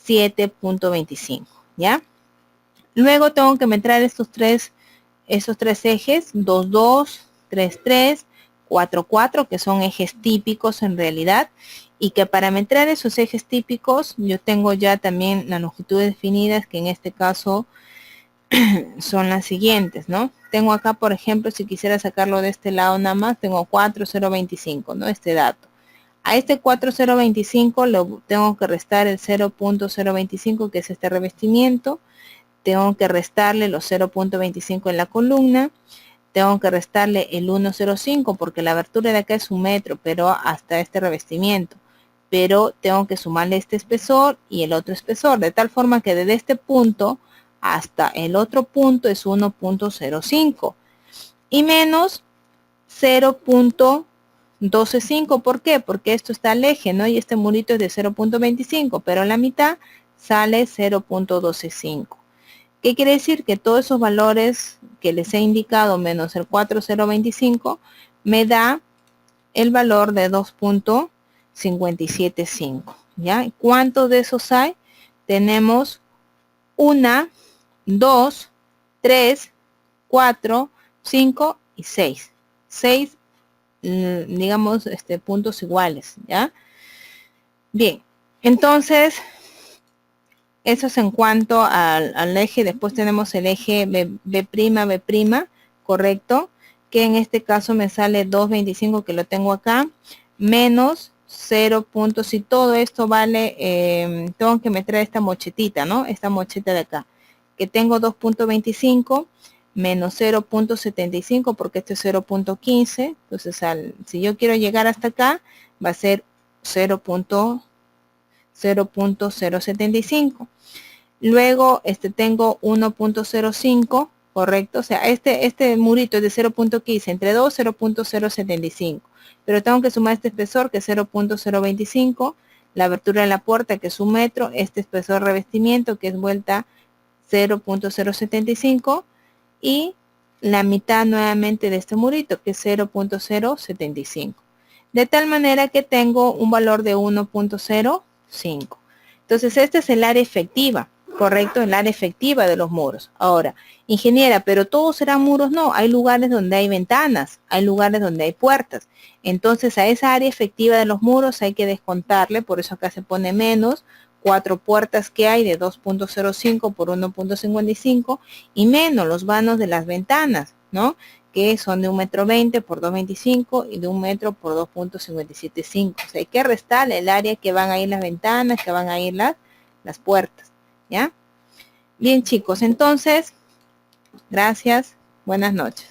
7.25, ¿ya? Luego tengo que meter esos tres ejes, 2, 2, 3, 3, 4, 4, que son ejes típicos en realidad, y que para meter esos ejes típicos yo tengo ya también las longitudes definidas, que en este caso son las siguientes, ¿no? Tengo acá, por ejemplo, si quisiera sacarlo de este lado nada más, tengo 4,025, ¿no? Este dato. A este 4,025 lo tengo que restar el 0.025, que es este revestimiento. Tengo que restarle los 0.25 en la columna. Tengo que restarle el 1,05 porque la abertura de acá es 1 metro, pero hasta este revestimiento. Pero tengo que sumarle este espesor y el otro espesor, de tal forma que desde este punto hasta el otro punto es 1.05 y menos 0.125. ¿Por qué? Porque esto está al eje, ¿no? Y este murito es de 0.25, pero en la mitad sale 0.125. ¿Qué quiere decir? Que todos esos valores que les he indicado menos el 4,025 me da el valor de 2.575, ¿ya? ¿Cuántos de esos hay? Tenemos 1, 2, 3, 4, 5 y 6. 6, digamos, puntos iguales, ¿ya? Bien, entonces, eso es en cuanto al eje. Después tenemos el eje B', correcto, que en este caso me sale 2,25, que lo tengo acá, menos 0. Si todo esto vale, tengo que meter esta mochetita, ¿no? Esta mocheta de acá, que tengo 2.25 menos 0.75, porque esto es 0.15. Entonces, si yo quiero llegar hasta acá, va a ser 0.075. Luego tengo 1.05, correcto, o sea, este murito es de 0.15, entre 2, 0.075, pero tengo que sumar este espesor, que es 0.025, la abertura de la puerta, que es 1 metro, este espesor revestimiento, que es vuelta 0.075, y la mitad nuevamente de este murito, que es 0.075, de tal manera que tengo un valor de 1.05. Entonces, esta es el área efectiva, correcto, el área efectiva de los muros. Ahora, ingeniera, pero todos serán muros. No, hay lugares donde hay ventanas, hay lugares donde hay puertas. Entonces, a esa área efectiva de los muros hay que descontarle, por eso acá se pone menos 4 puertas que hay de 2.05 por 1.55 y menos los vanos de las ventanas, ¿no? Que son de 1,20 m por 2,25 y de 1 metro por 2.575. O sea, hay que restarle el área que van a ir las ventanas, que van a ir las puertas, ¿ya? Bien, chicos, entonces, gracias, buenas noches.